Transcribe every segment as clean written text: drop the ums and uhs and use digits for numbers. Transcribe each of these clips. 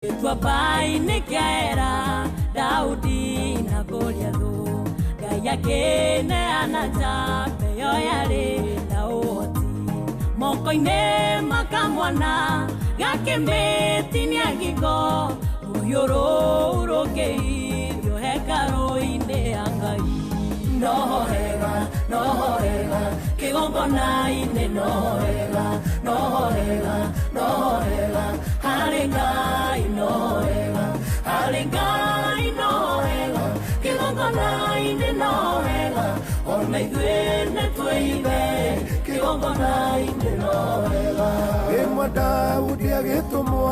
Twabai nikaera Daudi na Goliathu Ngai akĩneana njamba ĩyo yarĩ na ũhoti moko-inĩ makamwana gakĩmĩtinia ngingo rũhiũ rũu rũkĩirio hekarũ-inĩ ya Ngai no hega kĩgongona-inĩ no hega harĩ Ngai no hega kĩgongona-inĩ no hega ona ithuĩ nĩtwĩibe kĩgongona-inĩ no hega Rĩmwe Daudi agĩtũmwo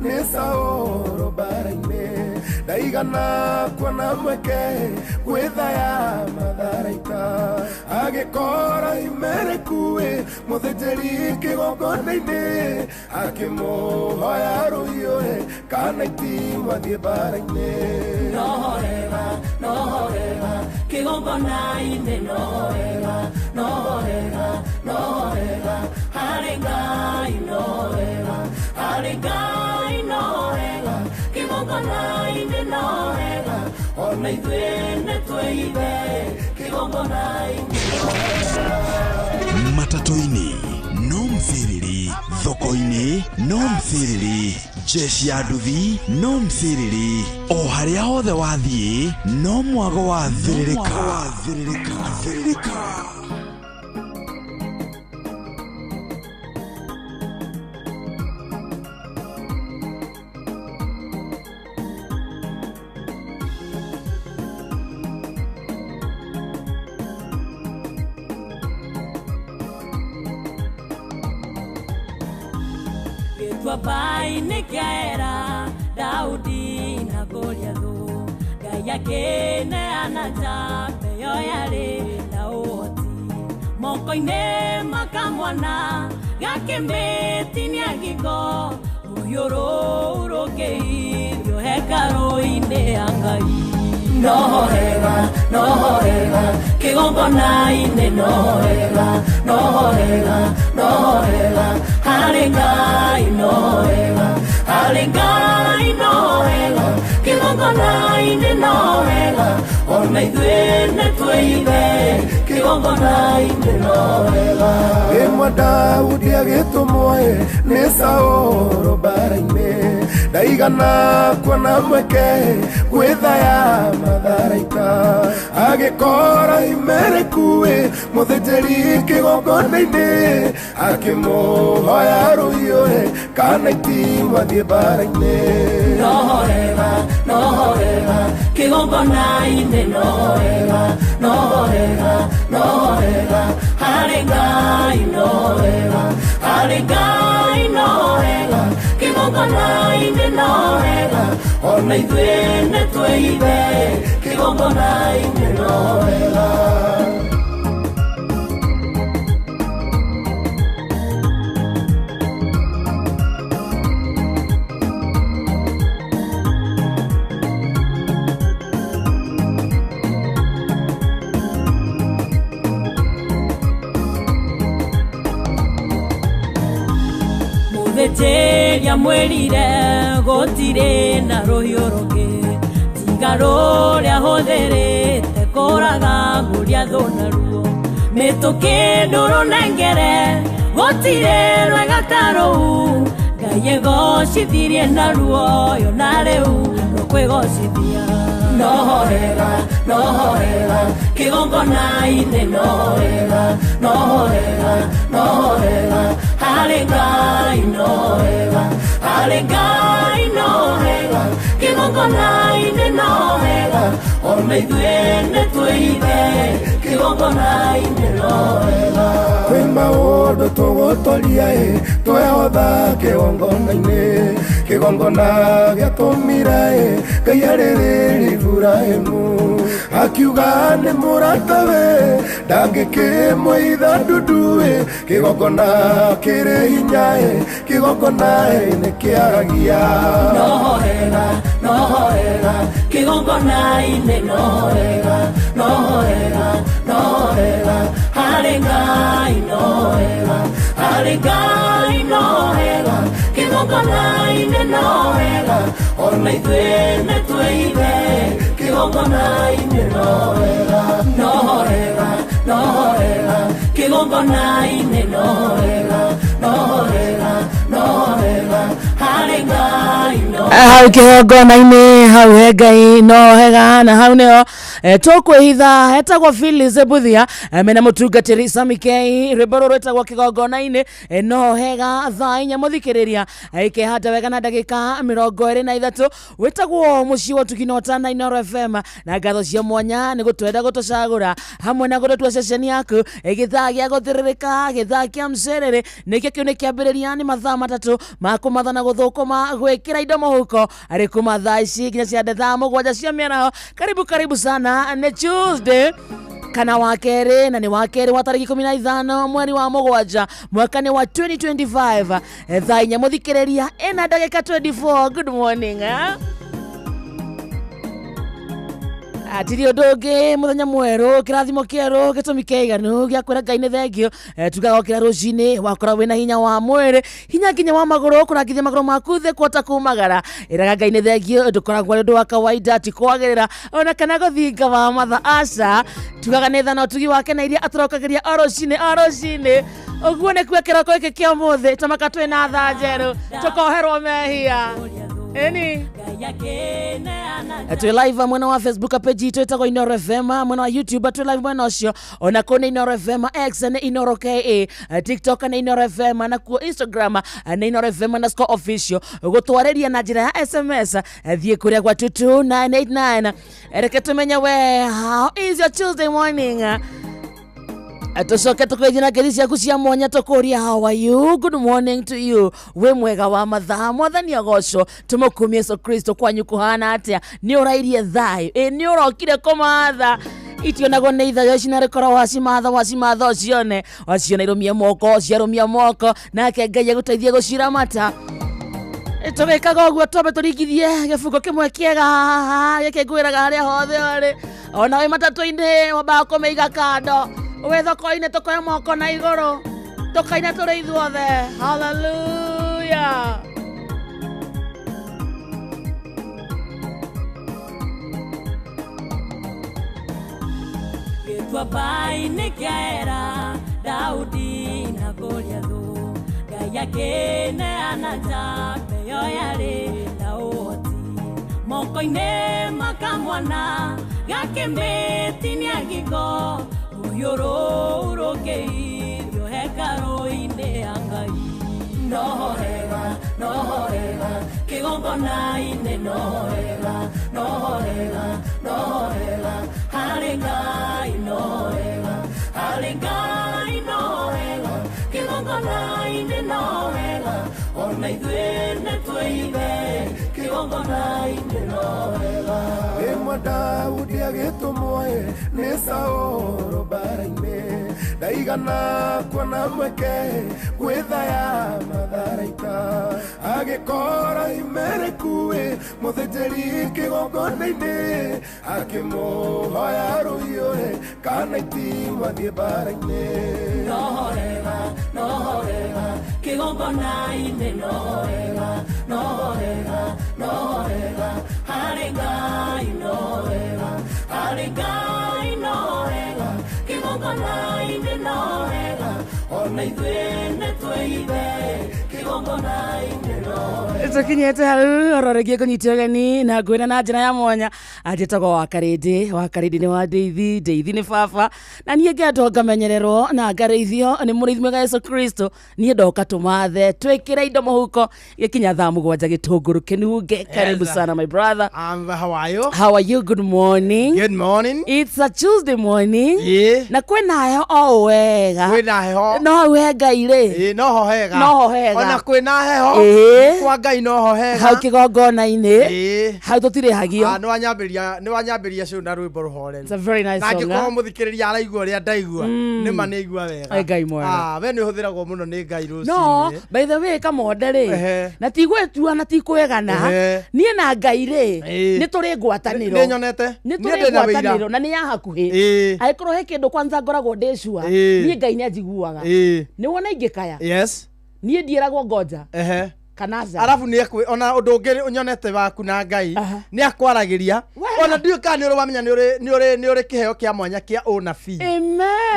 nĩ Saũlũ mbara-inĩ ndaigana kuona mweke gwĩthaya matharaita agĩkora Imereku mũthĩnjĩri kĩgongona-inĩ akĩmũhoya rũhiũ kana itimũ athiĩ mbara-inĩ no hega kĩgongona-inĩ no hega harĩ Ngai no hega kĩgongona-inĩ no hega ona ithuĩ nĩtwĩibe kĩgongona-inĩ no hega Matatu-inĩ no mthiriri thoko-inĩ no mthiriri jeshi ya nduthi no mthiriri o harĩa hothe wathiĩ no mwago wa thiririka Twabai nikaera Daudi na Goliathu Ngai akĩneana njamba ĩyo yarĩ na ũhoti moko-inĩ makamwana gakĩmĩtinia ngingo rũhiũ rũu rũkĩirio hekarũ-inĩ ya Ngai no hega kĩgongona-inĩ no hega harĩ Ngai no hega kĩgongona-inĩ no hega ona ithuĩ nĩtwĩibe kĩgongona-inĩ no hega Rĩmwe Daudi agĩtũmwo nĩ Saũlũ mbara-inĩ ndaigana kuona mweke gwĩthaya matharaita agĩkora Imereku mũthĩnjĩri kĩgongona-inĩ akĩmũhoya rũhiũ kana itimũ athiĩ mbara-inĩ no hega kĩgongona-inĩ no hega harĩ Ngai no hega kĩgongona-inĩ no hega ona ithuĩ nĩtwĩibe kĩgongona-inĩ no hega Mũthĩnjĩri amwĩrire gũtirĩ na rũhiũ rũngĩ tiga rũrĩa hũthĩrĩte kũraga Goliathu naruo mĩtũkĩ ndũrũnengere gũtirĩ rwega ta rũu Ngai egocithirie naruo yo na rĩu rũkwĩgocithia no hega kĩgongona-inĩ no hega harĩ Ngai no hega kĩgongona-inĩ no hega ona ithuĩ nĩtwĩibe kĩgongona-inĩ no hega kwĩ maũndũ tũgũtoria twehotha kĩgongona-inĩ kĩgongona gĩatũmire Ngai arĩrĩrie Iburahĩmu akiuga nĩ mũratawe ndangĩkĩmũitha ndundu kĩgongona kĩrĩ hinya kĩgongona nĩ kĩaragia no hega kĩgongona-inĩ no hega harĩ Ngai no hega kigongona-inĩ no wega ona ithuĩ nĩ twĩibe kigongona-inĩ no wega no wega no wega kigongona-inĩ no wega no wega no wega harĩ Ngai no hau kigongona-inĩ hau he Ngai no hega na hau nĩho tũkwĩhitha hetagwo Phyllis Buthia mena mũtungatĩri Sammy K rwĩmbo rũrũ rwĩtagwo kigongona-inĩ no hega thaa inya mũthikĩrĩria ikĩhata wega na ndagĩka 23 wĩtagwo mũciĩ wa Tukinota na Inooro FM na ngatho cia mwanya nĩ gũtwenda gũtũcagũra hamwe na gũtũtua ceceni yaku gĩthaa gĩa gũthĩrĩrĩka gĩthaa kĩa mcerere nĩkĩo kĩu nĩ kĩambĩrĩria nĩ mathaa matatũ ma kũmatha na gũthũkũma gwĩkĩra indo mũhuko arĩ kuma thaa ici nginya cia thaa 7 cia mĩaraho karibu sana nĩ Tuesday kana wa kerĩ na nĩ wa kerĩ wa tarĩki 15 mweri wa mũgwanja mwaka nĩ wa 2025 thaa inya mũthikĩrĩria ena ndagĩka 24 good morning atiri ũndũngĩ mũthenya mwerũ kĩrathimo kĩerũ gĩtũmi kĩiganu gĩa kwĩra Ngai nĩ thengio tugagokĩra rũcinĩ wakora wĩna hinya wa mwĩrĩ hinya nginya wa magũrũ kũrangithia magũrũ maku thĩ kwota kumagara ĩraga Ngai nĩ thengio ndũkoragwo ũndũ wa kawaida ti kwagĩrĩra ona kana gũthinga wa matha aca tugaga nĩ tha na ũtugi wake na iria atũrokagĩria o rũcinĩ ũguo nĩ kuo kĩroko gĩkĩ kĩa ũmũthĩ tamaka twĩna tha njerũ tũkoherwo mehia eni twĩ live mwena wa Facebook page itu ĩtagwo Inooro FM mwena wa YouTube twĩ live mwena ũcio ona kũnĩ Inooro FM X nĩ Inooro KA TikTok nĩ Inooro FM na kuo Instagram nĩ Inooro FM_official gũtwarĩria na njĩra ya SMS thiĩ kũrĩa gwa 22989 reke tũmenye we how is your Tuesday morning Atucoke tukwĩthia na ngeithi ciaku cia mwanya tũkũria how are you good morning to you we mwega wa mathaa mwathani agocwo tũmũkumie Yesu Kristo kwanyu kuhana atĩa nĩ ũrairie thayũ nĩ ũrokire kũmatha itionagwo nĩ ithayo ici na rĩkora wacimatha ũcione irũmia moko nake Ngai agũteithie gũciramata tũgĩkaga ũguo twambe tũringithie gĩbungo kĩmwe kĩega gĩkĩ ngwĩraga harĩa hothe ũrĩ ona wĩ matatũ-inĩ wambaga kũmĩiga kando we thoko-inĩ tũkoya moko na igũrũ tũkaina tũrĩ ithuothe hallelujah gĩtuamba-inĩ kĩaera Daudi na Goliathũ Ngai akĩneana njamba ĩyo yarĩ na ũhoti moko-inĩ makamwana gakĩmĩtinia ngingo Yoro rũkĩirio hekarũ-inĩ ya Ngai no hega kigongona-inĩ no hega harĩ Ngai no hega kigongona-inĩ no hega ona ithuĩ nĩ twĩibe kigongona-inĩ no hega Ĩmwe Daudi agĩtũmwo nĩ Saũlũ mbara-inĩ ndaigana kuona mweke gwĩthaya matharaita agĩkora Imeleku mũthĩnjĩri kĩgongona-inĩ akĩmũhoya rũhiũ kana itimũ athiĩ mbara-inĩ no hega kigongona-inĩ no hega harĩ Ngai no hega kigongona-inĩ no hega ona ithuĩ nĩ twĩibe kigongona-inĩ no hega tũkinyĩte hau ũroregie kũnyitio ũgeni na ngwĩra na njĩra ya mwanya anjĩtagwo Wakarĩndĩ nĩ wa Ndeithi nĩ baba na niĩ ngendo ngamenyererwo na ngarĩithio nĩ mũrĩithi mwega Yesu Kristo niĩ ndoka tũmathe twĩkĩre indo mũhuko gĩkinya thaa 7 gĩtũngũrũ kĩnunge karibu sana my brother how are you good morning it's a Tuesday morning na kwĩna heho o wega no we Ngai rĩ no hega ona kwĩna heho kwa Ngai no hega hau kĩgongona-inĩ hau tũtirĩhagio nĩ wanyambĩria cio na rwĩmbo rũhoreri it's a very nice song na ngĩkorwo mũthikĩrĩria araigua ũrĩa ndaigua nĩma nĩ igua wega Ngai mwega we nĩ ũhũthĩragwo mũno nĩ Ngai rũcinĩ no by the way kamonde rĩ na tigwĩtua na tikwegana niĩ na Ngai rĩ nĩ tũrĩ ngwatanĩro nĩ nyonete nĩ tũrĩ ngwatanĩro na nĩ ya hakuhĩ angĩkorwo he kĩndũ kwanza ngoragwo ndĩcua niĩ Ngai nĩ anjiguaga nĩ wona ingĩkaya yes niĩ ndieragwo ngoja kanaza arafu ni ekwe ona undu ungi unyonete waku na Ngai ni akwaragiria ona ndiu ka ni uri wamenya ni uri kiheo kia mwanya kia unabii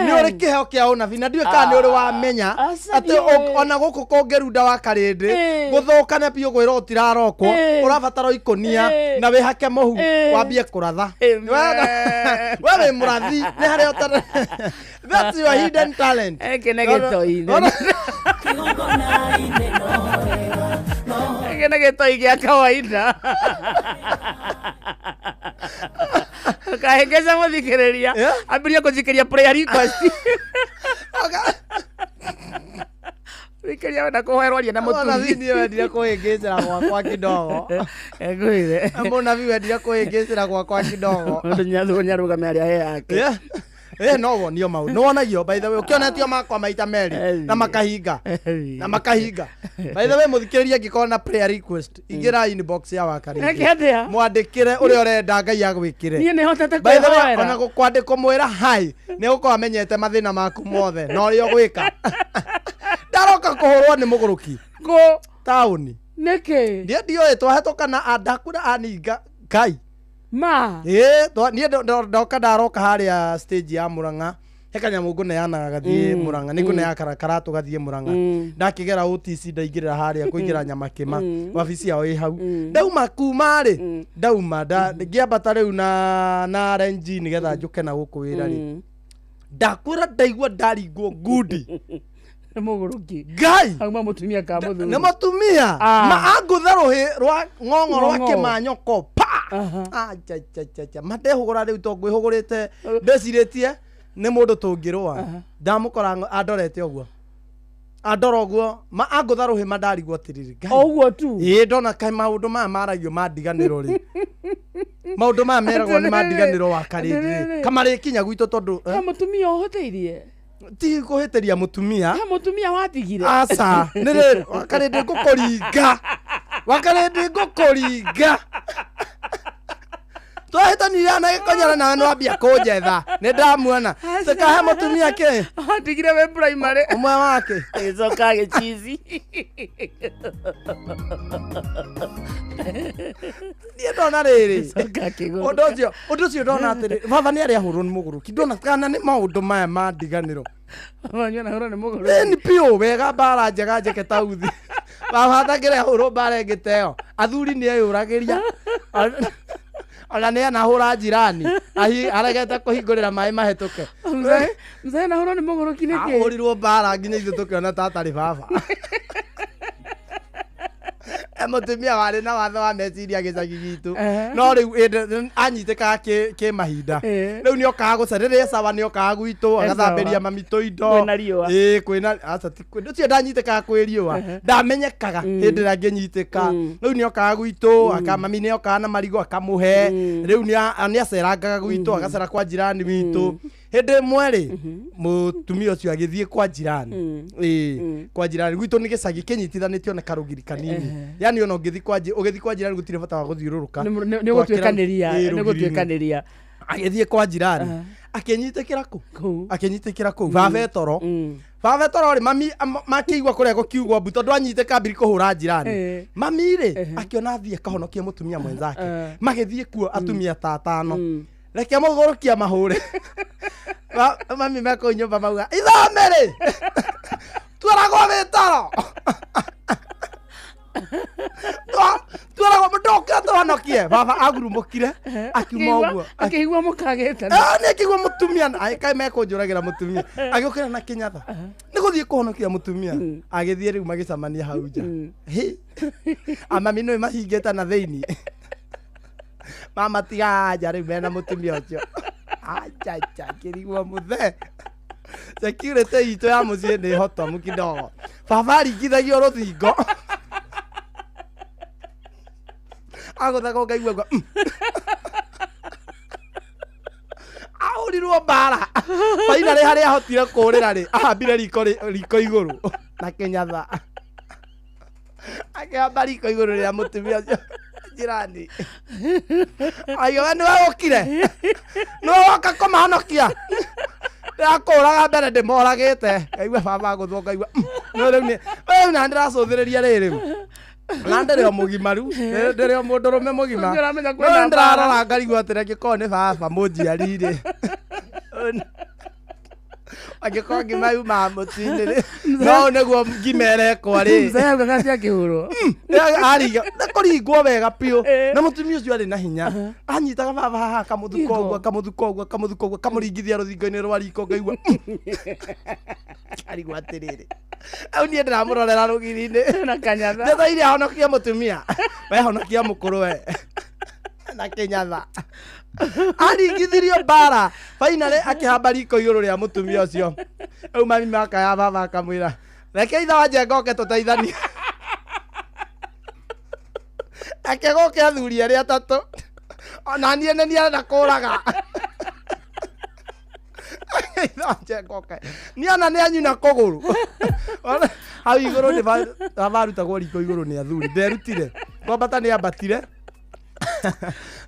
ni uri kiheo kia unabii na ndiu ka ni uri wamenya ati ona guku kongerunda wa karindi guthukane biu gwira utirarokwo urabatara ikonia na wi hake muhu wambie kuratha wewe murathi ni haria utara that's your hidden talent kenegetoine Kena getoi gia kawaida. Kahengeza muthikiriria. Ambiria kuthikiriria prayer request. Thikiriria wenda kuherwaria na mutumia. Ona thini wendire kuhingicira gwakwa kidogo. Ngwire. Mbona vi wendire kuhingicira gwakwa kidogo. Ndunyathwo nyarugamia aria he yake. No wonio mau no wonagio by the way ukionetio makwa maita meri na makahinga by the way muthikiriria ngikona prayer request ingira inbox ya Wakarindi mwandikire uri urenda Ngai agwikire nie ne hotete by the way ona gukwandiko mwira hai ni uko amenyete mathina maku mothe no ri ogwika ndaroka kuhurwo ni muguruki go town neke ndio twahetoka na andakura aninga Ngai ma nie ndoka ndaroka haria stage ya Murang'a hekanya mungu ne yana gathie Murang'a niko ne akarakara tugathie Murang'a ndakigera OTC ndaingirira haria kuingira nyamakima wabici yao hau ndauma kuma ri ndauma ngiambata riu na renji ni getha njuke na guku wira ri ndakura ndaigua ndaringwo ngudi muguruki Ngai auma mutumia ka muthu na mutumia ma angutharuhi rwa ng'ong'o rwa kimanyoko pa cha madehugura riu to ngwihugurite ndeciritie ni mundu tungirwa ndamukora andorete oguo andoro oguo ma angutharuhi mandarigwo tiriri Ngai oguo tu ndona kai maundu ma maragio mandiganiro ri maundu ma meragwo ni mandiganiro wa Karindi kamari kinya gwitu tondu mutumia ohoteirie ti kuhitiria mutumia watigire asa nire Wakarindi ngukuringa twahitaniria na gikonyera na no ambia kunjetha ni ndamuona tikahe mutumia ke atigire we primary umwe wake icoka gichizi ni ndona riri undu ucio ndona atiri baba ni aria hurwo ni muguruki ndona kana ni maundu maya mandiganiro wanyona hurwo ni muguruki ni pio wega bara njega njeke tauthi baba takire hurwo bara ngiteo athuri ni ayuragiria ona ne na hura jirani ahi aregete kuhingurira mai mahetuke mzee na hurwo ni muguruki niki ahurirwo bara nginya ithu tukiona tatari baba mutumia wari na watho wa meciria gicagi gitu no riu anyiteka ki mahinda riu ni okaga gucerere sawa ni okaga gwitu agathamberia mamito indo kwina aca nducio ndanyiteka kwiriwa ndamenyekaga hindi ra nginyiteka riu ni okaga gwitu akamami ni okaga na marigo akamuhe riu ni acerangaga gwitu agacera kwa jirani witu hindi mweri mutumia ucio agithie kwa jirani kwa jirani gwitu ni gicagi kinyitithanitio na karugiri kanini yani ona ugithi kwa jirani gutire bata wa guthiururuka ni gutwikaniria agithie kwa jirani akinyitikira ku vavetoro ri mami makiigwa kurego kiugwa mbuto ndo anyiteka mbiri kuhura jirani mami ri akiona thie kahonokia mutumia mwenzake magithie kuo atumia tatano reke mugurukia mahure mami meko nyumba mauga ithamere twarago vetoro twarago mudoka twanokie baba agurumukire akiuma uguo akigwa mukagete ni akigwa mutumia ai kai meko njuragira mutumia agikira na kinyatha ni guthie kuhonokia mutumia agithie riu magicamania hau nja amami no mahingeta na theini mama tiga riu mena mutumia ucio acha kirigwa muthe security itu ya mucie ni hotomu kidogo baba ringithagio ruthingo aguthaga ngaigua aurirwo bara baina ri haria hotire kurira ri ahambire riko iguru na kinyatha akiamba riko iguru ria mutumia jirani ayo ni wagukire no waka kumahonokia akuraga mbere ndimoragite ngaigua baba guthwo ngaigua no riu ni na ndiracuthiriria riri na ndereo mugimaru ndereo mundurume mugima no ndarara ngarigwa atira gikoo ni baba munjiarire agikoo ngimau mamutini no neguo ngimere kwari mzee gakati akihuro ariga ndakoringwo wega piu na mutumia ucio ari na hinya anyitaga baba kamuthuko kamuringithia ruthingo-ini rwa riko ngaigua arigwa atiriri au nie ndiramurorera rugiri-ini na kanyatha ndetha iria honokia mutumia we honokia mukuru we na kinyatha aringithirio bara finally akihamba riko iguru ria mutumia ucio au mami makaya baba akamwira reke itha wanje ngoke tuteithanie akegoke athuri aria atatu ona nie nenda kuraga niana nä anyuna kågå hau igå rå nä varutagwo riko igå rå nä athuri nderutire kwambata nä ambatire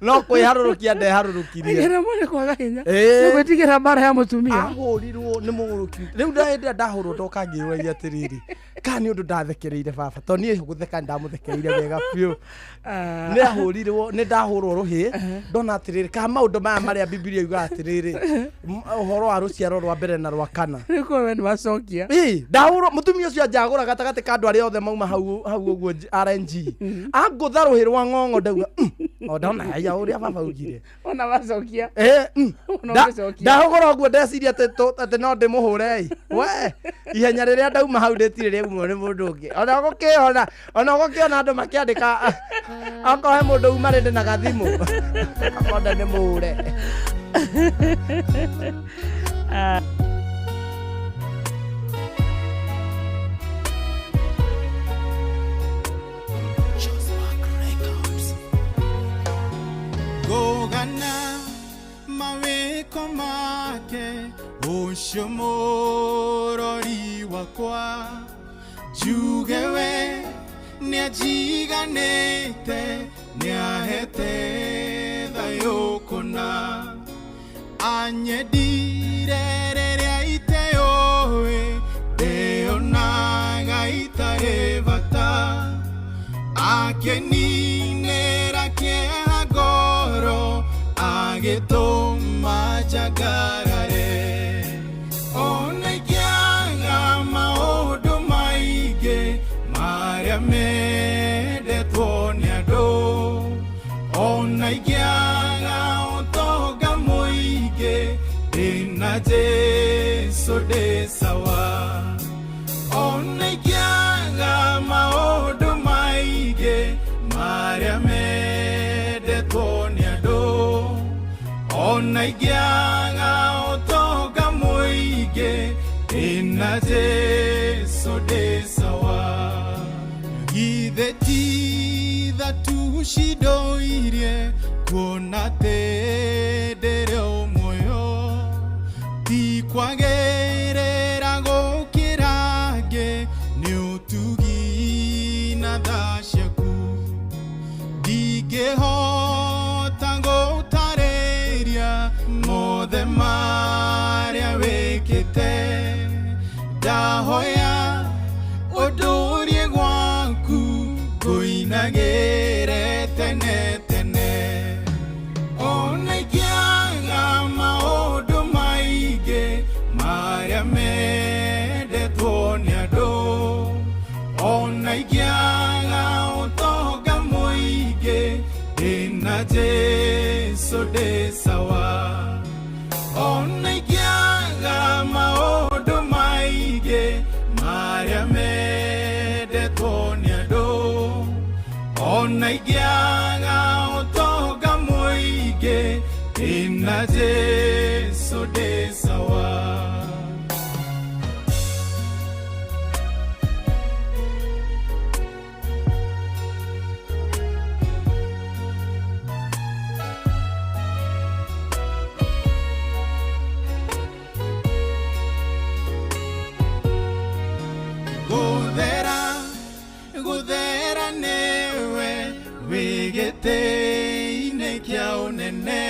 no kwä harå rå kia ndeharå rå kirie kwaga hinya gwä tigä ra mbara ya mutumia ahå rirwo nä må gå rå ki rä u ndä ndahå rwo ndoka ngä rå ragia atä rä rä kana nä å ndå ndathekereire baba tondå niä gå theka ndamå thekereire wega biå nä ahå rirwo nä ndahå rwo rå hä ndona atä rä rä kana maå ndå maya marä a bibilia yugaga atä rä rä å horo wa rå ciaro rwa mbere na rwa kana wacokia ndahå rwo må tumia å cio anjagå ra gatagatä ka andå arä othe mauma hau å guo RNG angå tha rå hä rwa ng'ong'o ndauga ndona aya å rä a baba ugire ona wacokia ndahå gå ra å guo ndeciria atä no ndä må hå re we ihenya rä rä a ndauma hau ndä tirä rä umwo nä må ndå å ngä ona gå kä ona andå makä andä ka akorwo he må ndå uma rä ndä na gathimå akonda nä må hå re Gogana maweko make ucio mũrori wakwa njugewe nĩanjiganĩte nĩahete thayũ kũna anyendire rĩrĩa iteyũĩ ndĩonaga itarĩ bata akeninĩra kĩeha ngoro agĩtũma njagarare ona ingĩaga maũndũ maingĩ marĩa mendetwo nĩ andũ ona ingĩaga ũtonga mũingĩ ndĩna Jesũ ndĩ sawa ona ingĩaga maũndũ maingĩ marĩa mendetwo nĩ andũ ona ingĩaga ũtonga mũingĩ ndĩna Jesũ ndĩ sawa githĩ ti thatu cindoirie kuona atĩ ndĩrĩ o muoyo ti kwagĩrĩra gũkĩra ngĩ nĩ ũtugi na tha ciaku ndingĩhota gũtarĩria mothe marĩa wĩkĩte ndahoya ũndũrie gwaku ngũinagĩre tene tene ona ingĩaga maũndũ maingĩ marĩa mendetwo nĩ andũ ona ingĩaga ũtonga mũingĩ ndĩna Jesũ ndĩ sawa ona ingĩaga maũndũ maingĩ marĩa mendetwo nĩ andũ ona ingĩaga ũtonga mũingĩ ndĩna Jesũ ndĩ sawa guthera nĩwe wĩgĩtĩ-inĩ kĩa ũnene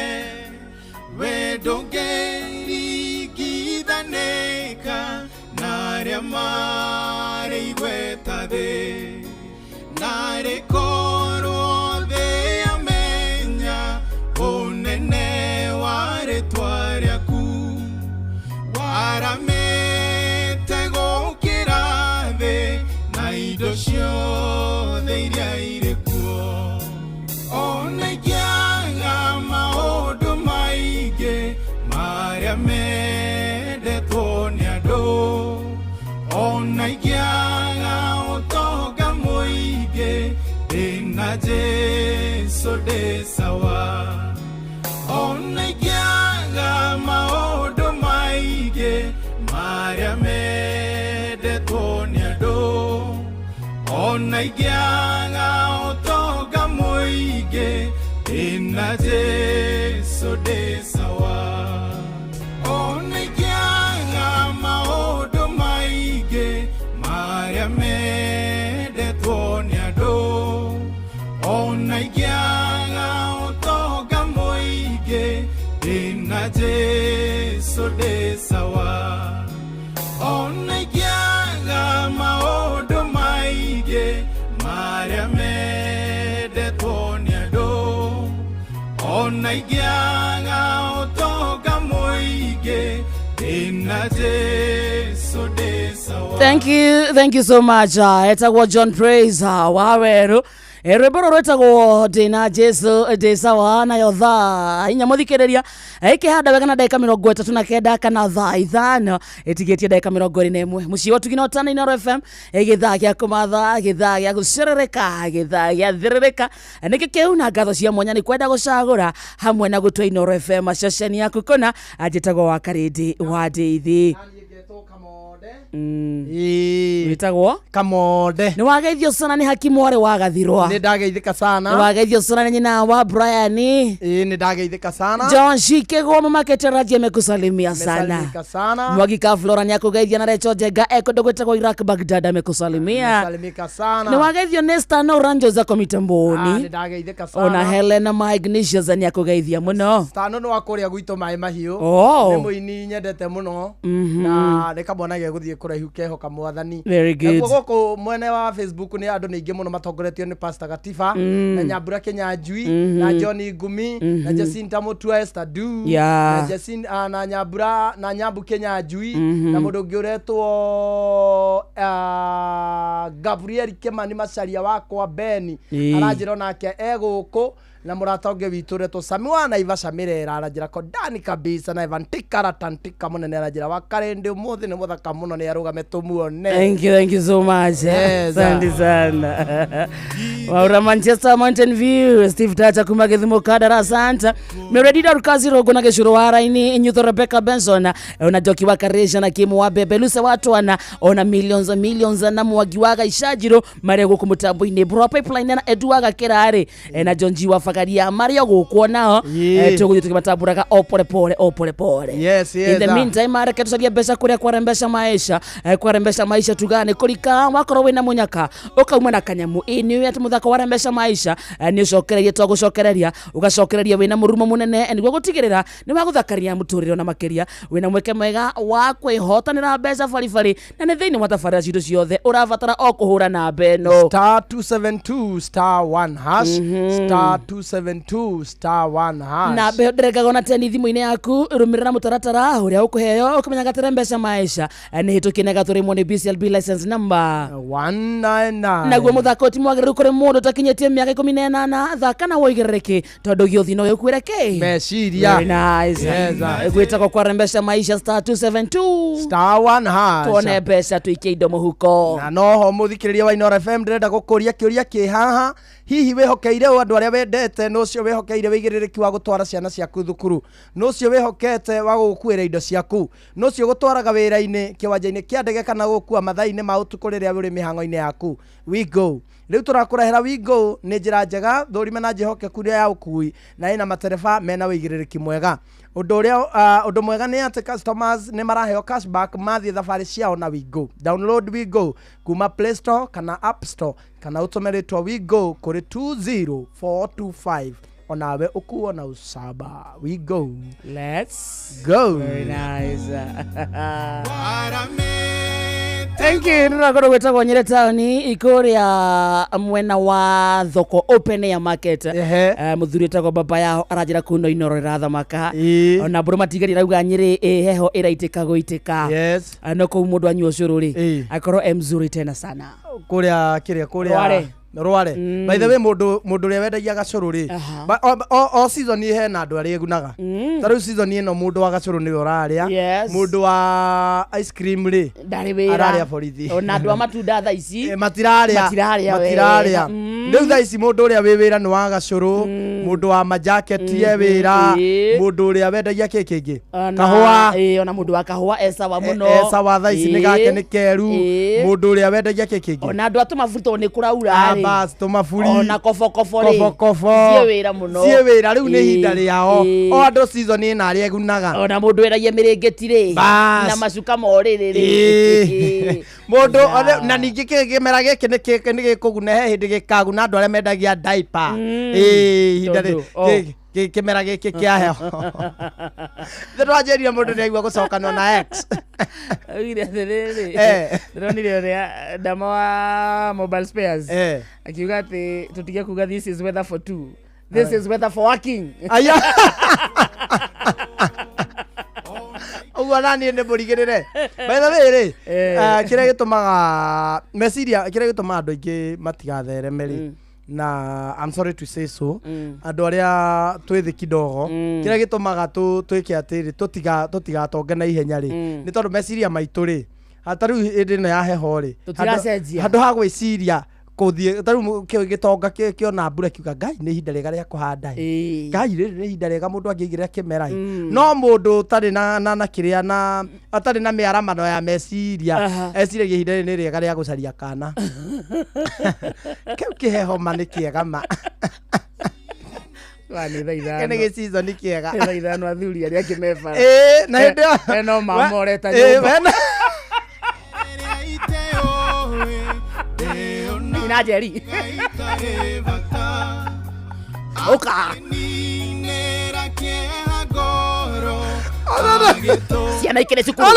we ndũngĩringithanĩrio Jesu de sawa Onegyaga maodo maige Maria mede tonia do Onegyaga otoga moige Ina Jesu de sawa Onegyaga maodo maige Maria mede tonia do Onegyaga otoga moige Ina Jesu de sawa Onegyaga maodo maige Maria mede tonia do Onegyaga otoga moige Ina Jesu de sawa. Thank you so much. Etagwo John Praise waweru Reboro rwetagwo Dina Jesu de sawa na yotha inya muthikereria ikihanda wega na dakika 39 kana thaa ithano etigetie dakika 21 muci watu gina otana Inooro FM igithaa gya kumatha githaa gya gucerereka githaa gya thirereka niki kiu na ngatho cia mwanya ni kwenda gucagura hamwe na gutwa Inooro FM aceceni yaku kuna ajitagwo wa Karindi wa Ndeithi Witagwo Kamode. Ni wageithio sana ni Hakimu wale wagathirwa. Ni ndageithika sana. Ni wageithio sana ni nyina wa Brian. Ni ndageithika sana. John Shikego mama keteraji amekusalimia sana. Mesalimika sana. Mwagika Flora ni akugeithia na Recho Jega eko ndogwetagwo Iraq Baghdad amekusalimia. Mesalimika sana. Ni wageithio Nesta no Ranjo za komitamboni. Ni ndageithika sana. Ona Helena ma Ignatius ni akugeithia muno. Stano no akoria gwito mai mahiu. Oh. Ni muini nyendete muno. Na nikabona ge guthie kuraihu kehoka mwathani. Very good. Goko mwene wa Facebook ni andu ningi muno matongoretio ni Pastor Gatifa na Nyambura Kenyanjui na Johnny Gumi na Jacinta Mutua Esther Du na Jacinta na Nyambura na Nyambu Kenyanjui na mundu ngiuretwo Gabriel Kemani Macharia wakwa Beni aranjira nake eguku na muratonge wituretwo Samiwa na Ivasha Mirera aranjira ko Dani kabisa na Evan Tikara Tantika munene aranjira wa Karende umuthi ni muthaka muno ni arugame tumuone. Thank you so much. Asante sana. Waura Manchester Mountain View Steve Tata kuma Githimo Kadara Santa Meredida Rukazi Rogo na Geshuru Waraini Inyutho Rebecca Benson ona Joki wa Karesha na Kimu wa Bebeluse watu ona millions na Mwagiwaga Ishajiro Marego kumutambo-ini Bro Pipeline na Eduaga Kerare na Jonji wa Fagaria Mario gukwo nao tuguthi tukimatamburaga opole pole. Yes. In the meantime areke tucaria mbeca kuria kwarembesha maisha tugane kurika wakorwo wina munyaka ukauma na kanyamu ini ati muthako warembesha maisha ni ucokererie twagucokereria ugacokereria wina murumo munene niguo gutigirira ni waguthakaria muturire na makiria wina mweke mwega wa kwihotanira mbeca baribari na ni thiini wa tabarira citu ciothe urabatara o kuhura na beno *272*1# *272*1# na behoderekaga na teni thimu-ini yaku rumirira mutaratara uria ukuheo ukamenya gatire mbeca maisha ni hitukinega turimwo ni BCLB license number 199 naguo muthako ti mwagiriru kuri mundu takinyetie miaka 18 thaka na woigiriki tondu giothi no yukwireke meciria. Very nice. Gwitagwo kwarembesha maisha *272*1# tuone mbeca tuikie indo muhuko na noho muthikiriria wa Inooro FM ndirenda gukuria kiuria ki haha hihi wihokeire andu aria wendete no cio wihokeire wigiririki wa gutwara ciana ciaku thukuru no cio wihokete wa gukuira indo ciaku no cio gutwaraga wira-ini kiwanja-ini kia ndege kana gukua mathaa-ini ma utuku riria uri mihango-ini yaku we go riu turakurehera we go ni njira njega thurime na njihoke kuria ya ukui na ina matereba mena wigiririki mwega undu mwega ni ati customers ni maraheo cashback mathie thabari ciao na we go. Download we go kuma Play Store kana App Store kana utumiritwo we go kuri 20425 onawe ukuo na usaba. We go, let's go. Very nice. Thank you. Ninakorwo gwetagwo Nyeri town ikuria mwena wa thoko open ya market. Muthuri etagwo baba yao aranjira kuno Inooro irathamaka ona bro matigari rauga Nyeri heho iraitika guitika. Yes. No ko mundu anyua ucuru ri akorwo mzuri tena sana kuria rware by the way mundu ria wendagia gacuru ri o season he na andu ari egunaga taru season ino mundu wa gacuru ni uraria mundu wa ice cream ri araria borithi ona andu matunda tha ici matiraria riu tha ici mundu uria wi wira ni wa gacuru mundu wa majacket ye wira mundu uria wendagia kingi kahua ona mundu wa kahua esawa muno esawa tha ici ni gake ni keru mundu uria wendagia kingi ona andu atumafuto ni kuraura bas tomafuri ona kofokofo ri cie wira muno cie wira riu ni hinda riao o andu season ina ari egunaga ona mundu eragie mirengeti ri na macuka moriri ri mundu na ningi kimera giki ni gikuguna he hindi gikaguna andu aria mendagia diaper hinda ri kimera giki kia heho ndirajeria mundu ni aigua gucokanwa na X ire thiriri ndronire ria ndama wa mobile spares akiuga ati tutige kuga this is weather for two, this is weather for working. Aya ugo nani ne borigirire by the way ri kire gitumaga meciria kire gitumaga andu ingi matigathereme ri na I'm sorry to say so andu aria twithi kidogo kire gitumaga twike atiri tutigatonga na ihenya ri ni tondu meciria maitu ri ataru indi na ya heho ri handu ha gwiciria kuthie taru gitonga kiona mbura kiuga ngai ni ihinda riega ria kuhanda ngai riri ni ihinda riega mundu angigira kimera no mundu tari na kiria na atari na miaramano ya meciria eciragia ihinda riri ni riega ria gucaria kana kiu kiheho mani kiega ma wani thaitha kene ge season ni kiega thaitha no athuri aria kimefara na hindi no mamoreta nyumba na Jerry oka siana ikere cukuru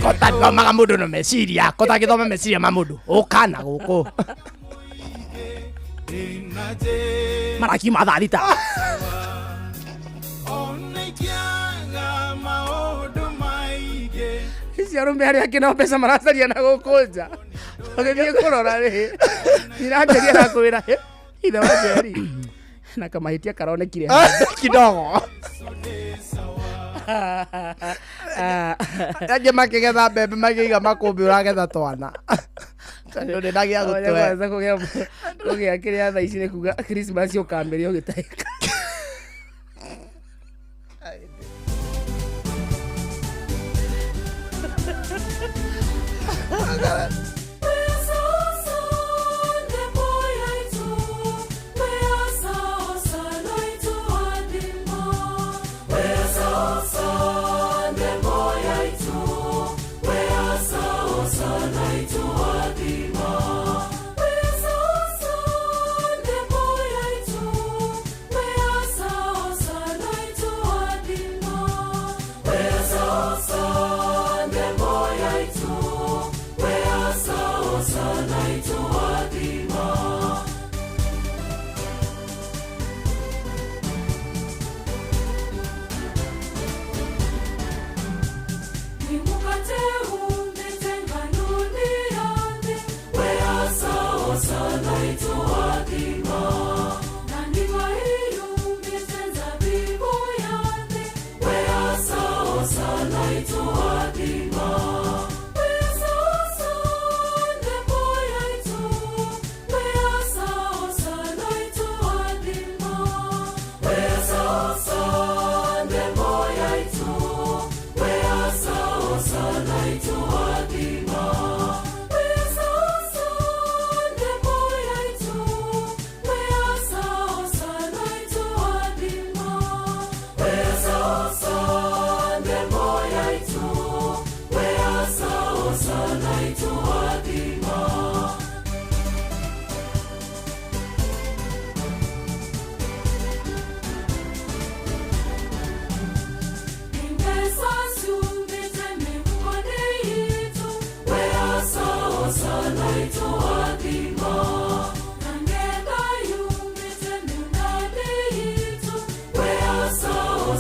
kota thoma mundu no meciria kota githoma meciria ma mundu ukana guku maraki matharita arume aria kina pesa maracaria na gukunja agithie kurora ri irajeria na kwira ithe wa Jerry na kamahitia karonekire kidogo aje makigetha mbembe magiga makumbi uragetha twana tondu ni nagia gutwe kugia kiria tha ici ni kuga Christmas ukamberia ugitaika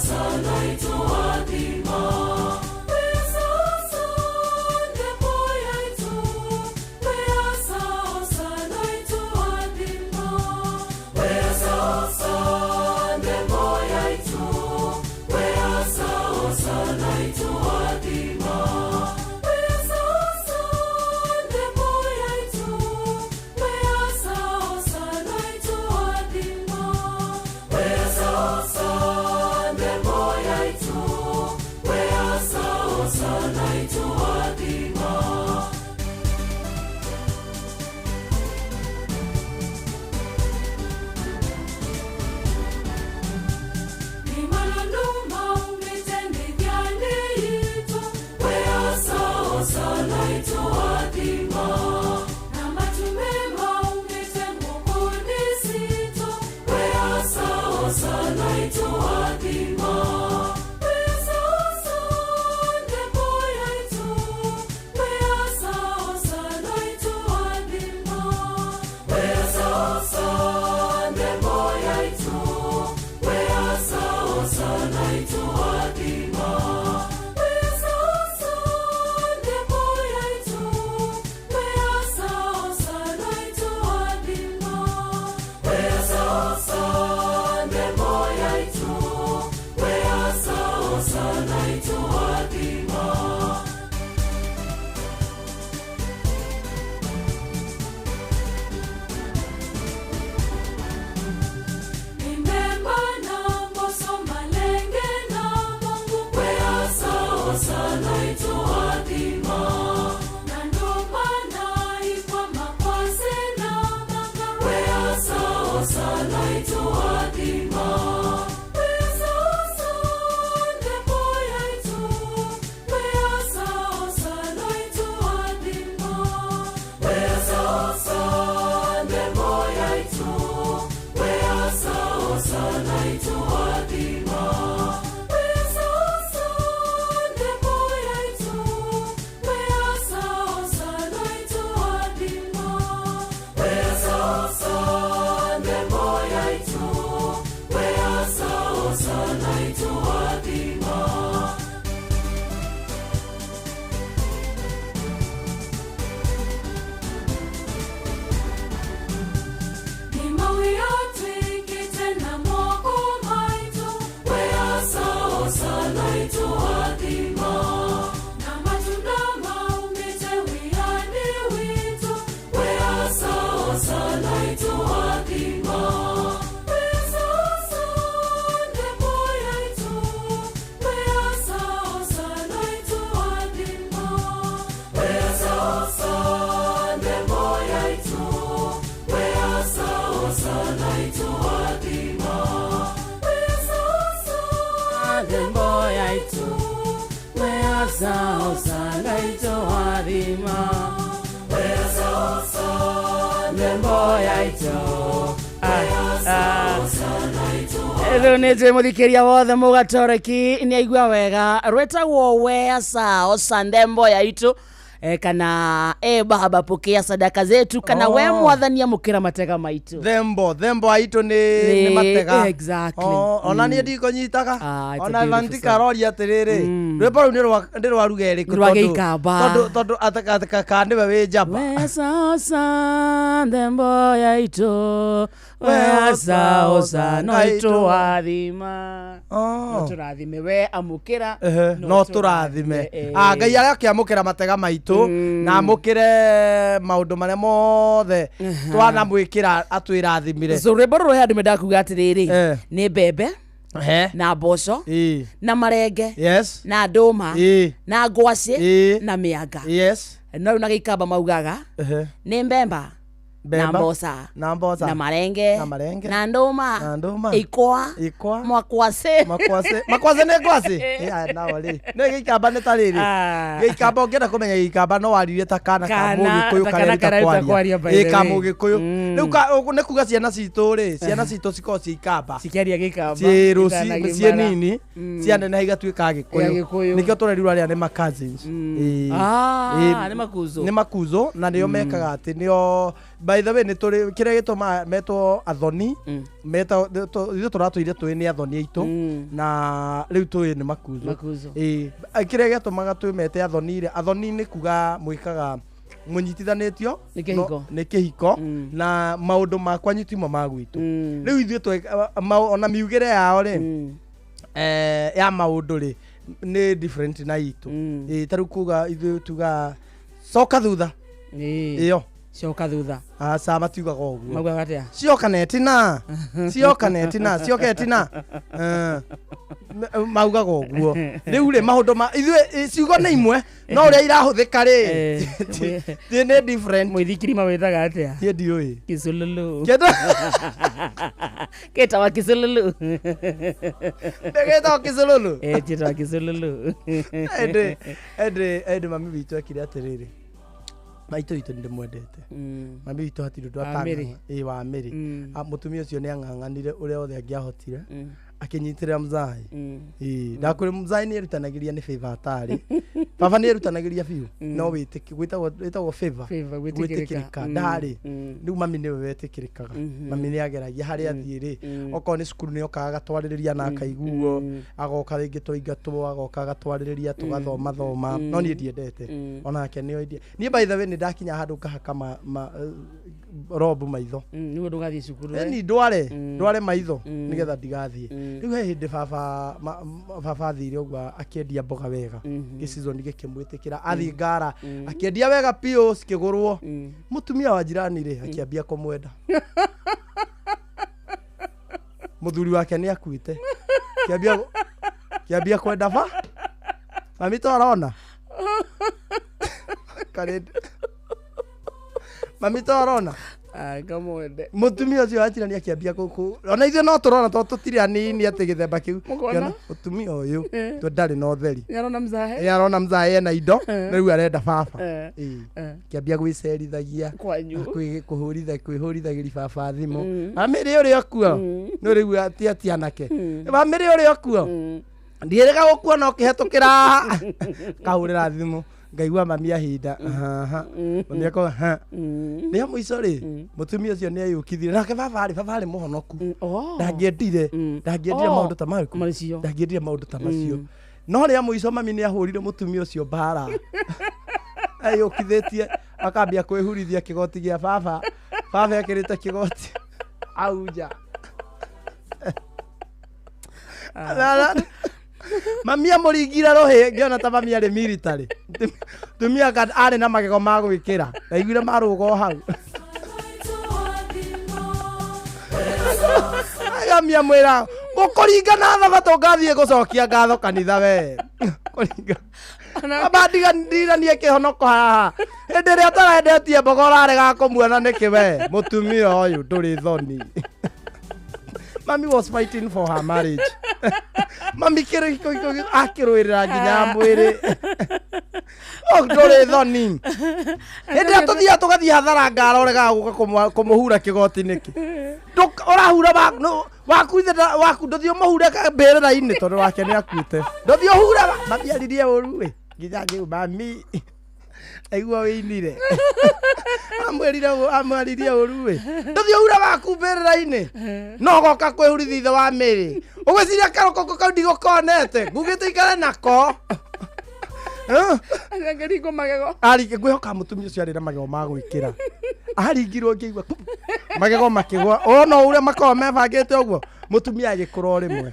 Sana Nete muthikiria wothe mugatoreki ni aigua wega rwetagwo wea sao sandembo ya itu kana baba pokea sadaka zetu kana we mwathania mukira matega maitu thembo aitu ni matega exactly ona ni ndiko nyitaga ona vantika rori atiriri rwimbo ru ndi rwaruga iriku tondu ataka kandi we jamba we sao sandembo ya itu we sao sana itu athima no turathime we amukira no turathime ngai aria kiamukira matega maitu na amukire maundu maria mothe twana mwikira atwirathimire so rwimbo ruru andu menda kuga atiriri ni mbembe na mboco na marenge na nduma na ngwaci na mianga no na gikamba maugaga ni mbemba na mboca na marenge na nduma ikwa makwase ne ngwaci ne gikamba ne tariri gikamba ngenda kumenya gikamba no waririe ta kana ka mugikuyu kana kwaria ka mugikuyu riu ne kuga ciana citu ri ciana citu ciko cikamba cikiaria gikamba cie nini ciana na igatuika gikuyu nikio turerirwa aria ni cousins ni makuzo na nio mekaga ati nio by the way ni turi kire gituma meto athoni meta ithu turatuire tui ni athoni aitu na riu tui ni makuzo kire gitumaga tui mete athoni ni kuga mwikaga munyitithanitio ni kihiko na maundu makwa nyitimo magwitu riu ithu twi ona miugire yao ri ya maundu ri ni different na itu taru kuga ithu tuga soka thutha iyo coka thutha sama tiugaga uguo maugaga atia cioka netina maugaga uguo riu ri maundu ma ithu ciugo ni imwe no uria irahuthika ri ni different mwithikiri mawethaga atia tie ndiui kisululu ketawa kisululu ndegetawa kisululu ketawa kisululu ende mami witu akiri atiriri maitå itå nä ndä mwendete mami witå hatirä ndå atanga wa mä rä må tumia å cio nä ang'ang'anire å rä a othe angä ahotire akä nyitä rä ra mzai ndakå rä mzai nä erutanagä ria nä baba atarä baba nä erutanagä ria biå no gwä tagwo gwä tä kä rä ka ndarä rä u mami nä we wetä kä rä kaga mami nä ageragia harä athiä rä okorwo nä cukuru nä okaga agatwarä rä ria na akaiguo agoka rä ngä twaingatwo agoka agatwarä rä ria tå gathoma no niä ndiendete onake nä oendie niä by the way nä ndakinya handå ngahaka rombu maitho nä ndå gathiä cukuru ni ndware maitho nä getha ndigathiä rä u he hä ndä baba athire å guo akäendia mboga wega gä cizoni gä kä mwä tä kä ra athiä ngara akäendia wega piå cikä gå rwo må tumia wa njirani rä akä ambia kå mwenda må thuri wake nä akuä kä ambia kwenda ba mami torona mami torona kamwende mutumia ucio wachirania kiambia kuku ona ithe no turona to tutire anini ati githemba kiu mutumia uyu to ndari no theri yarona mzae ena indo riu arenda baba kiambia gwicerithagia kwihurithagiri baba thimu amiri uri okuo no riu ati anake amiri uri okuo ndirega gukuona ukihetukira kahurira thimu ngaigua mami ahinda mami ako nä a må ico rä må tumia å cio nä ayåkithire nake baba arä må honoku ndangäendire maå ndå ta ndangäendire maå ndå ta macio no rä a må ico mami nä ahå rire må tumia å cio mbara ayåkithä tie akambia kwä hurithia kä goti gä a baba ekä rä te kä goti auja mami amũringire rũhĩ ngĩona ta mami arĩ military tumia arĩ na magego ma gwĩkĩra ndaiguire marũga hau agamia mwĩra gũkũringana thabatũ ngathiĩ gũcokia ngatho kanitha we abandigandiranie kĩhonoko haha hĩndĩ ĩrĩa atarendetie mboga ũrarega kũmuona nĩkĩ we mũtumia ũyũ ndũrĩ thoni. Mami was fighting for her marriage. Mami akĩrũĩrĩra nginya mwĩrĩ ndũrĩ thoni hĩndĩ ĩrĩa tũthiaga tũgathiĩ hathara ngara ũregaga gũka kũmũhura kĩgoti nĩkĩ ũrahura waku ndũthiĩ ũmũhure mbĩrĩra-inĩ tondũ wake nĩ akuĩte ndũthiĩ ũhure mami aririe ũru we nginya ngĩu mami aigua wĩinire amwaririe ũru we ndũthiĩ ũhure waku mbĩrĩra-inĩ no goka kwĩhurithia ithe wa mĩrĩ ũgwĩciria karũkũngũ kau ndigũkonete ngugĩte ikare nako ngĩringwo magego ngwĩhoka mũtumia ũcio arĩ na magego ma gwĩkĩra aringirwo ngĩigua magego makĩgwa ona ũrĩa makoragwo mebangĩte ũguo mũtumia agĩkũra rĩmwe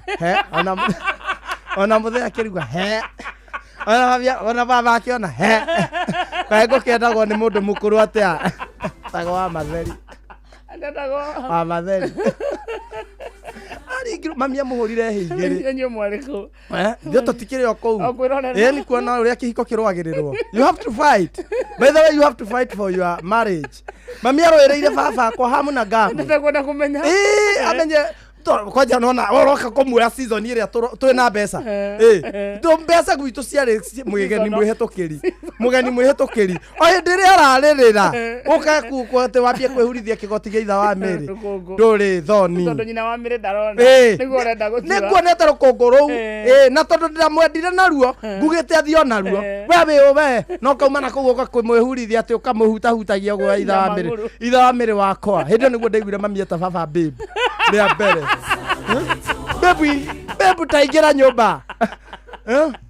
ona mũthenya akĩrigua ona baba akĩona kaĩ ngũkĩendagwo nĩ mũndũ mũkũrũ atĩa tago wa matheri wa matheri mami amũhũrire hĩ igĩrĩ ithuĩ tũtikĩrĩ o kũu nĩ kuona ũrĩa kĩhiko kĩrũagĩrĩrwo. You have to fight. By the way, you have to fight for your marriage. Mami arũĩrĩire baba akwa hamu na ngamu amenye kwanja nona oroka kũmuoya season ĩrĩa twĩ na mbeca mbeca gwitũ ciarĩ mũgeni mwĩhĩtũkĩri o hĩndĩ ĩrĩa ararĩrĩra ũkakukwo atĩ wambie kwĩhurithia kĩgoti gĩa ithe wa mĩrĩ ndũrĩ thoni nĩkuonete rũkũngũ rũu na tondũ ndĩramwendire naruo ngugĩte athiĩ o naruo we no kauma na kũu ũka kwĩmwĩhurithia atĩ ũkamũhutahutagia ũguo ithe wa mĩrĩ wakwa hĩndĩ ĩyo nĩguo ndaiguire mami eta baba babe rĩa mbere bebu taingĩra nyũmba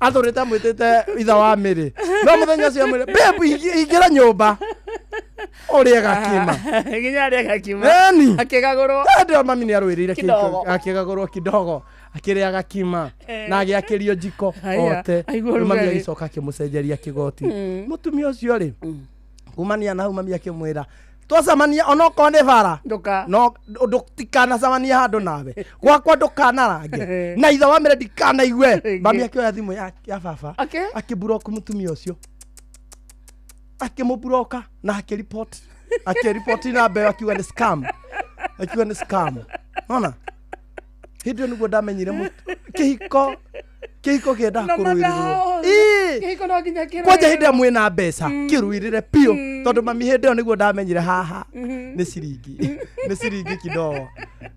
athũrĩte mwĩtĩte ithe wa mĩrĩ no mũthenya ũcio mwĩre bebu ingĩra nyũmba ũrĩa gakima nginya arĩa gakima akĩgagũrwo ndĩo mami nĩ arũĩrĩire akĩgagũrwo kidogo akĩrĩa gakima na agĩakĩrio njiko ote mami agĩcoka akĩmũcenjeria kĩgoti mũtumia ũcio rĩ kumania na hau mami akĩmwĩra twacamania onokorwo nĩ bara no ndũtikanacamania handũ nawe gwakwa ndũkanarange na ithe wa mĩrĩ ndikanaigue mami akĩoya thimũ ya baba akĩburoku mũtumia ũcio akĩmũburoka na akĩripoti na mbeo akiuga nĩ scam ona hĩndĩ ĩyo nĩguo ndamenyire kĩhiko kĩendaga kũrũĩrĩrwo kwanja hĩndĩ ĩrĩa mwĩna mbeca kĩrũĩrĩre piũ tondu mami hindi yo niguo ndamenyire haha ni ciringi kidogo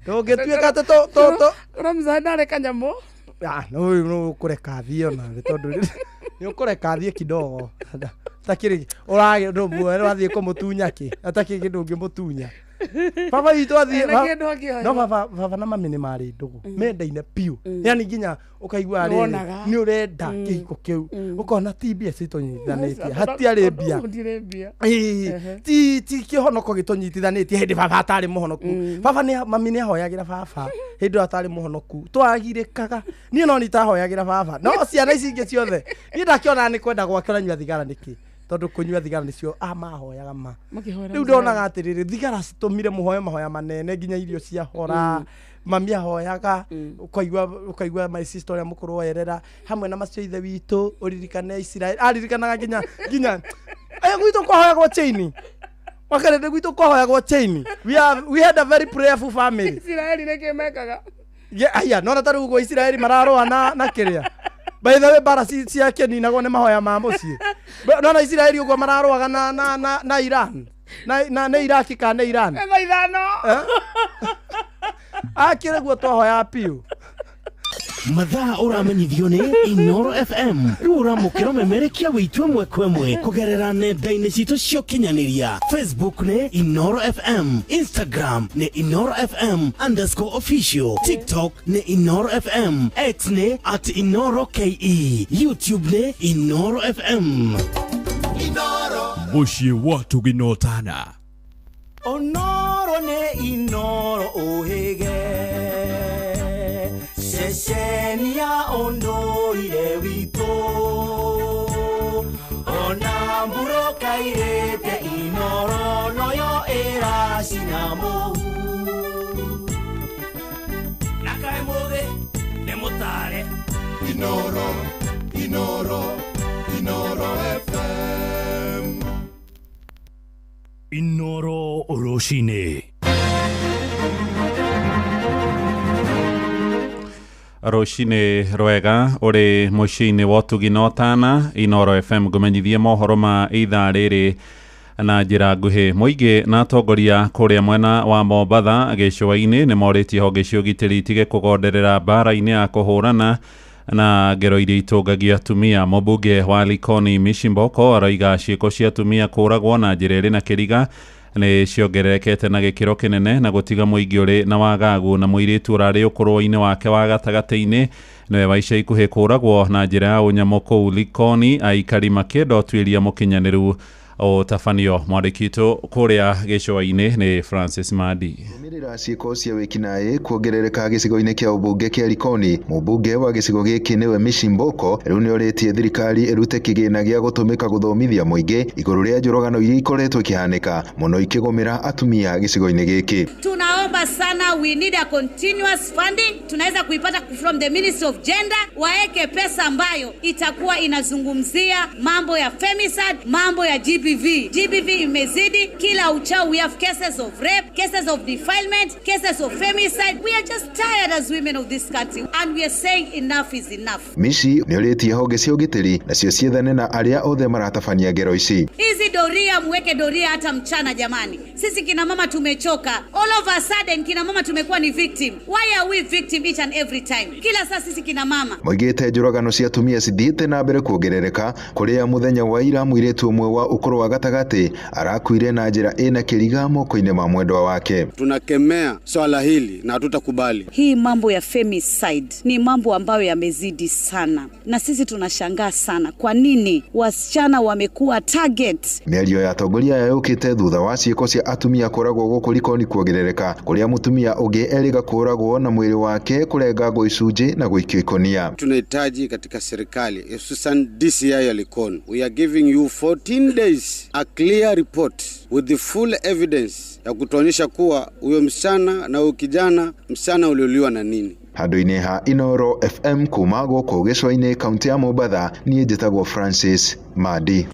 tungituika to Ramza ndare kanyamu no kureka thio na tondu ni ukureka thie kidogo takiri urage ndo muere wathie kumutunya ki ataki kindu ngimutunya baba itu athie no baba na mami ni mari ndugu mendaine piu yani nginya ukaigua ni urenda kiko kiu ukona TBS itonyithanitie hatiari mbia ti kihonoko gitonyithanitie hindi baba atari muhonoku baba ni mami ni ahoyagira baba hindi atari muhonoku twagirikaga ni no nitahoyagira baba no ciana ici ingi ciothe ni ndakiona ni kwenda gwakira nyua thigara niki tondu kunyua thigara nicio mahoyaga ma riu ndonaga atiriri thigara citumire muhoyo mahoya manene nginya irio cia hora mami ahoyaga ukaigua my sister ya mukuru werera hamwe na macio ithe witu uririkane Israel aririkanaga nginya ayo gwitu kwahoyagwo chaini wakarede gwitu kwahoyagwo chaini we had a very prayerful family Israel nekemekaga aya no nataru go Israel mararwa na kiria by the way bara cia keninagwo ni mahoya ma mucie no Israel ugo mararwaga na Iran na Iraq kana Iran ithano akire guo twahoya piu mathaa uramenyithio ni Inoro FM uramukiro memerekia witwe mwekwemwe kugerera nenda-ini citu cio kinyaniria Facebook ni Inoro FM, Instagram ni Inoro FM_official, TikTok ni Inoro FM, X ni @InoroKE, YouTube ni Inoro FM. Inoro mushi watu ginotana Onoro ne Inoro ohege Sesenia ondoire wito Onamburo kairete Inoro noyo era sinamo Nakaemode nemotare Inoro FM Inoro Oroshine Roshine rwega uri muciini wotugi notana Inoro FM gumenyithie mohoro ma ithaa riri na njira nguhi muingi na atongoria kuria mwena wa Mombatha gicua-ini ni moritie honge cia ugitiri itige kugonderera mbara-ini ya kuhurana na ngero iria itungagia atumia. Mũmbunge wa Likoni Mishimboko aroiga ciĩko cia atumia kũragwo na njĩra ĩrĩ na kĩriga nĩ ciongererekete na gĩkĩro kĩnene na gũtiga mũingĩ ũrĩ na wagagu, na mũirĩtu ũrarĩ ũkũrũ-inĩ wake wa gatagatĩ-inĩ nĩwe wa ica ikuhĩ kũragwo na njĩra ya ũnyamũ kũu Likoni, aikari makĩenda ũtuĩria mũkinyanĩru. Tafanio mwandĩkitwo kũrĩa gĩcũa-inĩ nĩ Francis Madi. Mĩrĩra ciĩko cia wĩkinaĩ kuongerereka gĩcigo-inĩ kĩa ũmbunge kĩa Likoni. Mũmbunge wa gĩcigo gĩkĩ nĩwe Mishimboko rĩu nĩorĩtie thirikari ĩrute kĩgĩna gĩa gũtũmĩka gũthomithia mũingĩ igũrũ rĩa njũragano iria ikoretwo ikĩhanĩka mũno ikĩgũmĩra atumia gĩcigo-inĩ gĩkĩ. Tunaomba sana, we need a continuous funding. Tunaweza kuipata from the Ministry of Gender, waeke pesa ambayo itakuwa inazungumzia mambo ya femicide, mambo ya GBV imezidi kila uchao. We have cases of rape, cases of defilement, cases of femicide. We are just tired as women of this country and we are saying enough is enough. Mishi nĩorĩtie honge cia ũgitĩri nacio ciethane na arĩa othe maratabania ngero ici. Hizi doria mweke doria hata mchana jamani. Sisi kina mama tumechoka. All of a sudden kina mama tumekuwa ni victim. Why are we victim each and every time? Kila saa sisi kina mama. Moigĩte njũragano cia atumia cithiĩte na mbere kuongerereka kũrĩa mũthenya wa ira mũirĩtu ũmwe wa ũkũrũ wa gatagatĩ arakuire na njĩra ĩna kĩriga moko-inĩ ma mwendwa wake. Tunakemea swala hili na hatutakubali. Hii mambo ya femicide ni mambo ambayo yamezidi sana, na sisi tunashangaa sana kwa nini wasichana wamekuwa target. Mĩario ya atongoria yayũkĩte thutha wa ciĩko cia atumia kũragwo gũkũ Likoni kuongerereka kũrĩa mũtumia ũngĩ erĩga kũragwo na mwĩrĩ wake kũrengagwo icunjĩ na gũikio ikonia. Tunahitaji katika serikali hususan DCI ya Likoni, we are giving you 14 days a clear report with the full evidence ya kutuonyesha kuwa huyo msichana na huyo kijana msichana uliuliwa na nini. Handũ-inĩ ha Inoro FM kuma gũkũ gĩcũa-inĩ kaunti ya Mombatha, niĩ njĩtagwo Francis Madi.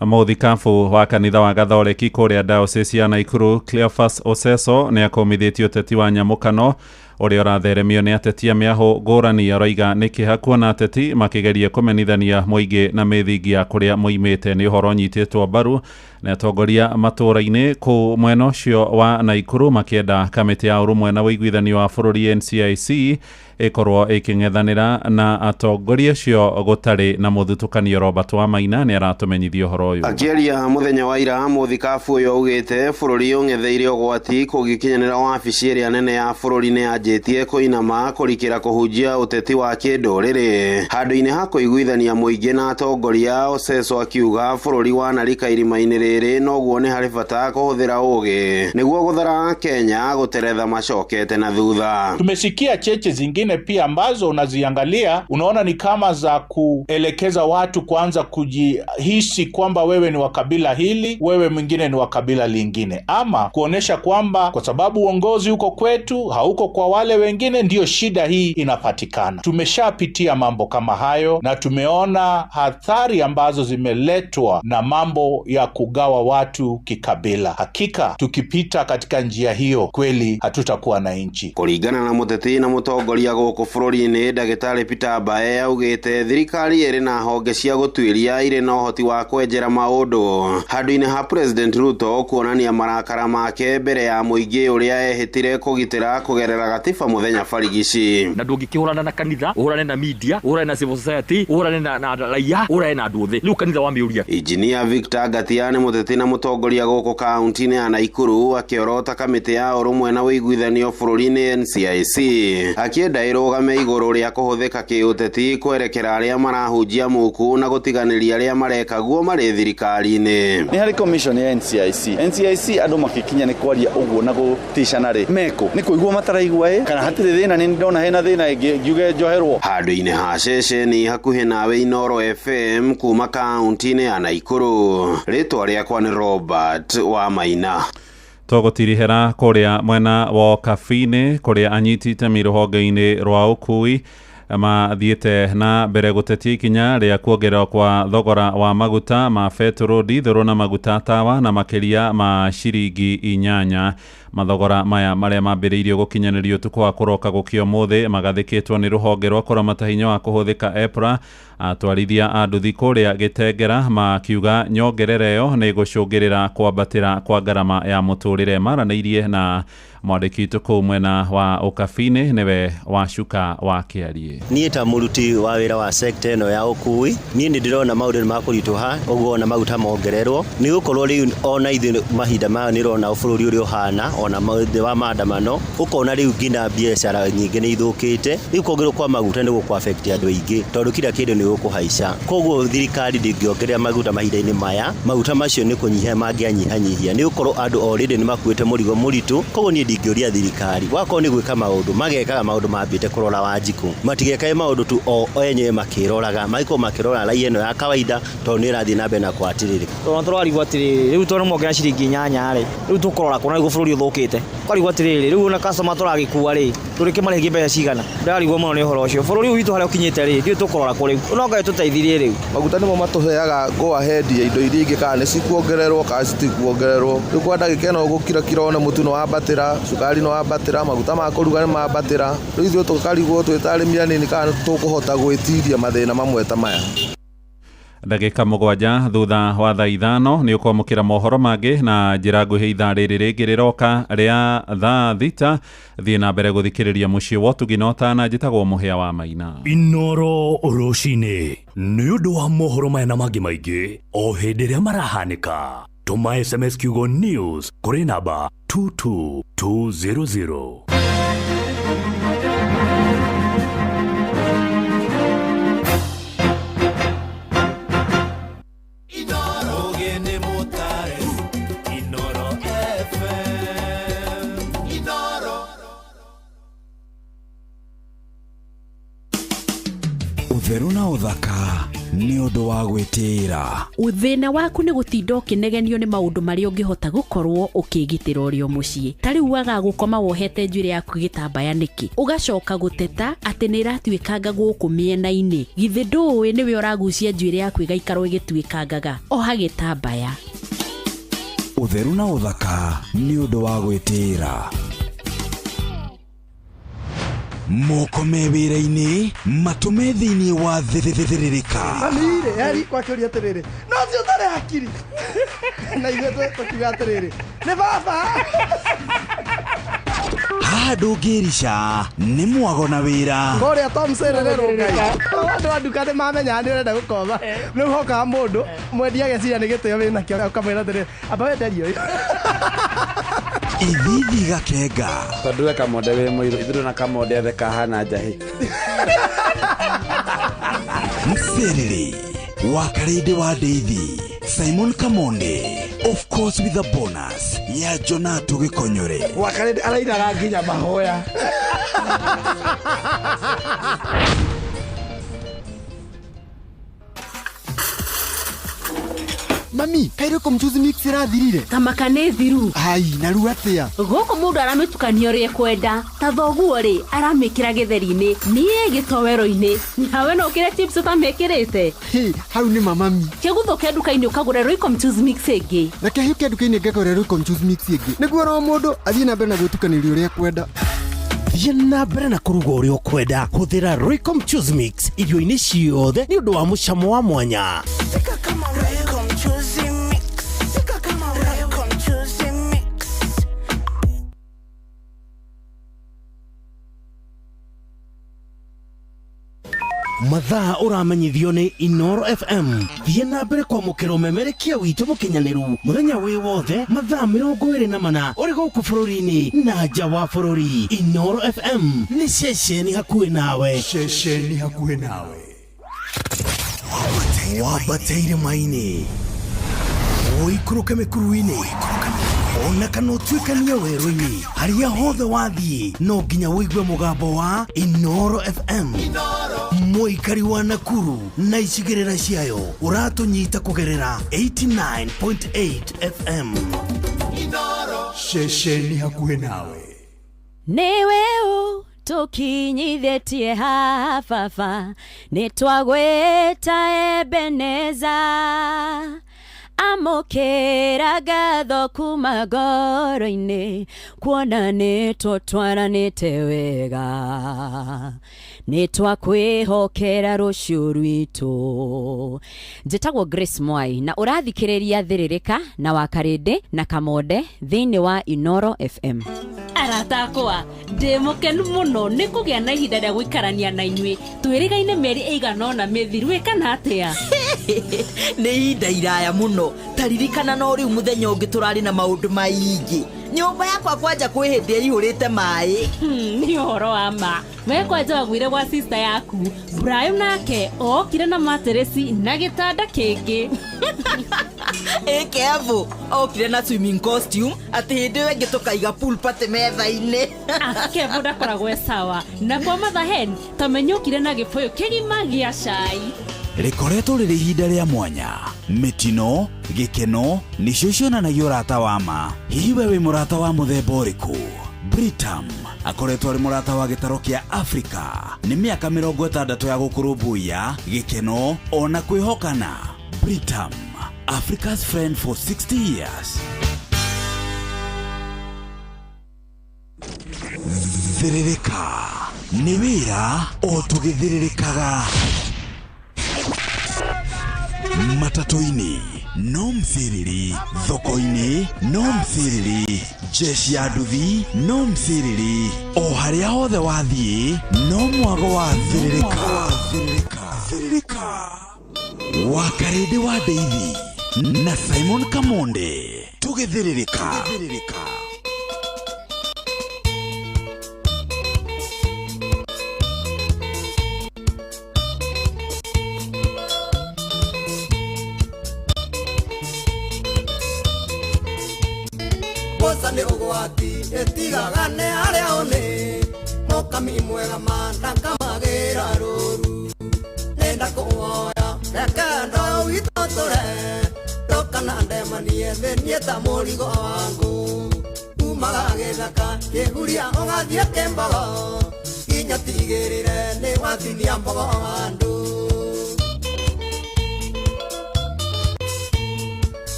Mũthikabu wa kanitha wa Gathoreki kũrĩa Diocese ya Naikuru Cleophas Oseso nĩ akomithĩtie ũteti wa nyamũkano ũrĩa ũratheremio nĩ ateti a mĩahũ ngũrani. Aroiga nĩ kĩeha kuona ateti makĩgeria kũmenithania mũingĩ na mĩthingi ya kũrĩa moimĩte nĩ ũhoro nyitĩtwo mbaru na atongoria matũra-inĩ kũ mwena ũcio wa Naikuru makĩenda kamĩtĩ ya ũrũmwe na ũiguithanio wa bũrũri NCIC ikorwo iking'ethanĩra na atongoria acio gũtarĩ na mũthutũkanio. Robert Wamaina nĩ aratumenyithia ũhoro ũyũ. Akĩaria mũthenya wa ira mũthikabu ũyũ augĩte bũrũri ũng'etheire ũgwati kũgĩkinyanĩra wabici ĩrĩa nene ya bũrũri nĩ yanjĩtie kũinama kũrikĩra kũhunjia ũteti wa kĩndũrĩrĩ handũ-inĩ ha kũiguithania mũingĩ na atongoria. Oseso akiuga bũrũri wa narika irima-inĩ rĩrĩ noguo nĩ harĩ bata kũhũthĩra ũgĩ nĩguo gũthara Kenya gũteretha macokete na thutha. Tumesikia cheche zingine pia ambazo unaziangalia unaona ni kama za kuelekeza watu kuanza kujihisi kwamba wewe ni wa kabila hili, wewe mwingine ni wa kabila lingine, ama kuonesha kwamba kwa sababu uongozi uko kwetu hauko kwa wale wengine ndio shida hii inapatikana. Tumeshapitia mambo kama hayo na tumeona hatari ambazo zimeletwa na mambo ya kugawa watu kikabila. Hakika tukipita katika njia hiyo kweli hatutakuwa na nchi. Kũringana na mũteti na mũtongoria gũkũ bũrũri-inĩ Ndagĩtarĩ Peter Mbae augĩte thirikari ĩrĩ na honge cia gũtuĩria irĩ na ũhoti wa kwenjera maũndũ handũ-inĩ ha President Ruto kuonania marakara make mbere ya mũingĩ ũrĩa ehĩtire kũgitĩra kũgerera gatiba mũthenya barigici. Na ndũngĩkĩhũrana na kanitha, ũhũrane na media, ũhũrane na civil society, ũhũrane na raia, ũhũrane na andũ othe. Rĩu kanitha wamĩũria. Engineer Victor Ngatia nĩ mũteti na mũtongoria gũkũ kaunti-inĩ ya Naikuru akĩorota kamĩtĩ ya ũrũmwe na ũiguithanio bũrũri-inĩ NCIC akĩenda ĩrũgame igũrũ rĩa kũhũthĩka kĩũteti kwerekera arĩa marahunjia mũku na gũtiganĩria arĩa mareka guo marĩ thirikari-inĩ. Nĩ harĩ commission ya NCIC andũ makĩkinya nĩ kwaria ũguo na gũticana rĩ meko nĩ kũigua mataraigua kana hatirĩ thĩna nĩ ndona hena thĩna ngiuge njoherwo. Handũ-inĩ ha ceceni hakuhĩ nawe Inoro FM kuma kaunti-inĩ ya Naikuru, rĩtwa rĩakwa nĩ Robert Wamaina. Tũgũtirihĩra kũrĩa mwena wa Kabine kũrĩa anyiti itemi rũhonge-inĩ rwa ũkui mathiĩte na mbere gũtetia ikinya rĩa kuongererwo kwa thogora wa maguta ma betũrũ, dithũrũ na maguta tawa na makĩria ma ciringi 8. Mathogora maya marĩa mambĩrĩirio gũkinyanĩrio ũtukũ wa kũroka gũkĩa ũmũthĩ magathĩkĩtwo nĩ rũhonge rwa kũramata hinya wa kũhũthĩka EPRA. Atwarithia a nduthi kũrĩa Gĩtengera makiuga nyongerera ĩyo nĩ gũcũngĩrĩra kwambatĩra kwa ngarama ya mũtũrĩre. Maranĩirie na mwandĩki witũ kũu mwena wa Ukabine nĩwe Wacuka wa Kĩarie. Niĩ ta mũruti wa wĩra wa sekta ĩno ya ũkui, niĩ nĩ ndĩrona maũndũ nĩ makũritũha, ũguo na maguta mongererwo nĩ gũkorwo rĩu ona ithuĩ mahinda maya nĩ rona bũrũri ũrĩa ũhana ona thĩ wa maandamano, ũkona rĩu nginya biacara nyingĩ nĩ ithũkĩte. Rĩu kuongererwo kwa maguta nĩ gũkũ-affect andũ aingĩ tondũ kila kĩndũ nĩ gũkũhaica. Koguo thirikari ndĩngĩongerera maguta mahinda-inĩ maya, maguta macio nĩ kũnyihia mangĩanyihanyihia nĩ gũkorwo andũ already nĩ makuĩte mũrigo mũritũ. Koguo niĩ ndingĩũria thirikari wakorwo nĩ gwĩka maũndũ magekaga maũndũ mambĩte kũrora Wanjiku, matigekae maũndũ tu o enyewe makĩroraga, magĩkorwo makĩrora raia ĩno ya kawaida tondũ nĩ ĩrathiĩ na mbere na kwatĩrĩrĩ. Tondũ tũrarigwo atĩrĩrĩ rĩu tondũ mwongera ciringi 8 rĩ rĩu tũkũrora kuona nĩguo bũrũri ũthũkĩte. Tũkarigwo atĩrĩrĩ rĩu ona customer tũragĩkua rĩ tũrĩke marĩhi mbeca cigana. Ndarigwo mũno nĩ ũhoro ũcio. Bũrũri witũ harĩa ũkinyĩte rĩ ndio tũkũrora kũrĩ no ngai tũteithirie rĩu. Maguta nĩmo matũheaga go ahead ya indo iria ingĩ kana nĩ cikuongererwo kana citikuongererwo. Rĩu kwa ndagĩka ĩno gũkira kirone mũtu nĩ wambatĩra, cukari nĩ wambatĩra, maguta ma kũruga nĩ mambatĩra. Rĩu ithuĩ tũkarigwo twĩtarĩmi anini kana tũkũhota gwĩtiria mathĩna mamwe ta maya. Ndagĩka 7 thutha wa thaa 5 nĩ ũkwamũkĩra mohoro mangĩ na njĩra nguhĩ ithaa rĩrĩ rĩngĩ rĩroka rĩa thaa 6. Thiĩ na mbere gũthikĩrĩria mũciĩ wa ũtugi na ũtana. Njĩtagwo Mũhĩa wa Maina. Inoro rũcinĩ nĩ ũndũ wa mohoro maya na mangĩ maingĩ o hĩndĩ ĩrĩa marahanĩka. Tũma SMS kiugo news kũrĩ namba 22200. Ũtheru na ũthaka nĩ ũndũ wa gwĩtĩĩra. Ũthĩna waku nĩ gũtinda ũkĩnegenio nĩ maũndũ marĩa ũngĩhota gũkorwo ũkĩgitĩra ũrĩo mũciĩ. Ta rĩu waga gũkoma wohete njuĩrĩ yaku gĩtambaya nĩkĩ? Ũgacoka gũteta atĩ nĩ ĩratuĩkanga gũkũ mĩena-inĩ. Githĩ ndũĩ nĩwe ũragucia njuĩrĩ yaku ĩgaikarwo ĩgĩtuĩkangaga? Oha gĩtambaya. Ũtheru na ũthaka nĩ ũndũ wa gwĩtĩĩra. moko me wĩra-inĩ matũme thĩinĩ wa thĩrĩrĩka. Mamire yari kwa kĩũria atĩrĩrĩ no si ũtarĩ hakiri na ithuĩ tũkiuga atĩrĩrĩ nĩ baba. Haha ndũngĩrica nĩ mwago na wĩra. Kũrĩa Tom Sererero Ngai andũ a nduka nĩ mamenya nĩ ũrenda gũkoma rĩu hokaga mũndũ mwendia ageciria nĩ gĩtĩo wĩna kĩo ũkamwĩra atĩrĩrĩ amba wenderio ũyũ. Ithithi gakenga tondũ we kamonde wĩ mũirũ ithuĩ na kamonde othe kahana njahĩ. Mserere wa Karede wa Deithi Simon Kamonde, of course with a bonus ya Jonato Gikonyore. Wa Karede arairaga nginya mahoya. Mami, kairo komchuzi mix irathirire. Kamaka nĩ thiru. Hai, naru atia. Gũkũ mũndũ aramĩtukania ũrĩa kwenda. Ta thoguo rĩ, aramĩkĩra gĩtheri-inĩ, niĩ gĩtowero-inĩ. Nawe no ũkĩre chips ũtamĩkĩrĩte. Hau nĩ mami. Kĩguthũ kĩa nduka-inĩ ũkagũra Royco mchuzi mix ĩngĩ. Na kĩhiũ kĩa nduka-inĩ ngagũra Royco mchuzi mix ĩngĩ. Nĩguo ro mũndũ athiĩ na mbere na gwĩtukanĩria ũrĩa kwenda. Thiĩ na mbere na kũruga ũrĩa ũkwenda. Hũthĩra Royco mchuzi mix irio-inĩ ciothe nĩ ũndũ wa mũcamo wa mwanya. Mathaa ũramenyithio nĩ Inoro FM. Thiĩ na mbere kwamũkĩra ũmemerekia witũ mũkinyanĩru mũthenya wĩ wothe mathaa 24 ũrĩ gũkũ bũrũri-inĩ na nja wa bũrũri. Inoro FM nĩ ceceni hakuhĩ nawe. Ceceni hakuhĩ nawe. Wambateire maini ũikũrũke mĩkuru-inĩ ona kana ũtuĩkanie werũ-inĩ harĩa hothe wathiĩ no nginya wĩigue mũgambo wa Inoro FM. Mũikari wa Nakuru na icigĩrĩra ciayo ũratũnyita kũgerera 89.8 FM. Ceceni hakuhĩ nawe. Nĩwe tũkinyithĩtie haha baba nĩtwagwĩta Ebeneza amũkĩra ngatho kuma ngoro-inĩ kuona nĩtũtwaranĩte wega nĩtwakwĩhokera rũciũ rwitũ. Njĩtagwo Grace Mwai na ũrathikĩrĩria thĩrĩrĩka na wa Karede na Kamonde thĩinĩ wa Inoro FM. Aratakwa ndĩ mũkenu mũno nĩ kũgĩa na ihinda rĩa gũikarania na inyuĩ twĩrĩgaine mĩeri ĩigana ũna mĩthiru ĩkana atĩa. Nĩ ihinda iraya mũno taririkana no rĩu mũthenya ũngĩ tũrarĩ na maũndũ maingĩ nyũmba yakwa kwanja kwĩ hĩndĩ ĩihũrĩte maĩ. Nĩ ũhoro wa ma we kwanja wagwire gwa sister yaku Brian nake okire na materesi na gĩtanda kĩngĩ. Kevo okire na swimming costume atĩ hĩndĩ ĩyo ĩngĩ tũkaiga pool party metha-inĩ. Kevo ndakoragwo sawa na kwa mathahen tamenyũkire na gĩbũyũ kĩgima gĩa cai. Rĩkoretwo rĩrĩ ihinda rĩa mwanya, mĩtino, gĩkeno nĩcio cionanagia ũrata wa ma. Hihi we wĩ mũrata wa mũthemba ũrĩkũ? Britam akoretwo arĩ mũrata wa gĩtaro kĩa Afrika. Nĩ mĩaka 60 ya gũkũrũmbũiya gĩkeno ona kwĩhokana. Britam, Africa's friend for 60 years. Thĩrĩrĩka nĩ wĩra o tũgĩthĩrĩrĩkaga. Matatu-inĩ no mthiriri, thoko-inĩ no mthiriri, jeshi ya nduthi no mthiriri, o harĩa hothe wathiĩ no mwago wa thĩrĩrĩka. Wa Karede wa Deithi na Simon Kamonde tũgĩthĩrĩrĩka. Ni ugwati etigagane aria one mokami mwega manda kamagira ruru nenda kuoya rekendo witotore tokana ndemanie thenie ta murigo wangu umaga githaka kiguria ugathie kimbogo kinya tigirire ni wathithia mbogo wandu.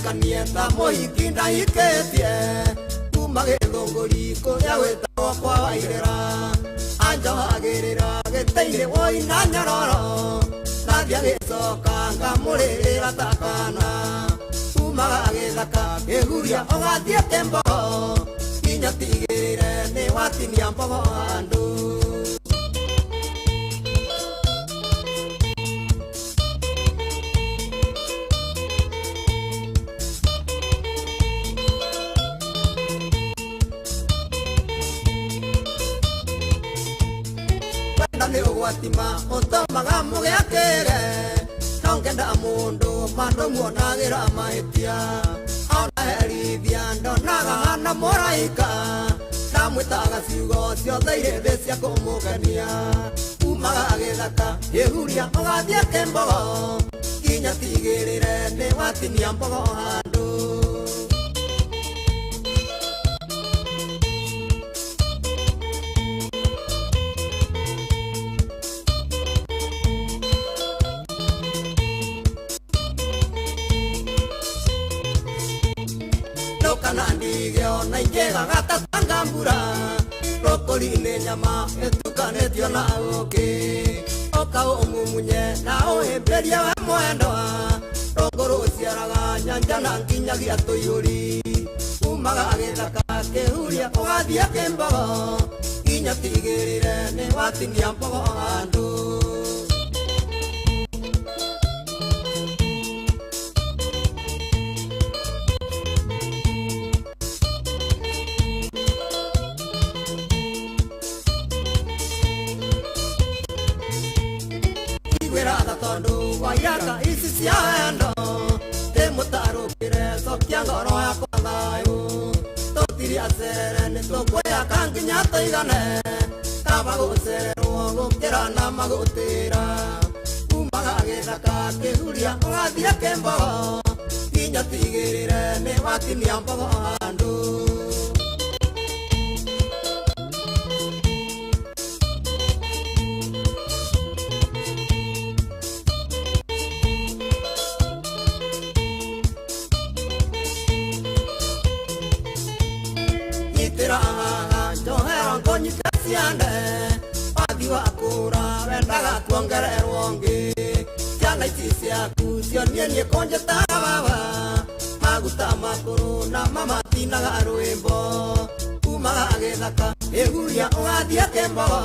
tũhikanie ta mũhiki ndahikĩtie kuma gĩthũngũri kũrĩa gwĩtagwo kwa Wairĩra anjohagĩrĩra gĩtĩ-inĩ woina nyororo nathia gĩcoka ngamũrĩrĩra takana kumaga gĩthaka kĩhuria ũgathiĩ kĩmbogo nginya tigĩrĩre nĩ watinia mbogo handũ. Nĩ ũgwatima ũtũmaga mũgĩakĩre no ngenda mũndũ mandũ muonagĩra mahĩtia ona herithia ndonaga hana mũraika ndamwĩtaga ciugo ciothe irĩ thĩ cia kũmũgenia kumaga gĩthaka kĩhuria ũgathiĩ kĩmbogo nginya tigĩrĩre nĩ watinia mbogo handũ. Kanandigeo na ingega gatatanga mbura broccoli nyama etukanetio na ũkĩ oka ũmumunye na ũhĩmbĩrie we mwendwa rongoro ũciaraga nyanja na nginyagia tũiyũri kumaga gĩthaka kĩhuria ũgathiĩ kĩmbogo nginya tigĩrĩre nĩ watinia mbogo handũ. Wairaka isi ciando temutarukire sokia ngoro yakwa thayu totiri acerere nĩtũkwĩyaka nginya tũigane kaba gũcererwo gũkĩra na magũtĩra kumaga gĩthaka kĩhuria ũgathiĩ kĩmbogo nginya tigĩrĩre nĩ watinia mbogo handũ. Wathi wakũra wendaga kuongererwo ngĩ ciana ici ciaku cionie niĩ kũnjĩtaga baba maguta makũrũ na mamatinaga rwĩmbo kumaga gĩthaka kĩhuria ũgathiĩ kĩmbogo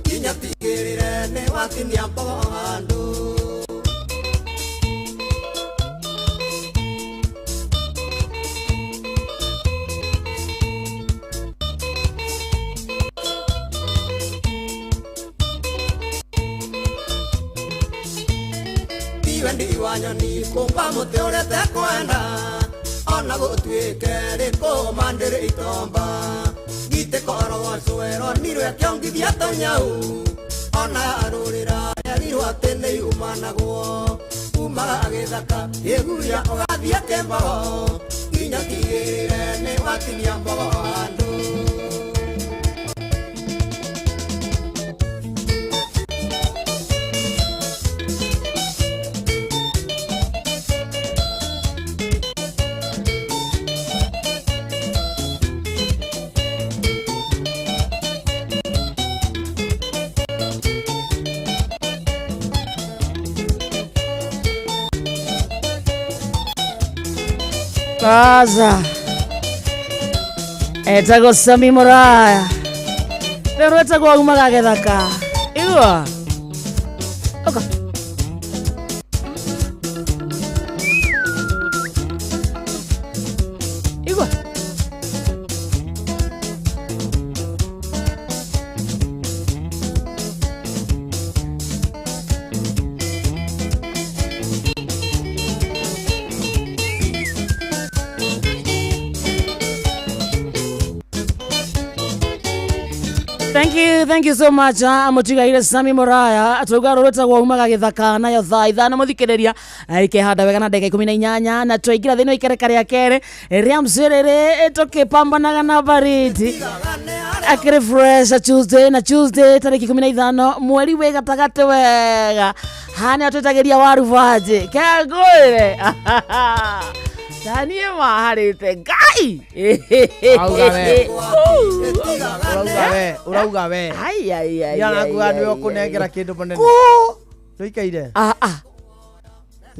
nginya tigĩrĩre nĩ watinia mbogo handũ. Wanyoni kumba mũtĩ ũrete kwenda ona gũtuĩke rĩkũma ndĩrĩ itomba ngitĩkorogocwe ronirwe kĩongithia tũnyau ona yarũrĩra erirwo atĩ nĩ yumanagwo kumaga gĩthaka kĩhuria ũgathiĩ kĩmbogo nginya tigĩrĩre nĩ watinia mbogo handũ. Kaza etagwo Sami Mũraya rĩu etagwo umaga gĩthaka igua oka igua Thank you so much. Mũtigaire Sami Mũraya atauga rũrũtagwo umaga gĩthaka nayo thaa ithano mũthikĩrĩria ikĩhanda wega na ndagĩka 18 na twaingĩra thĩinĩ wa ikereka rĩa kerĩ rĩa mcerere tũkĩpambanaga na baridi akĩrĩ fresh Tuesday na Tuesday tarĩki 15 mweri wĩ gatagatĩ wega hana twĩtagĩria waru vaje kagũire Tanie maharite Ngai. Urauga we. Ai. Yana kuanwe kunengera kindu munene. Tuikaire.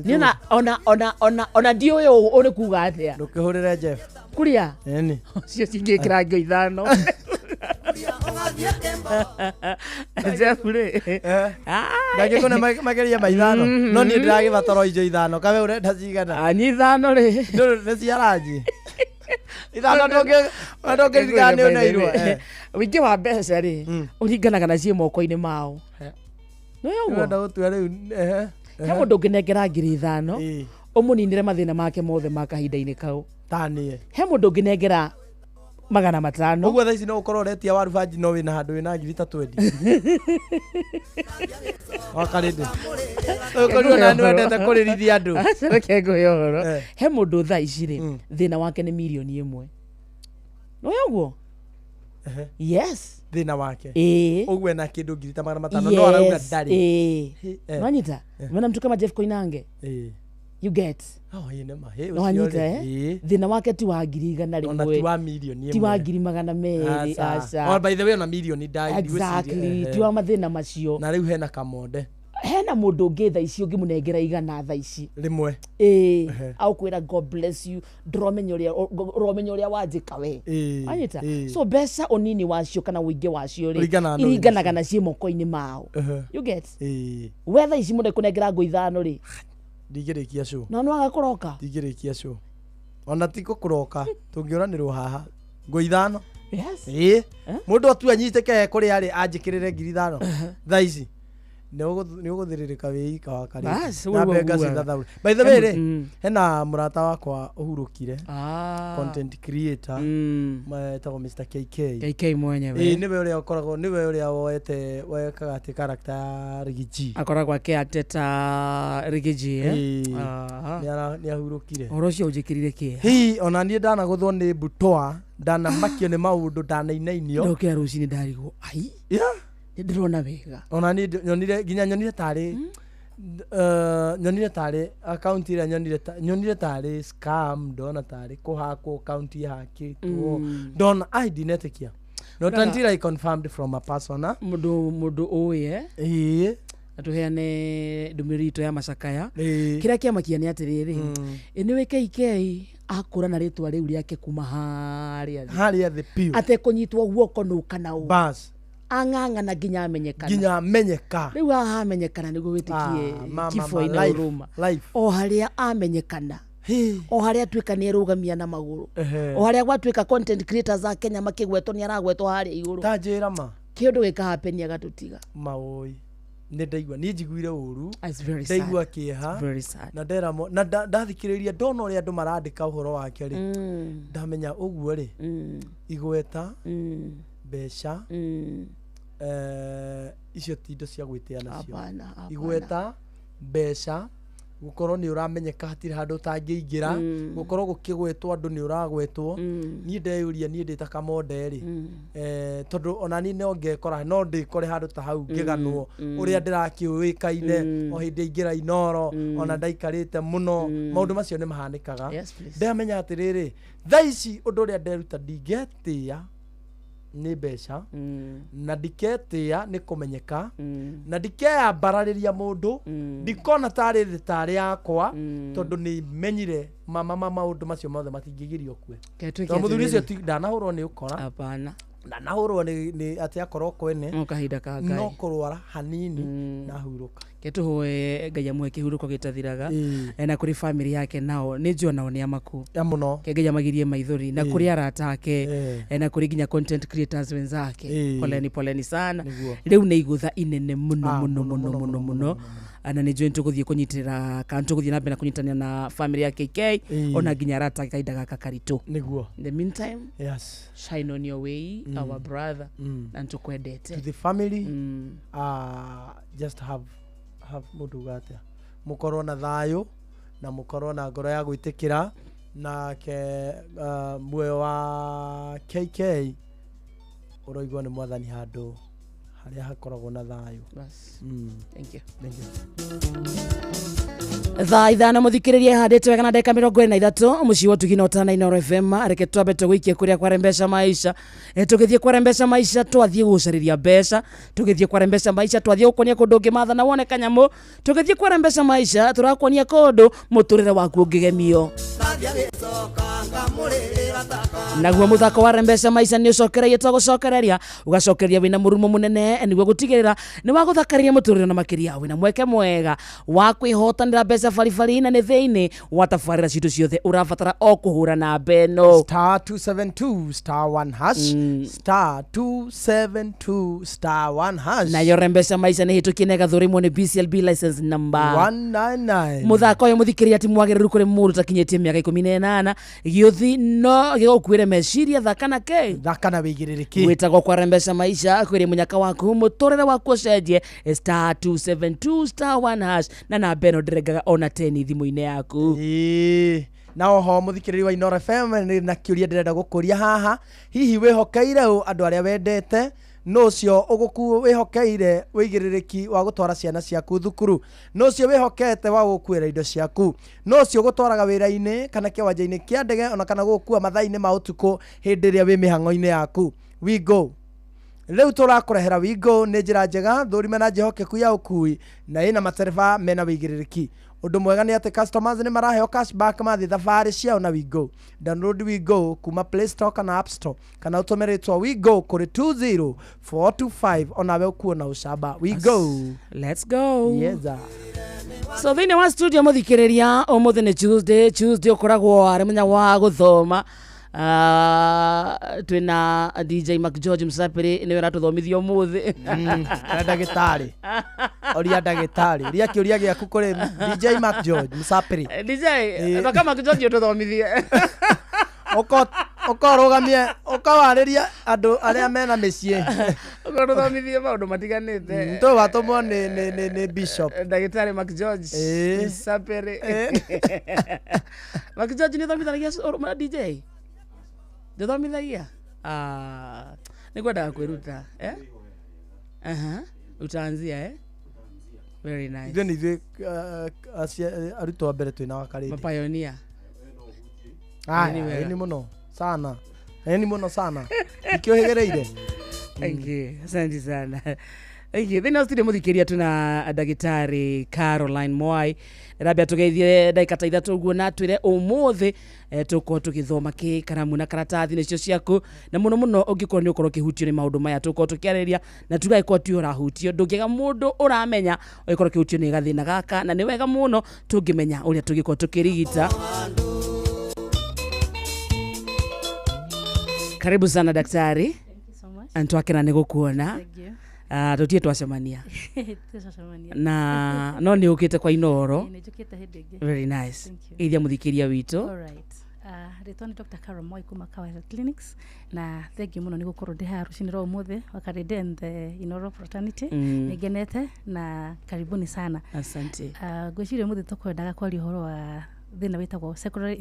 Nina ona dio yo one kuga atia. Ndukihurire Jeff. Kuria. Eni. Cio cingikira ngio ithano. Jeff re. Ngake kuna mageria maithano. No ni ndiragibatoro ijo ithano. Kawe urenda cigana? Ani ithano re. Ne ciaraji. Ithano ndoke ndigane ona irwo. Wingi wa mbeca ri. Uringanaga na cie moko-ini mao. No yo. Wenda gutua riu he mundu nginengera 5,000 umuninire mathina make mothe makahinda-ini kau tanie he mundu nginengera 500 uguo thaici no ukorwo uretia waru banji no wina handu wina 320 wakarindi ukorwo na nwendete kuririthia andu reke ngoyoro he mundu thaici ri thina wake ni milioni 1 no yoguo yes thina wake ugwe na kindu 500 no arauga ndari wanyita mwana mtu kama Jeff Koinange you get no wanyita thina wake ti wa 100,000 ona ti wa milioni ti wa 200,000 asa by the way ona milioni ndai exactly ti wa mathina macio na riu hena kamode hena mundu ungi tha ici ungi munengera igana tha ici rimwe au kwira God bless you romenya uria wajika we anyita so besa onini wacio kana wingi wacio ri iringanaga na cie moko-ini mao you get wetha ici mundu kunengera ngo ithano ri ndigirikia show no nwaga kuroka ndigirikia show ona tiko kuroka tungioranirwo haha ngo ithano yes mundu atu anyiteke kuri ari anjikirire 5,000 tha ici ni uguthiririka wika wa kari na benga cithathaure by the way hena murata wakwa uhurukire content creator tago Mr KK mwenyewe niwe uria ukoragwo niwe uria woete wekaga ati character Rigiji akoragwo akiateta Rigiji ni ahurukire orocio ujikirire ki ona nie ndana guthwo ni butoa ndana makio ni maundu ndanainainio ndoke rucini ndarigwo ai ndirona wega ona ni nyonire ginya nyonire tari nyonire tari account ira nyonire tari scam ndona tari kuhako account yakitwo ndona ID netekia no until I confirmed from a person mundu oye atuheane ndumiri ito ya macakaya kiria kiamakia ni atiriri niwe KK akura na ritwa riu riake kuma haria the piu ate kunyitwo guoko no kana u bas ang'ang'ana ginya amenyekana riu amenyekana niguo witikie kifo-ini uruma o haria amenyekana o haria tuika ni rugamia na maguru o haria gwatuika content creators a Kenya makigwetwo ni aragwetwo haria iguru tanjira ma kindu gikahapenia agatutiga maoi ni ndaigua ni njiguire uru ndaigua kieha na ndera na ndathikiriria ndona uria andu marandika uhoro wake ri ndamenya uguo ri igweta besha icio tindo cia gwiteana cio igweta besha gukorwo ni uramenyeka hatire handu tangiingira gukorwo gukigwetwo andu ni uragwetwo ni ndeyuria ni ndita kamode ri tondu ona ni no ngekora no ndikore handu ta hau ngiganwo uria ndirakiuikaine o hindi ingira Inoro ona ndaikarite muno maundu macio ni mahanikaga ndamenya atiriri thaici undu uria nderuta ndingetia ni besha na ndiketia ni kumenyeka na ndikeya barariria mundu ndikona tari thitari yakwa tondu ni menyire maundu macio mothe matingigirio kwe to muthuri ucio ndanahurwo ni ukora hapana ndanahurwo ni ati akorwo kwene kahinda ka ngai no kurwara hanini na huruka ketuhoe ngai amwe kihuruko gitathiraga na kuri family yake nao ni njua nao ni amaku muno ke ngai amagirie maithori na kuri arata ake na kuri ginya content creators wenzake poleni sana riu ni igutha inene muno ana ni joint guthie kunyitirira kantu guthie na mbere kunyitania na family ya KK ona ginya arata kaida gaka karitu niguo in the meantime yes shine on your way our brother and tukwendete to the family just have mudugate mukorwo na thayo na mukorwo na ngoro ya gwitikira na ke muoyo wa KK uroigwa ni mwathani handu haria hakoragwo na thayo thank you thank you thaa ithano muthikiririe handite wega na ndeka 23 muci wa tugino tana Inooro FM reke twambe tugwikie kuria kwa rembesha maisha tugithie kwa rembesha maisha twathie gucariria mbeca tugithie kwa rembesha maisha twathie gukonia kundu ngimatha na wone kanyamu tugithie kwa rembesha maisha turakonia kundu muturire waku ungigemio naguo muthako wa rembesha maisha ni ucokererie twagucokereria ugacokereria wina murumo munene niguo gutigirira ni wa guthakaria muturire na makiria wina mweke mwega wa kwihotanira mbeca baribari na ni thiini wa tabarira citu ciothe urabatara o kuhura na beno star 272 star 1 hash star 272 star 1 hash na yo rembesha maisha ni hitukie gathurimo ni BCLB license number 199 muthako uyu muthikiria ti mwagiriru kuri mundu takinyetie miaka 18 giuthi no gigukwire meciria thakana ke thakana wigiririki witagwo kwa rembesha maisha kwire munyaka waku muturire waku ucenjie star 272 star 1 hash na beno ndirengaga ona 10 thimu-ine yaku na oho muthikiriri wa Inooro FM na kiuria ndirenda gukuria haha hihi wihokeire andu aria wendete no cio uguku wihokeire wigiririki wa gutwara ciana ciaku thukuru no cio wihokete wa gukuira indo ciaku no cio gutwaraga wira-ini kana kiwanja-ini kia ndege ona kana gukua mathaa-ini ma utuku hindi ria wi mihango-ini yaku we go Leu turakurehera wigo ni njira njega thurima na njihokeku ya ukui na ina matereva mena wigiririki undu mwega ni ati customers ni maraheo cashback mathi thabari ciao na wigo download wigo kuma Play Store kana App Store kana utumiritwo wigo kuri 20425 onawe ukuona ucamba wigo let's go yes so thini wa studio muthikiriria umuthi ni Tuesday ukoragwo ari munya wa guthoma twina DJ Mark George Msapiri ni wera tuthomithio muthi ndagitari oria ndagitari ria kiuria giaku kuri DJ Mark George Msapiri DJ ndo Mark George tuthomithie ukorugamie ukawariria andu aria mena micii ukorugamithie maundu matiganite tu watumwo ni Bishop ndagitari Mark George Msapiri Mark George ni thomithagia DJ ndothomithagia nigwendaga kwiruta utaanzia very nice then ithe arutwo mbere twina wakaridi mapioneer ni muno sana ikiohegereire asante sana thina studio muthikiria tuna ndagitari Caroline Mwai rabia tugeithie ndaika ta ithatu guo na twire umuthi tuko tukithoma ki karamu na karatathi nicio ciaku na muno ungikorwo ni ukorwo kihutio ni maundu maya tuko tukiareria na tugaikwo ti urahutio ndungiga mundu uramenya ugikorwo kihutio ni gathina gaka na ni wega muno tungimenya uria tugikwo tukirigita. Karibu sana daktari. Thank you so much. Antwakena ni gukuona. Thank you. Tutie twacemania na no ni ukite kwa Inooro very nice iria muthikiria witu alright ritwa ni Dr. Carol Moi kuma Kawaida Clinics na thank you muno ni gukorwo ndi haha rucini ro umuthi wakarinde the Inooro fraternity nigenete na karibuni sana asante gwiciria muthi tukwendaga kwaria horo wa thina witagwo secondary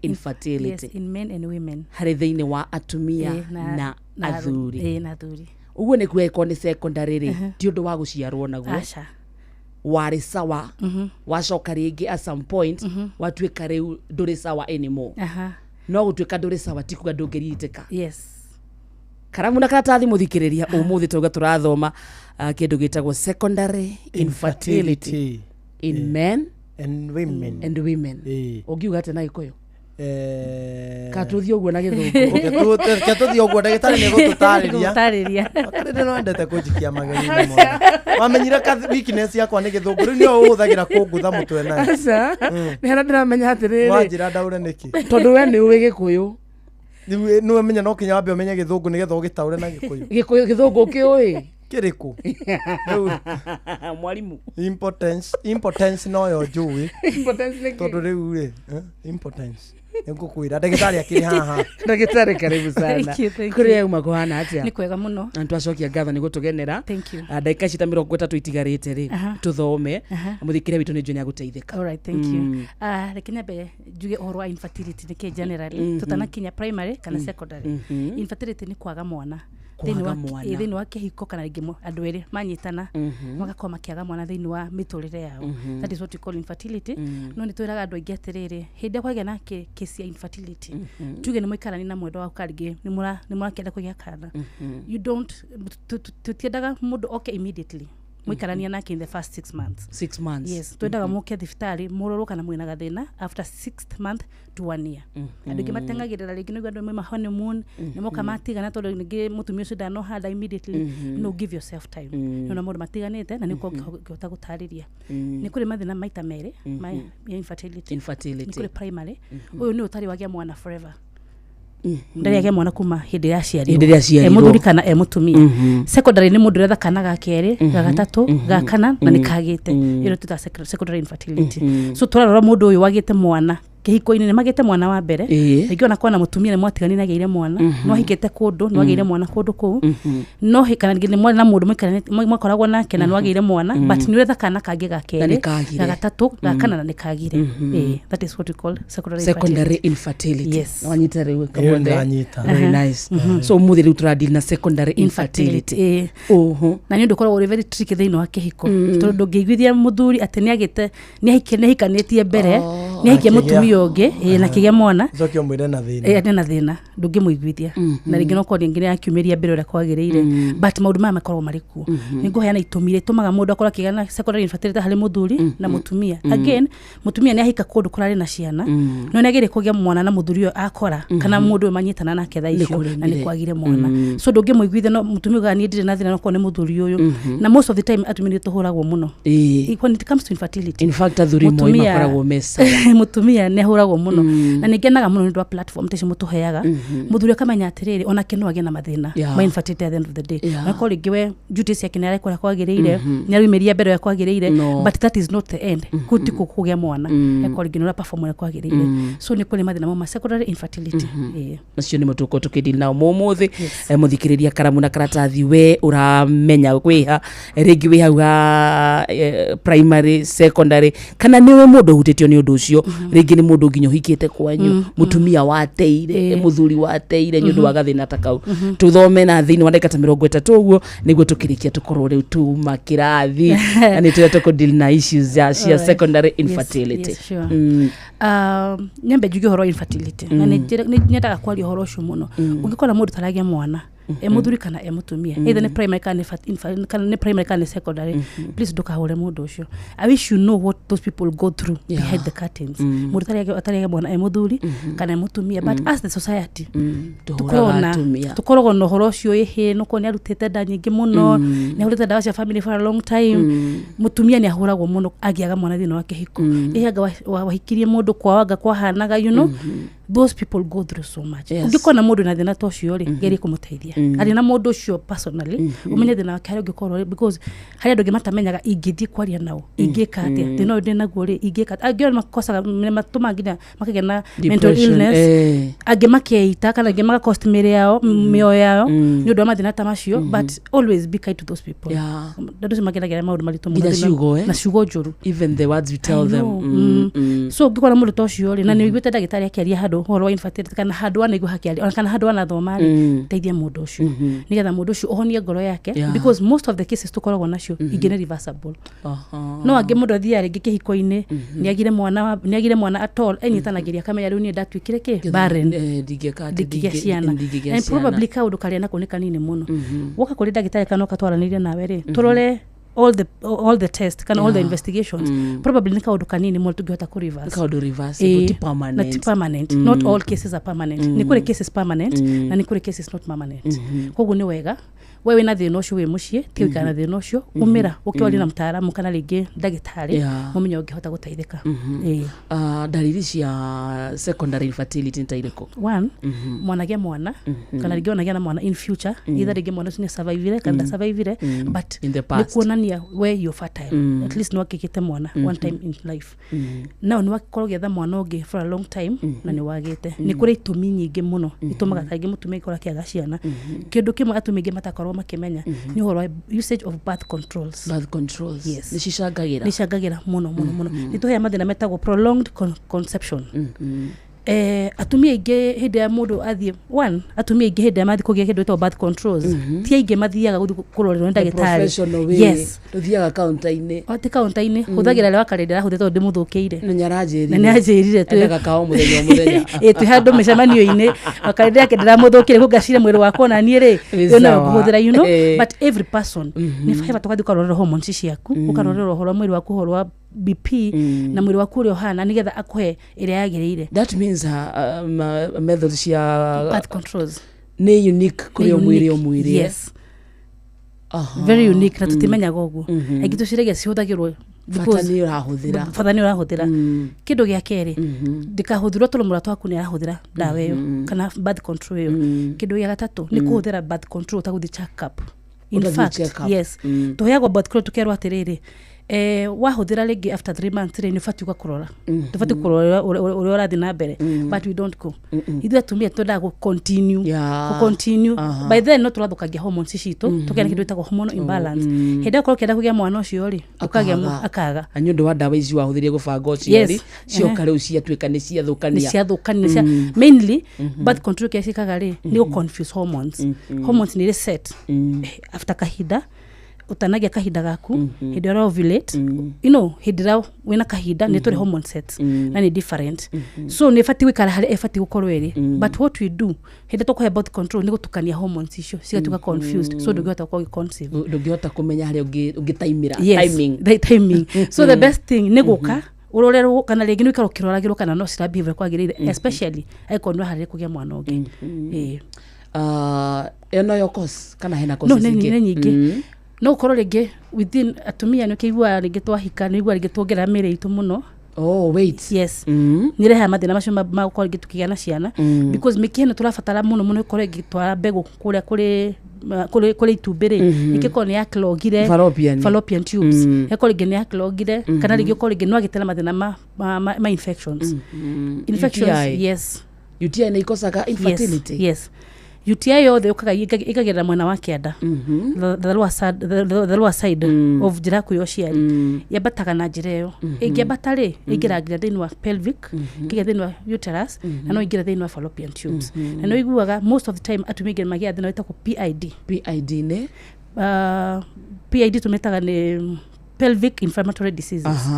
infertility yes, in men and women hari thiini wa atumia na athuri na athuri uguo ni kweko ni secondary ri ti undu wa guciarwo naguo acha wari sawa wacoka ringi at some point watuika riu nduri sawa anymore no gutuika nduri sawa ti kuga ndungiriitika yes karamu na karatathi muthikiriria umuthi tuga turathoma kindu gitagwo secondary infertility in men and women ugiuga ate na Gikuyu katuthio guo na Githungu katuthio guo ndagitari ni gututariria akari no ndete kujikia mageni mo wamenyira ka weakness yakwa ni Githungu ri ni uhuthagira kungutha mutwe na aca ni hana ndiramenya atiriri wanjira ndaure niki tondu we ni uwi Gikuyu ni wemenya no kinya wambe umenye Githungu ni getha ugitaure na Gikuyu Githungu kiui kiriku mwalimu impotence no yo njui impotence tondu riu ri impotence ngukwira ndagitari akiri haha ndagitari karibu sana kuri uma kuhana atia ni kwega muno antu acokia ngatho ni gutugenera thank you ndaika cita 30 itigarite ri tuthome muthikire witu ni njuni aguteithika alright thank you rekenya be juge oro infertility ni ke generally tutana kinya primary kana secondary infertility ni kwaga mwana thĩinĩ wa kĩhiko kana rĩngĩ andũ erĩ manyitana magakorwo makĩaga mwana thĩinĩ wa mĩtũrĩre yao. That is what we call infertility. No nĩ twĩraga andũ aingĩ atĩrĩrĩ, hĩndĩ kwagĩa na case ya infertility, tuge nĩ mũikarani na mwendwa waku karĩngĩ nĩ mũrakĩenda kũgĩa kana, you don't tutiendaga mũndũ oke immediately mũikarania nake in the first 6 months. 6 months. Yes, twendaga mũke thibitarĩ mũrorwo kana mwĩna gathĩna after 6th month to 1 year. Andũ aingĩ matengagĩrĩra rĩngĩ nĩguo andũ mauma honeymoon nĩ moka matigana tondũ rĩngĩ mũtumia ũcio ndanohanda immediately. No, give yourself time. Nĩona mũndũ matiganĩte na nĩkuo ũngĩhota gũtarĩria. Nĩ kũrĩ mathĩna maita merĩ ya infertility. Nĩ kũrĩ primary, ũyũ nĩ ũtarĩ wagĩa mwana forever. Ndari yake mwana kuma hĩndĩ ya ciarirwo mũthuri kana mũtumia. Secondary nĩ mũndũ ũretha kana ga kerĩ, ga gatatũ, ga kana na nĩ kagĩte. Ĩyo tuta secondary infertility. So tũrarora mũndũ ũyũ wagĩte mwana kĩhiko-inĩ nĩ magĩte mwana wa mbere, rĩngĩ ona kwona mũtumia nĩ mwatigani nagĩire mwana, no hikĩte kũndũ nĩ wagĩire mwana kũndũ kũu, no hikana rĩngĩ nĩ mwana na mũndũ mwakoragwo nake na nĩ wagĩire mwana, but nĩ ũretha kana kangĩ ga kerĩ, ga gatatũ, ga kana na nĩ kagire. That is what we call secondary infertility. Yes. Wanyita rĩu kamwende. Very nice. So mũthĩ rĩu tũradeal na secondary infertility. Na nĩ ũndũ ũkoragwo ũrĩ very tricky thĩinĩ wa kĩhiko, tondũ ndũngĩiguithia mũthuri atĩ nĩ agĩte nĩ hikanĩtie mbere, nĩ hikia mũtumia ũngĩ na kĩgĩa mwana zokio mwĩre na thĩna na thĩna ndũngĩmũiguithia, na rĩngĩ no kwa rĩngĩ nĩ akiumĩria mbere ũrĩa kwagĩrĩire, but maũndũ maya makoragwo marĩ kuo. Nĩ ngũheana itũmi tũmaga mũndũ akorwo akĩgĩa na secondary infertility harĩ mũthuri na mũtumia. Again, mũtumia nĩ ahika kũndũ kũrarĩ na ciana, no nĩ agĩrĩire kũgĩa mwana na mũthuri ũyũ akora kana mũndũ ũyũ manyitana nake thaa icio na nĩ kwagire mwana. So ndũngĩmũiguithia no mũtumia ũgani ndirĩ na thĩna no kwa nĩ mũthuri ũyũ, na most of the time atumia nĩ tũhũragwo mũno when it comes to infertility. In fact athuri mwe makoragwo mesa mũtumia nĩ ahũragwo mũno na nĩ ngenaga mũno nĩ ndwa platform tĩci mũtũheaga mũthuri akamenya atĩrĩrĩ ona keno agĩa na mathĩna ma infertility at the end of the day. Na kwa rĩngĩ we duties yake nĩ arekora kwagĩrĩire, nĩ arũmĩria mbere ya kwagĩrĩire, but that is not the end. Kuti kũgĩa mwana kwa rĩngĩ nĩ perform ya kwagĩrĩire. So nĩ kũrĩ mathĩna ma secondary infertility. Nacio nĩ mũtuko tũkĩdeal nao mũthĩ mũthikĩrĩria karamu na karatathi we ũramenya kwĩha rĩngĩ wĩ hau primary secondary kana nĩwe mũndũ hutĩtio nĩ ũndũ ũcio, rĩngĩ nĩ mũndũ nginya hikĩte kwanyu mũtumia wateire mũthuri wateire nĩ ũndũ wa gathĩna ta kau. Tũthome na thĩinĩ wa ndagĩka ta 30 ũguo nĩguo tũkĩrĩkia tũkorwo rĩu tuma kĩrathi na nĩ tũrĩa tũkũdeal na issues cia secondary infertility. Nyambe njuge ũhoro wa infertility na nyendaga kwaria ũhoro ũcio mũno. Ũngĩkora mũndũ taragĩa mwana mũthuri kana mũtumia either nĩ primary kana nĩ primary kana secondary, please ndũkahũre mũndũ ũcio. I wish you know what those people go through behind the curtains. Mũndũ taragĩa mwana mũthuri kana mũtumia, but as the society tukoragwo na ũhoro ũcio no kwa nĩ arutĩte nda nyingĩ mũno, nĩ ahũrĩte ndawa cia family for a long time. Mũtumia nĩ ahũragwo mũno agĩaga mwana thĩinĩ wa kĩhiko, anga wahikirie mũndũ kwawanga kwahanaga, you know, those people go through so much. Ũngĩkona mũndũ na thĩna ta ũcio rĩ, gerie kũmũteithia arĩ na mũndũ ũcio personally, umenye thĩna wake harĩa ũngĩkorwo, because harĩa andũ angĩ matamenyaga ingĩthiĩ kwaria nao ingĩka atĩa, thĩna ũyũ ndĩnaguo rĩ ingĩka angĩ makosaga matũma nginya makagĩa na mental illness, angĩ makeita kana angĩ magacost mĩoyo yao nĩ ũndũ wa mathĩna ta macio. But always be kind to those people. Ndandũ mageragĩra maũndũ maritũ mũno na ciugo njũru, even the words we tell them. So ũngĩkora mũndũ ta ũcio rĩ na nĩ ũiguĩte ndagĩtarĩ akĩaria handũ ũhoro wa infertility kana handũ anaigua hakĩaria kana handũ anathoma rĩ, teithia mũndũ ũcio nĩgetha mũndũ ũcio ũhonie ngoro yake, because most of the cases tũkoragwo nacio ingĩ nĩ reversible. No angĩ mũndũ athiaga rĩngĩ kĩhiko-inĩ nĩ agire mwana at all, enyitanagĩria akamenya rĩu niĩ ndatuĩkire kĩ barren, ndingĩgĩa ciana, and probably kaũndũ karĩa nako nĩ kanini mũno. Woka kũrĩ ndagĩtarĩ kana ũkatwaranĩria nawe rĩ, tũrore all the tests kana all the investigations, probably ni kaundu kanini mo tungihota ku reverse kaundu reversible, ti permanent. Not all cases are permanent. Ni kuri cases permanent na ni kuri cases not permanent. Koguo ni wega wewe na thina ucio wi mucii ti kana thina ucio umira ukiori na mtaaramu kana ringi ndagitari mumenye ungihota guteithika. Dalili cia secondary infertility ni tairiko. One, mwanagĩa mwana kana ringi onagia na mwana in future, either ringi mwana ucio ni survivire kana survivire, but in the past where you're fertile, at least nwakikite mwana one time in life. Now nwakorwo getha mwana ungi for a long time na ni wagite. Ni kuri itumi nyingi muno itumaga kaingi mutumia ikora kiaga ciana. Kindu kimwe atumia ingi matakorwo makimenya ni uhoro wa usage of birth controls. Yes, nishangagira muno. Ni tuhe mathina metagwo prolonged conception. atumia inge hinde ya mundu athie atumia inge hinde mathi kugia kindu to birth controls ti ainge mathiaga kurorerwo ndagitari yes tuthiaga counter-ini counter-ini huthagira lewa kalendera huthete ndimuthukiire na nyaranjirire twega kao muthenya twi handu micemanio-ini kalendera kendera muthukire kugacire mwiri wakwa na nie ri yona kuhuthira but every person ni faiva tukathi kurorera hormones ciaku ukarorera horo mwiri waku horo BP na mwiri waku uri ohana nigetha akuhe iria yagirire. That means methods cia birth controls ni unique kuri mwiri yes very unique na tutimenyaga uguo aingi tuciragia cihuthagirwo fatani urahuthira kindu gia keri ndikahuthirwo tulumura twaku ni arahuthira dawa iyo kana birth control iyo kindu gia gatatu ni kuhuthira birth control taguthi check up in fact yes tuheagwo birth control tukerwa atiriri wahuthira rigi after 3 months ni fati ugakurora tufati kurora uri urathi na mbere but we don't go ithu atumia twendaga go continue by then no turathukagia hormones citu tukena kindu itagwo hormonal imbalance henda ko kenda kugia mwana ucio ri ukagia akaga anyundu wa dawa ici wahuthirie gubanga uciari cio kare ucia twika ni cia thukania mainly birth control kesi kagari ni confuse hormones ni reset after kahida utanagia kahinda gaku hindi ora ovulate hindira wina kahinda ni turi hormone sets na ni different so ni fati wikara hari efati gukorwo eri but what we do hindi tukohe birth control ni gutukania hormones icio cigatuka confused so ndugihota ko conceive ndugihota kumenya hari ungitaimira timing so the best thing ni guka urorerwo kana rigi ni ikaro kiroragirwo kana no cira behavior kwagirire especially aikonwa hari kugia mwana ungi eno yokos kana hena causes nyingi no ukoro rigi within atumia ni kigwa rigi twahika ni igwa rigi tuongera mire itu muno weight yes ni reha mathina macio ma ukoro rigi tukigana ciana because mikihena turafatara muno ukoro rigi twara mbegu kuria kuri itumbiri ikiko ni yaklogire fallopian tubes ikoro rigi ni yaklogire kana rigi ukoro rigi no agitela mathina ma infections yes UTI na ikosaga infertility yes UTI yothe ukaga ikagira mwana wa kianda the lower side of jiraku yociari yabataga na njira ingiabatari ingiragira thini wa pelvic kiga thini wa uterus na no ingira thini wa fallopian tubes na no iguaga most of the time atumia magia thina wetako PID ne PID tumetaga ni pelvic inflammatory diseases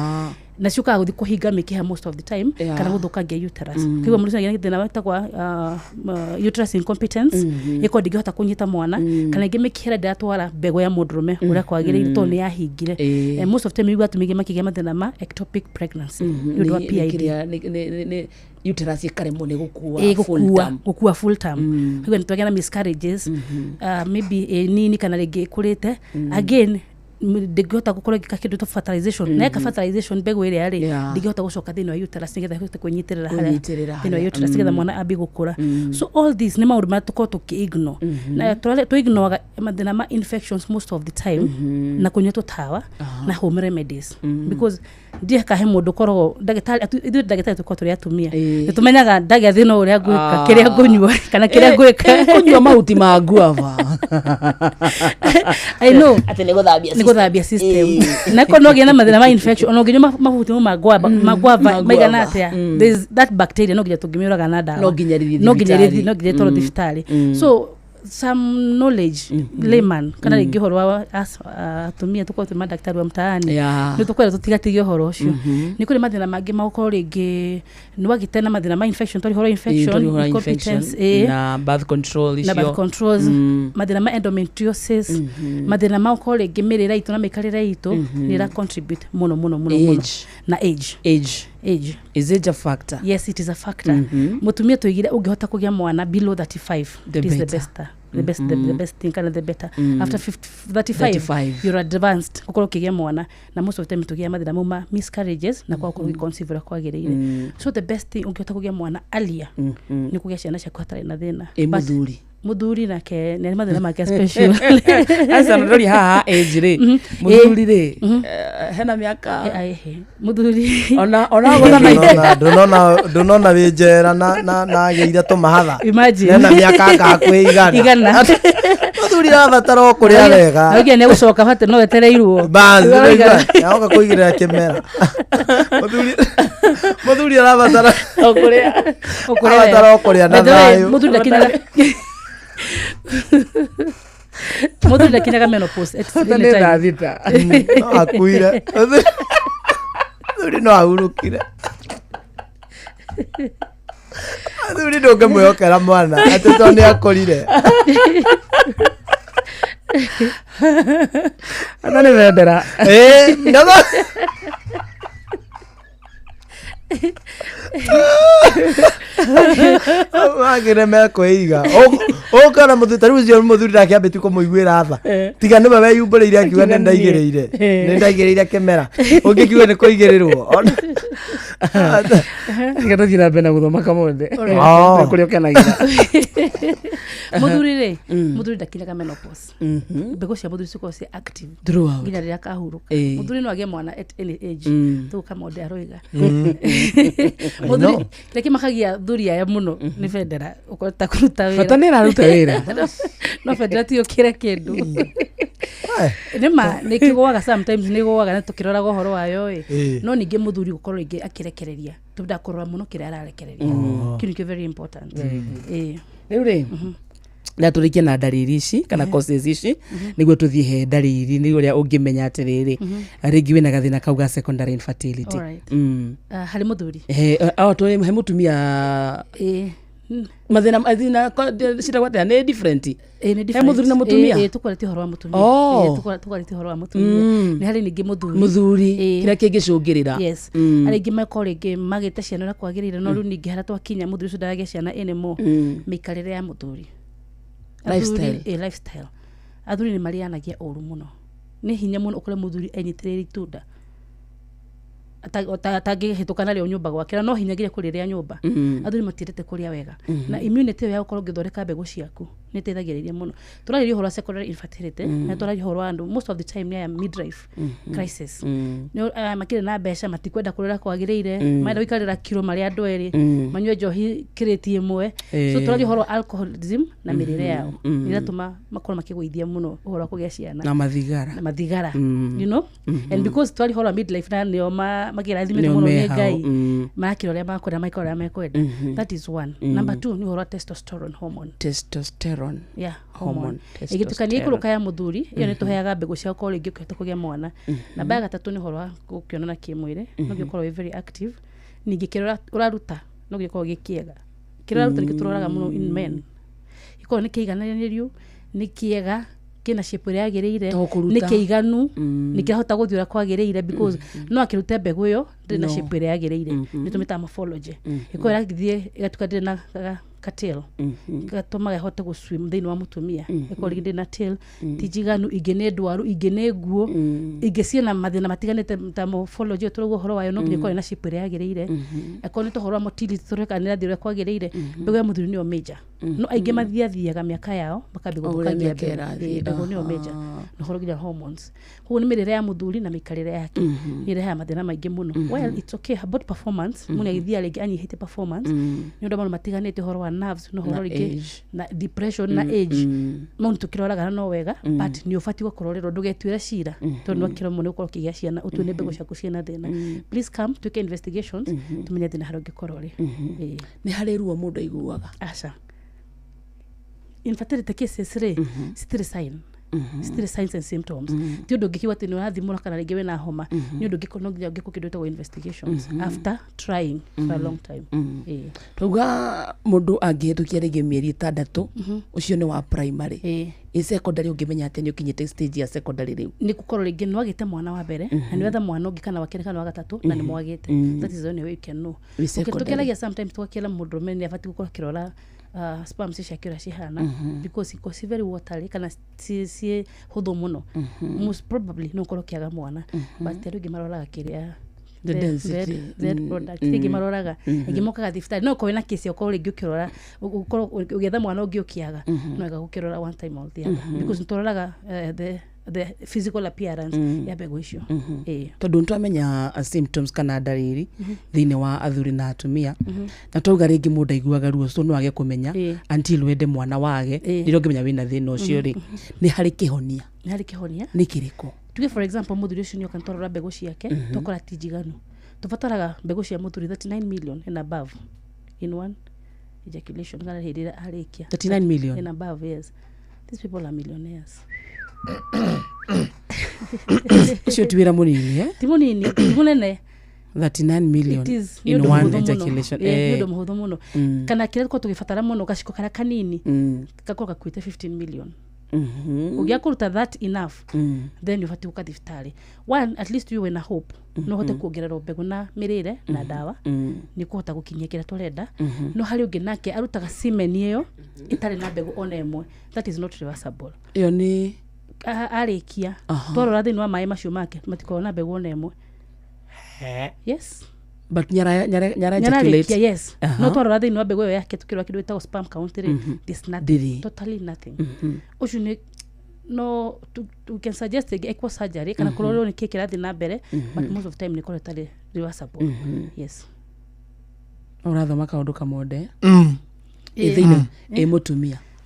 na ciuka guthi kuhinga mikiha most of the time kana guthukagia uterus kigwa mundu nginya thina wetagwa uterus incompetence iko ndigihota kunyita mwana kana ingi mikihira ndatwara mbego ya mundurume uria kwagirire to ni yahingire most of the time igwa tumige makigia mathina ma ectopic pregnancy ndu wa PID ni uterus ikaremo ni gukua full term kigwa nitwagera na miscarriages maybe nini kana rigi kurite again ndigihota gukora kindu to fertilization na ka fertilization mbegu ile yari ndigihota gucoka thini wa uterus nigetha ihote kunyitirira haria thini wa uterus nigetha mwana ambi gukura so all this ni maundu ma tuko tukiignore na tuignore mathina ma infections most of the time na kunywa tawa na home remedies because ndiye kahe mundu korwo ndagitari tuko turi atumia tumenyaga ndagia thina uria gwika kiria ngunywa kana kiria gwika kunywa mahuti ma guava I know atene guthambia guthambia system na kono gena mathina ma infection ono nginya mahuti magwava maigana atia there's that bacteria no nginya tungimiuraga na dawa no nginya toro thibitari so some knowledge layman kana rigi horo wa atumia tuko tu madaktari wa mtaani ni tukwera tutigatigio horo ucio ni kuri mathina mangi mauko rigi ni wagitena mathina ma infection tori horo infection incompetence na birth control icio na birth controls mathina ma endometriosis mathina mauko rigi mirira itu na mikarira itu ni ra contribute muno na age is it a factor? Yes, it is a factor. Mutumia tuigire ungihota kugia mwana below 35 it is the best thing kana the better after 35 you're advanced ukoro kigia mwana na most of the time tugia mathina muma miscarriages na kwa conceive kwa girire so the best thing ungihota kugia mwana earlier ni kugia ciana cia kwatara na thina muthuri muthuri nake nä mathä make special asa ndori haha age ri muthuri ri hena miaka muthuri ona gutha ndunona wi njera na geire tumahatha imagine hena miaka ngakwigana muthuri arabatara kuria wega augia nä gå coka bate no etereirwo yaoka kuigirira kimera muthuri arabatara kuria na thayo muthuri ndakinyaga menopause thita akuire muthuri no ahurukire muthuri ndungemwihokera mwana ati to nä akorire ana nä wendera wagire mekwĩiga ũkana mũthuri tarĩu ũcio mũthuri ndakiambĩtie kũmũiguĩra tha tiga nĩwe weyumbũrĩire akiuga nĩ ndaigĩrĩire kĩmera ũngĩkiuga nĩ kũigĩrĩrwo tiga tũthiĩ na mbere na gũthoma kamothe kũrĩa ũkenagĩra muthuri ndakinyaga menopause mbegũ cia muthuri cikoragwo ci active nginya rĩrĩa kahurũka muthuri no agĩe mwana at any age tũguka maũndũ aroiga muthuri kĩrĩa kĩmakagia thuri aya mũno nĩ bendera ũkota kũruta wĩra bata nĩ ĩraruta wĩra no bendera ti ũkĩre kĩndũ nĩma nĩ kĩgũaga sometimes nĩ gũaga nĩ tũkĩroraga ũhoro wayo no ningĩ muthuri gũkorwo ingĩ akĩrekereria tũbda kũrora mũno kĩrĩa ararekereria kĩu nĩkĩo very important rĩu rĩ na tũrĩkie na ndariri ici kana causes ici nĩguo tũthiĩ he ndariri nĩ ũrĩa ũngĩmenya atĩrĩrĩ rĩngĩ wĩna gathĩna kau ga secondary infertility harĩ mũthuri he mũtumia mathĩna citagwatĩa nĩ different he mũthuri na mũtumia tũkwarĩtie ũhoro wa mũtumia tũkwarĩtie ũhoro wa mũtumia nĩ harĩ ningĩ mũthuri kĩrĩa kĩngĩcũngĩrĩra harĩ ingĩ makorwo rĩngĩ magĩte ciana ũrĩa kwagĩrĩire no rĩu ningĩ harĩa twakinya mũthuri ũcio ndaragĩa ciana anymore mĩikarĩre ya mũthuri lifestyle athuri nĩ marĩanagia ũru mũno nĩ hinya mũno ũkore mũthuri enyitĩrĩire itunda atangĩhĩtũka narĩo nyũmba gwake no hinya nginya kũrĩrĩa nyũmba athuri matiendete kũrĩa wega na immunity ĩyo ya gũkorwo ũgĩthondeka mbegũ ciaku nĩ ĩteithagĩrĩria mũno tũrarĩria ũhoro wa secondary infertility na tũrarĩria ũhoro wa andũ most of the time nĩ midlife crisis makĩrĩ na mbeca matikwenda kũrĩra kwagĩrĩire maenda gũikarĩra kiro marĩ andũ erĩ manyue njohi kĩrĩti ĩmwe so tũrarĩria ũhoro wa alcoholism na mĩrĩre yao ĩratũma makorwo makĩgũithia mũno ũhoro wa kũgĩa ciana na mathigara you know and because tũrarĩria ũhoro wa midlife na nĩo magĩrathimĩte mũno nĩ Ngai marakĩra ũrĩa makwenda maikara ũrĩa mekwenda that is one number 2 nĩ ũhoro wa testosterone hormone ĩgĩtukania ikũrũka ya mũthuri ĩyo nĩ tũheaga mbegũ cia gũkorwo rĩngĩ ũkĩhota kũgĩa mwana namba ya gatatũ nĩ ũhoro wa gũkĩonana kĩmwĩrĩ no gĩkorwo wĩ very active ningĩ kĩrĩa ũraruta no gĩkorwo gĩkĩega kĩrĩa ũraruta nĩkĩo tũroraga mũno in men gĩkorwo nĩ kĩigananĩru nĩ kĩega kina shape ĩrĩa yagĩrĩire nĩ kĩiganu nĩ kĩhota gũthiĩ ũrĩa kwagĩrĩire because no akĩruta mbegũ ĩyo ndĩrĩ na shape ĩrĩa yagĩrĩire nĩ tũmĩtaga morphology gĩkorwo ĩrathiĩ ĩgatuĩka ndĩrĩ na tail gatũmaga ĩhote gũswim thĩinĩ wa mũtumia ĩkorwo rĩngĩ ndĩrĩ na tail ti njiganu ingĩ nĩ ndwaru ingĩ nĩ nguo ingĩ ciĩna mathĩna matiganĩte ta morphology tũrauga ũhoro wayo no nginya ĩkorwo na shape ĩrĩa yagĩrĩire akorwo nĩ ũhoro wa motility tũreka nĩ ĩrathiĩ ũrĩa kwagĩrĩire mbegũ ya mũthuri nĩyo major no aingĩ mathiathiaga mĩaka yao makambia gũthũkangia mbegũ nĩyo major na ũhoro nginya hormones koguo nĩ mĩrĩre ya mũthuri na mĩikarĩre yake nĩĩrehaga mathĩna maingĩ mũno well it's okay about performance mũndũ agĩthiaga rĩngĩ anyihĩte performance nĩ ũndũ maũndũ matiganĩte ũhoro wa nerves no ũhoro rĩngĩ na depression na age no tũkĩroraga no wega but nĩ ũbatiĩ gũkororerwo ndũgetuĩre cira tondũ wakĩra mũno ũkorwo ũkĩgĩa ciana ũtue nĩ mbegũ ciaku ciĩna thĩna please come twĩke investigations tũmenye thĩna harĩa ũngĩkorwo rĩ nĩ harĩ ruo mũndũ aiguaga aca infertility cases rĩ citirĩ signs and symptoms ti ũndũ ũngĩkiuga atĩ nĩ ũrathimũra kana rĩngĩ wĩna homa nĩ ũndũ ũngĩkorwo no nginya ũngĩkwo kĩndũ gĩtagwo investigations after trying for a long time twauga mũndũ angĩhĩtũkia rĩngĩ mĩeri 6 ũcio nĩ wa primary secondary ũngĩmenya atĩ nĩ ũkinyĩte stage ya secondary rĩu nĩ gũkorwo rĩngĩ nĩ wagĩte mwana wa mbere na nĩ wetha mwana ũngĩ kana wa kerĩ kana wa gatatũ na nĩ mwagĩte that is the only way you can know tũkĩaragia sometimes twakĩra mũndũrũme nĩ abatiĩ gũkorwo akĩrora sperm ciake ũrĩa cihana because iko si very watery kana si hũthũ mũno most probably no ũkorwo kĩaga mwana but rĩngĩ maroraga kĩrĩa The density. Z product igi maroraga igi mokaga thibitari no ko na kesi okoro igi ukirora ukoro ugetha mwana ungi ukiaga no ega gukirora one time all the other because ntoraga the physical appearance ya mbegu icio tondu ntwamenya symptoms kana dalili thine wa athuri na atumia na twauga ringi mundu aiguaga ruo so no age kumenya until wende mwana wage ndio ngimenya wina thina ucio ri ni hari kihonia ni kiriko tuge for example muthuri ucio nyoka ntorora mbegu ciake tokora tijiganu tubataraga mbegu cia muthuri 39 million and above in one ejaculation ngara hidira harikia 39 million and above. Yes, these people are millionaires. Sio tuwira munini timunini munene 39 million in one ejaculation ndio muhuthu muno kana kile ko tugifatara muno gashiko kara kanini gakora kwite 15 million ugiakuruta that enough then you have to ukadifitari one at least you were hope no hote kuongerera mbegu na mirire na dawa ni kuhota gukinyekera torenda no hari ungi nake arutaga semen iyo itari na mbegu ona emwe that is not reversible iyo ni arikia twarora thini wa mai macio make matikona mbegu ona emwe yes but nyara ejaculate yes no twarora thini wa mbegu iyo yake tukirwa kindu etagwo sperm count this nothing totally nothing ucio ni no we can suggest equal surgery kana kurorwo ni kiki rathi na mbere but most of the time ni kore tali reversible yes urathoma kaundu kamode thini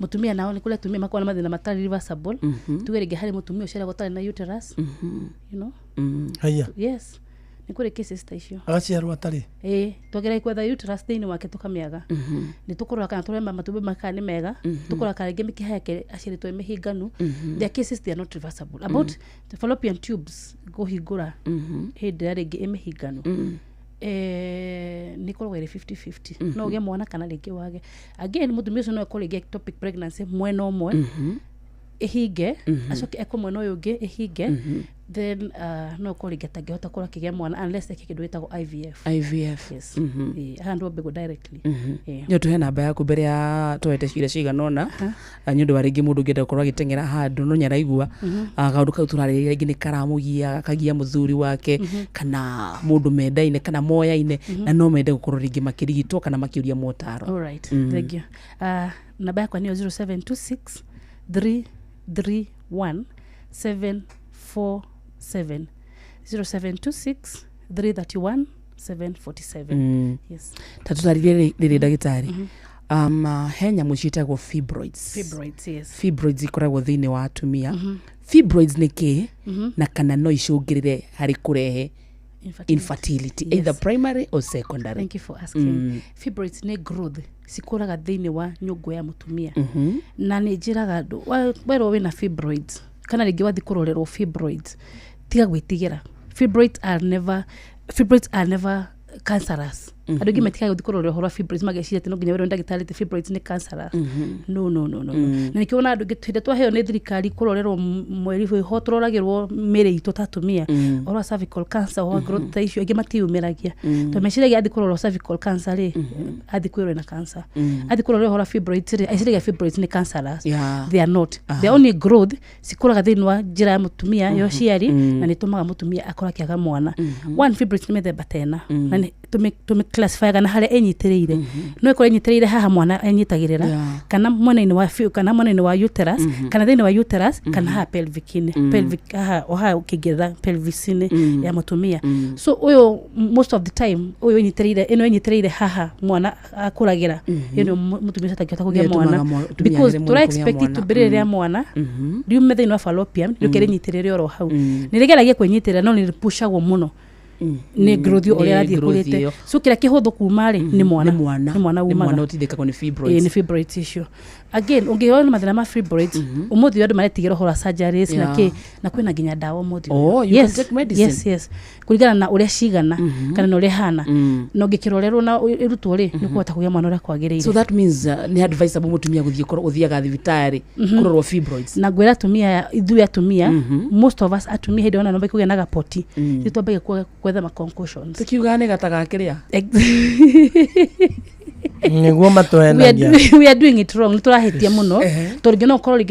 mutumia nao ni kule tumia makwa na mathina matari reversible tugerege hari mutumia ushera gotari na uterus you know haya yes ni kure cases ta icio agaciarwo atari twagera kwetha uterus thini wake tukamiaga ni tukurora kana turemba matumbi makani mega tukurora kana ngi mikiha yake aciritwo imihinganu the cases they are not reversible about the fallopian tubes go higura hindira ringi imihinganu ni korwo ire 50-50 no uge mwana kana ringi wage again mutumia ucio no ekore ectopic pregnancy mwena umwe ehinge acoke ekomwe no yungi ehinge then no kori getagehota kora kigea mwana unless ekikindu etagwo IVF yes handwo mbegu directly yo tuhe namba yaku mbere ya twete cira ciganona nyundu waringi mundu ngenda korwa gitengera handu no nyaraigua kaundu kau turarĩrĩria ringi ni karamugia kagia muthuri wake kana mundu mendaine kana moyaine na no mende gukorwo ringi makirigitwo kana makiuria motaro. All right, thank you. Namba yakwa ni 0726 331 747 0726 331 747 yes tatutaririe riri ndagitari henya mucitagwo fibroids yes fibroids ikoragwo thini wa atumia fibroids ni ki na kana no icungirire hari kurehe infertility yes. Either primary or secondary. Thank you for asking. Fibroids ni growth sikuraga thini wa nyungu ya mutumia na ni njiraga andu wero wina fibroids kana ringi wathi kurorerwo fibroids tiga gwitigira fibroids are never cancerous. Andu gimetika guthi kurorerwo horo fibroids mageciria ati no nginya wero ndagitari ti fibroids ni cancerous no na nikiona andu gitwende twaheo ni thirikari kurorerwo mweri ho turoragirwo miri itu tatumia oro cervical cancer or growth ta icio ingi matiumiragia to meciragia athi kurorerwo cervical cancer ri athi kwirwo na cancer athi kurorerwo horo fibroids ri aiciragia fibroids ni cancerous they are not the only growth sikuraga thini wa njira ya mutumia yo ciari na nitumaga mutumia akora kiaga mwana one fibroids ni methemba tena na ni tume classify kana hale enyitireire no ekore enyitireire haha mwana enyitagirira kana mwana-ini wa kana mwana-ini wa uterus kana thini wa uterus kana ha pelvic ha oha ukigetha pelvisine ya mutumia so uyo most of the time uyo enyitireire haha mwana akuragira ino mutumia atakiota kugia mwana because to expect to bere mwana riu methini wa fallopian rukere nyitirire oro hau nirigeragia kwenyitirira no niripushago muno ni growth oria rathie kurite so kira kihuthu kuma ri ni mwana utithika ni fibroids ni fibroids icio again ungiona mathina ma fibroids umuthi andu maretigiro hora surgeries na kwina nginya dawa umuthi you can take medicine yes kurigana na uria cigana kana na uria hana no ngikirorerwo na irutwo ri ni kuhota kugia mwana uria kwagiriire so that means ni advisable mutumia guthiaga thibitari kurorwo fibroids na gwira tumia ithu atumia most of us atumia hidi ona no bikugia na gapoti nitwambaga kwetha ma concussions tukiuga ni gataga kiria niguo matwenagia we are doing it wrong turahitia muno torigena ukorwo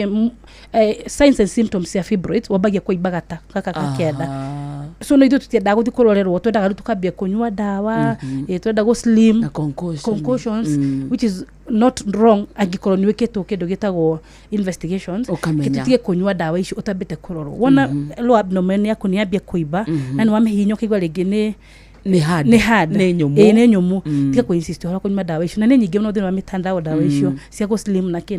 signs and symptoms ya fibroids wabagia kuibagata kaka kakenda so no ithu tutiendaga guthi kurorerwo twendaga riu tukambia kunyua dawa twenda go slim na concussions which is not wrong angikorwo ni wikitwo kindu gitagwo investigations kititige kunyua dawa icio utambite kurorwo wona low abdomen yaku ni ambia kuiba na ni wamehinywo kigwa ringi ni hard ni nyumu tika ku insist hora kunyuma dawa icio na ni nyingi no thina wa mitandao dawa icio cia go slim na ki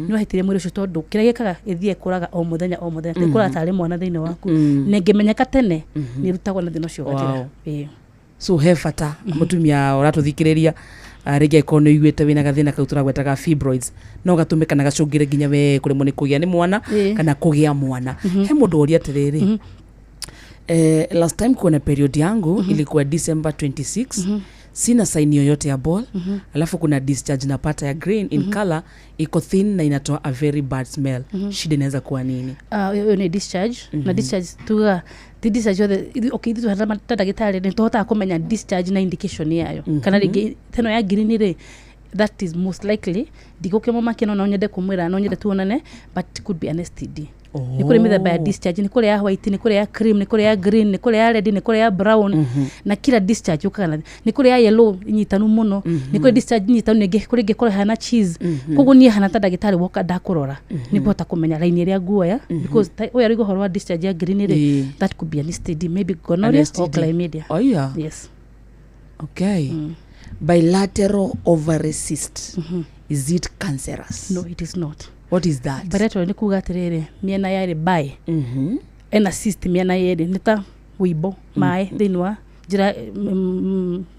ni wahitire mwiri ucio tondu kira gikaga ithie kuraga o muthenya tikura tari mwana thini waku ne ngimenyeka tene ni rutagwo na thina ucio gatira so he fata mutumia oratuthikiriria rege kono igwete wina gathina kau turagwetaga fibroids no gatumika na gacungire ginya we kuri muni kugia ni mwana kana kugia mwana he mundu oria tiriri last time kuna period yangu ilikuwa December 26 sina sign yoyote ya ball alafu kuna discharge napata ya green in color iko thin na inatoa a very bad smell shida inaweza kuwa nini hiyo ni discharge na discharge tuga discharge okay itu hata matadagitari ni tohota kumenya discharge na indication yayo kana rigi teno ya green ri that is most likely digokemo makino na onyede kumwira na onyede tuonane but it could be an STD ni kule mithemba ya discharge ni kule ya white ni kule ya cream ni kule ya green ni kule ya red ni kule ya brown na kila discharge ukana ni kule ya yellow nyitanu muno ni kule discharge nyitanu nege kule ge kule hana cheese kugu ni hana tadagitari woka dakurora ni bota kumenya line area guoya because we are go horwa discharge ya green ire that could be an STD maybe gonorrhea or chlamydia yes okay bilateral ovary cyst is it cancerous? No, it is not. What is that? Bilateral ni kuga atiriri miena yairi by ena cyst miena yairi nita wibo mai thinwa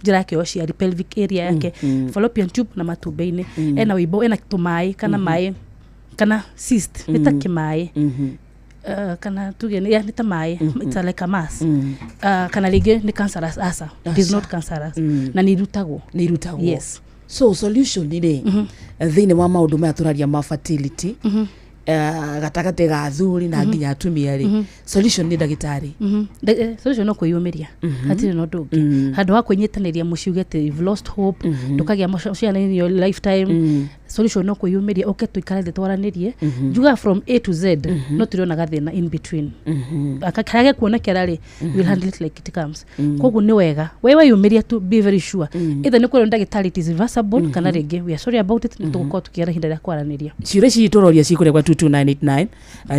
jira ke oshi pelvic area yake fallopian tube na matubeini ena wibo ena tumai kana mai kana cyst nita kimai kana tugene ya nita mai it's like a mass kana lige ni cancerous asa it is not cancerous na ni rutago yes so solution ni ri thini wa maundu maya turaria ma fertility gatagate ga athuri na nginya atumia ri solution ni dagitari solution no kuyumiria hatire no ndungi handu ha kunyitaniria muciugete you've lost hope ndukagia ciana in your lifetime solution no kuyumiria okay tuikare twaranirie juga from A to Z no turiona gathina in between akakarage kuona kerari we'll handle it like it comes kogu ni wega wewe yumiria to be very sure either ni kule ndagitari it is reversible kana rege we are sorry about it nituko tukiara hinda ya kwaraniria cire cituroria cikure kwa 22989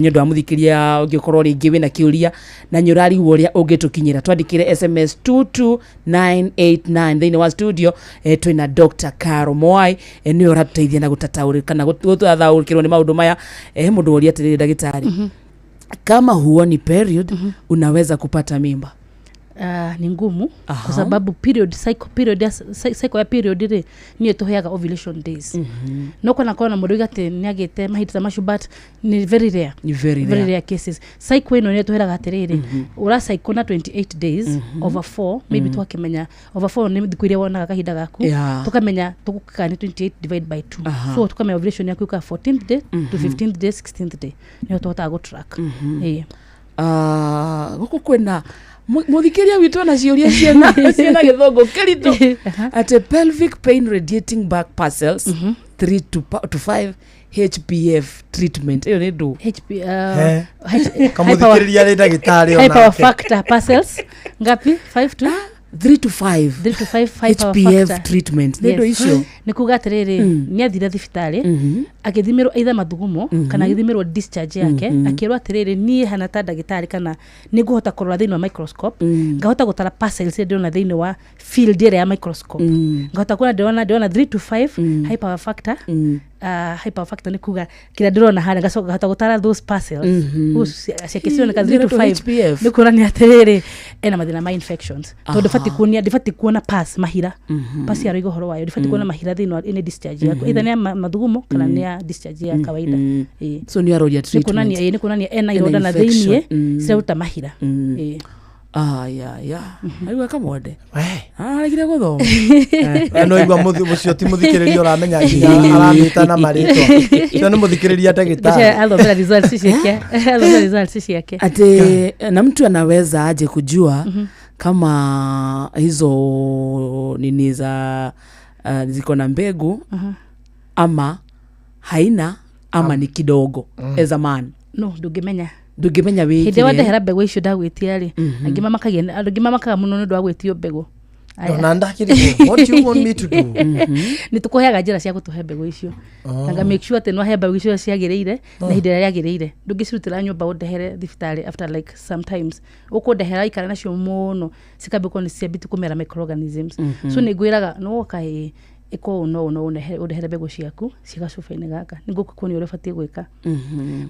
nyondo amuthikiria ungikorwo ringi wina kiuria na nyurari uria ungitukinyira twandikire SMS 22989 thini wa studio twina Dr. Caro Moai ni oratuteithia na gutataurika na guthathaurikirwo ni maundu maya mundu uria atiriri dagitari kama huoni period unaweza kupata mimba ni ngumu kwa sababu cycle ya period ri ni tuheaga ovulation days no kona mundu gate ni agite mahita mashu but ni very rare cases cycle ino ni tuheaga atiriri ura cycle na 28 days over 4 maybe twakimenya over 4 ni dikuire wona kahinda gaku tukamenya tukukani 28 divide by 2 so tukamenya ovulation yaku ka 14th day to 15th day 16th day ni tuhota go track guku kwena muthikiria witu na ciuria ciana githongo kirito at pelvic pain radiating back parcels 3 to 5 HPF treatment iyo ni do kamuthikiriria ri dagitari ona hyper factor parcels ngapi 5 to 3 to 5 HPF treatment ndio icio nikuga atiriri ni athira thibitari agithimirwo either mathugumo kana agithimirwo discharge yake akirwa atiriri ni hana ta dagitari kana ni guhota kurora thini wa microscope ngahota gutara parcels ndio na thini wa field area ya microscope ngahota kuona ndiona 3 to 5 hyper factor hyper factor ni kuga kila ndona hana gacoka gahota gutara those parcels usiakisiona ka 3 to 5 ni kuona ni atiriri ena mathina ma infections to difati kuona pass mahira pass ya rigo horo wayo difati kuona mahira thini wa ene discharge yako either ni mathugumo kana ni discharge ya kawaida so ni aroria treatment ni kuona ni ena iroda na thini sirauta mahira aiwa kamode aragire gutho no igwa mucio ti muthikiriria uramenya aramita na marito cio ni muthikiriria dagitari alomera results ciake ati na mtu anaweza aje kujua kama hizo nini za ziko na mbegu ama haina ama ni kidogo as a man no ndungemenya ndungimenya wikire hinde wande hera mbegu icio ndagwitia ri angi mamakaga muno ni ndagwitio mbegu Dona ndakiri what do you want me to do ni tukuheaga njira cia gutuhe mbegu icio anga make sure teno he mbegu icio ciagirire na hinde ria yagirire ndungicirutira nyumba undehere thibitari after like sometimes ukundehera ikara nacio muno cikambe ko ni ciambitu kumera microorganisms so ni ngwiraga no kai iko no undehere mbegu ciaku cigacuba-ini gaka nigukukuonia uria batie gwika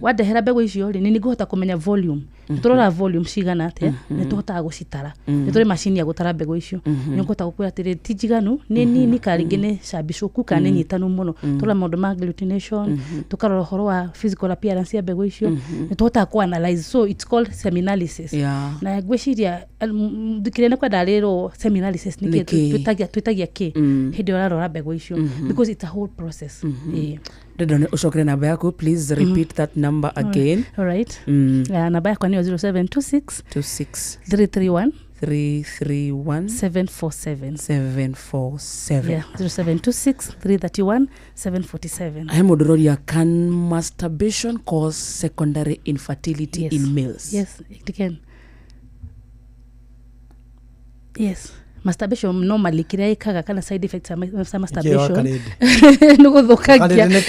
wandehera mbegu icio ri ni nguhota kumenya volume turora volume cigana atia ni tuhotaga gucitara ni turi machine ya gutara mbegu icio ni nguhota gukwira atiri ti njiganu ni nini karingi ni cabicuku kana nyitanu muno turora maundu ma agglutination tukarora horo wa physical appearance ya mbegu icio ni tuhotaga ku analyze so it's called seminalysis na gwiciria ndikirene kwa dariro seminalysis ni twitagia ki hindi urarora mbegu icio because it's a whole process Dada ushokere namba yako please repeat that number again. All right. Namba yako ni 0726 331 747. Yeah, 0726 331 747. I am Odororia. Can masturbation cause secondary infertility in males? Yes, it can. Yes. Masturbation normally kiria ikaga kana side effects of masturbation nugo thokagia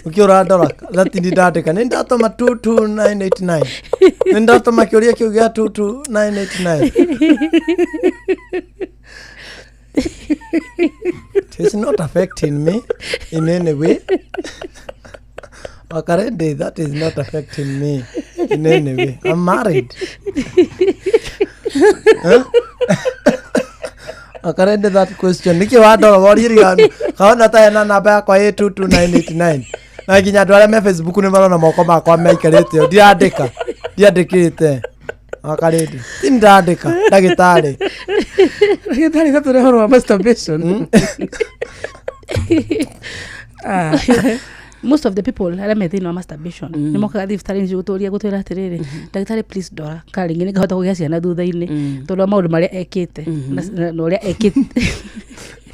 ukiura ndora latini ndateka nindatoma 22989 nindatoma kiuria kiu gia 22989 it is not affecting me in any way. Akarende, that is not affecting me in any way. I'm married. Akarende that question. Niki wadora wariri ganu. Kaona ta ena namba yakwa 822989. Na ginya andu aria me Facebook ni marona moko makwa meikarite. Ndiandikite. Akarende. Tindandika ndagitari. Ndagitari gature horo wa masturbation. Most of the people are made no masturbation. Ni moka thibitari nju guturia gutwira atiriri ndagitari please dora karingi ni ngahota kugia ciana thutha-ini tondu maundu maria ekite na uria ekite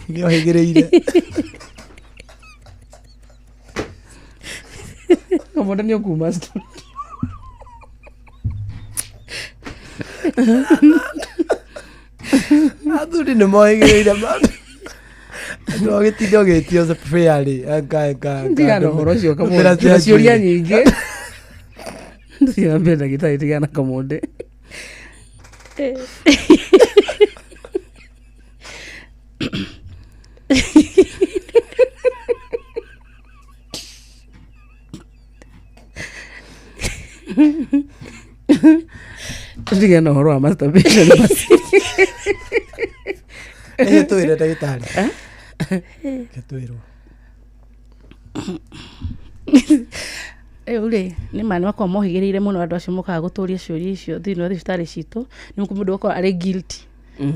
ni ohigireire komoda ni okuma athuri ni mohigireire bado no getindo getio se fairly anga ndigana horo cio kamonde ciuria nyingi ndio mbenda gitai tigana kamonde ndigana horo wa masturbation basi tu ira ndagitari Ketuiro. Ule ni mani wako mohigereire muno andu acio mokaga guturia ciuria icio thini wa thibitari citu ni mundu wako ari guilty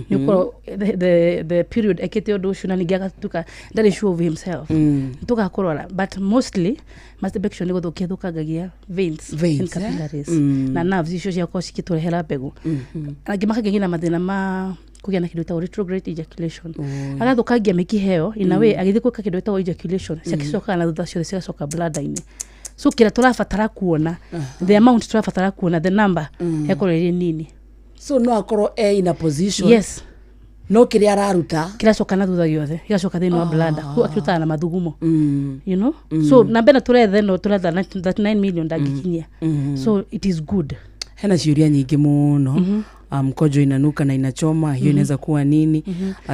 ni ko the period ekete undu ucio na ningi agatuka ndari sure of himself tuka kurora but mostly masturbation ni guthukia thukangagia veins in capillaries na nerves icio cia ko cikiturehera mbegu angi makagia na mathina ma kugia na kidogo retrograde ejaculation agathukangia mikiheo in a way agithi kuka kidogo ejaculation ciakicoka na thutha cio ciacoka bladder-ini so kira turafatara kuona the amount turafatara kuona the number ekorere nini so no akoro in a position yes no kiria araruta kiracoka na thutha giothe igacoka thini wa bladder ku akiruta na mathugumo you know so namba na turethe no turetha 9 million ndagikinyia so it is good hena ciuria nyingi muno mkojo inanuka na inachoma hiyo inaweza kuwa nini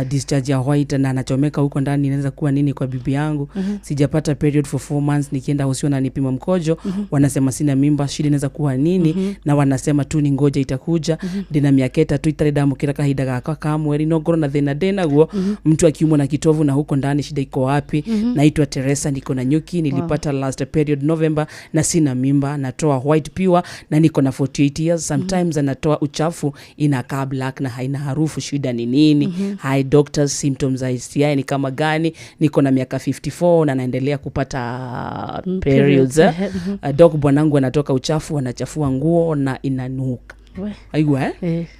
discharge ya white na anachomeka huko ndani inaweza kuwa nini kwa bibi yangu sijapata period for 4 months nikienda hospitali na nipima mkojo wanasema sina mimba shida inaweza kuwa nini na wanasema tu ni ngoja itakuja ndina miaketa tu itare damu kila kahinda gaka kamweri no ngoro na thina guo mtu akiumwa na kitovu na huko ndani shida iko wapi naitwa Teresa niko na nyuki nilipata last period November na sina mimba natoa white pure na niko na 48 years sometimes anatoa uchafu inakaa black na haina harufu shida ni nini hi doctors symptoms za STI ni kama gani niko na miaka 54 na naendelea kupata periods dog bwanangu anatoka uchafu anachafua nguo na inanuka aigua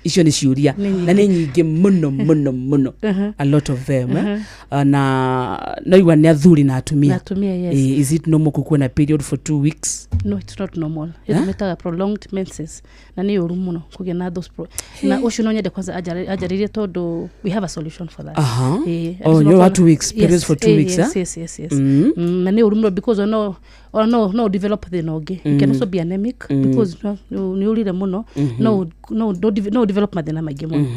icio nĩ ciũria na nĩ nyingĩ mũno a lot of them na naigua nĩ athuri na atumia is it normal kukuona period for 2 weeks? No, it's not normal. It's prolonged menses na nĩ ũru mũno kũgĩa na those na ũcio no nyende kwanza ajaririe tondũ we have a solution for that. You have 2 weeks periods for 2 weeks. Yes. Na nĩ ũru mũno because no develop the noge. You can also be anemic because ni urire muno no develop mathina maingĩ muno.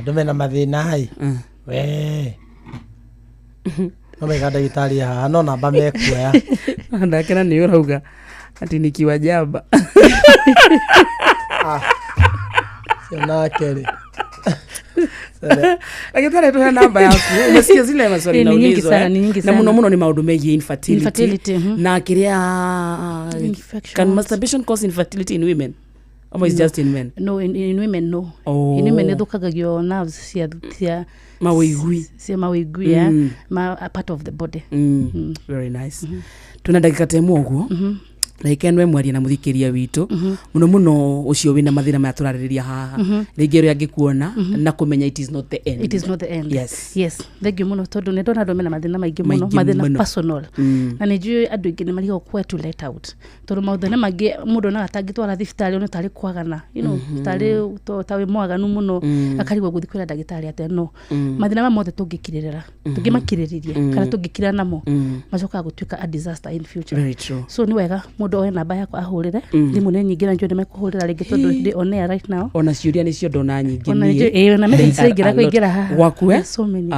Ndumena mathina hai. No mega ndagĩtarĩ haha no namba mekuoya. Ndakena nĩ ũrauga ati nikiwa jamba. Ciana kere. Ndagĩtarĩ tuhe namba yaku. Umesikia zile maswali naulizwa. Na muno ni maũndũ megiĩ infertility. Na kĩrĩa can masturbation cause infertility in women? Or is just in men? No, in women no. In women ithũkagio nerves cia mawĩigui. Cia mawĩigui a part of the body. Very nice. Tuna ndagĩka temwe ũguo. Na ikenwe mwaria na muthikiria witu muno ucio wina mathina maya turaririria haha ringi ria ngikuona na kumenya it is not the end. It is not the end. Yes thank you muno tondu ne ndona ndome na mathina maingi muno mathina personal na ni njui andu ingi ni marigo kwa to let out tondu mathina mangi mundu na atangitwara thibitari ono tari kwagana tari tawe mwaganu muno akarigwo guthi kwira ndagitari ate no mathina ma mothe tungikirira tungimakiririria kana tungikira namo macoka gutuika a disaster in future. Very true. So ni wega mundu oe namba yakwa ahurire thimu ni nyingi na njoo nimekuhurira ringi tondu ndi on air right now. Ona ciuria ni cio ndona nyingi ni na mimi nsingira kuingira haha waku so many.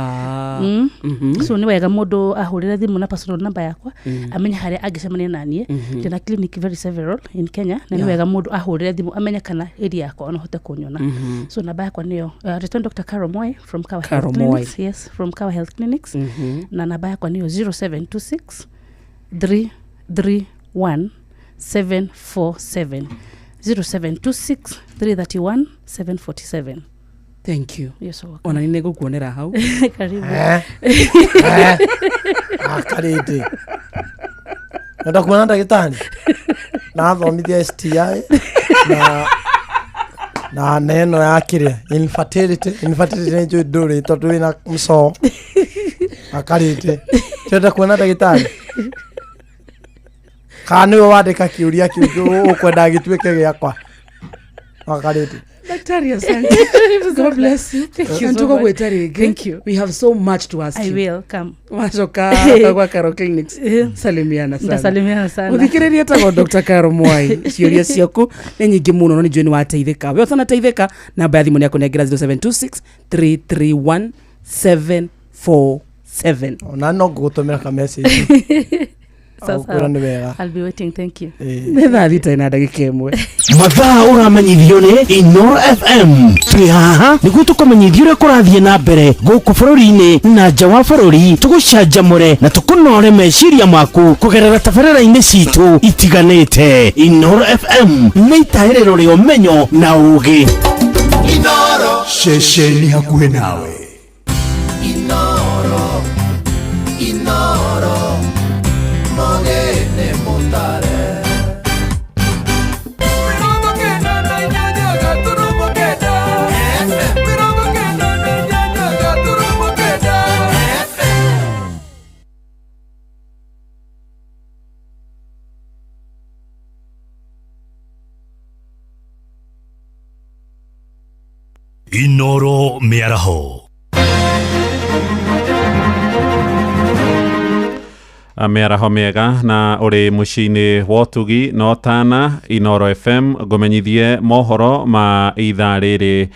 So ni wega mundu ahurire thimu na personal number yakwa amenya haria angicemania nanie ndina clinic very several in Kenya na ni wega mundu ahurire thimu amenya kana area yakwa ona hote kunyona. So namba yakwa niyo Return Dr. Carol Moy from Kawa Health Clinics. Yes, from Kawa Health Clinics. Na namba yakwa niyo 0726 331 747 0726 331 747. Thank you. Yes, welcome. Ona nine gukuonera hau. Karibu. Karidi. Nenda kuona ndagĩtarĩ. Na thomithia STI na neno ya kiria infertility ni njui ndũrĩ tondũ wĩna mso. Akaridi. Nenda kuona ndagĩtarĩ. Kana wewe wandika kiuria kiu ukwenda gituike giakwa. Wakarete. Daktari asante. God bless you. Thank you. Ntuko gwetari. Thank you. We have so much to ask you. I will come. Macoka kwa Carol Clinics. Salimiana sana. Ndasalimiana sana. Uthikiriria tago Dr. Carol Moy. Ciuria ciaku ni nyingi muno no ni njui ni wateithika. We otana teithika namba ya thimu ni yako nengira 0726 331 747. Ona no gutumira ka message. I'll be waiting, thank you. Netha thita ina ndagika imwe. Mathaa uramenyithio ni Inoro FM. Twi haha niguo tukumenyithia uria kurathie na mbere guku bururi-ini na nja wa bururi tugucanjamure na tukunore meciria maku kugerera tabarĩra-inĩ citu itiganĩte. Inoro FM nĩ itaĩrĩro rĩa ũmenyo na ũũgĩ. Inoro ceceni hakuhĩ nawe. Inoro Mogene Motare Mirongo kenda na inyanya gaturumo kenda Mirongo kenda na inyanya gaturumo kenda Inoro Miaraho Mĩaraho mĩega na ũrĩ mũciĩ-inĩ wa ũtugi no tana Inoro FM ngũmenyithie mohoro ma ithaa rĩrĩ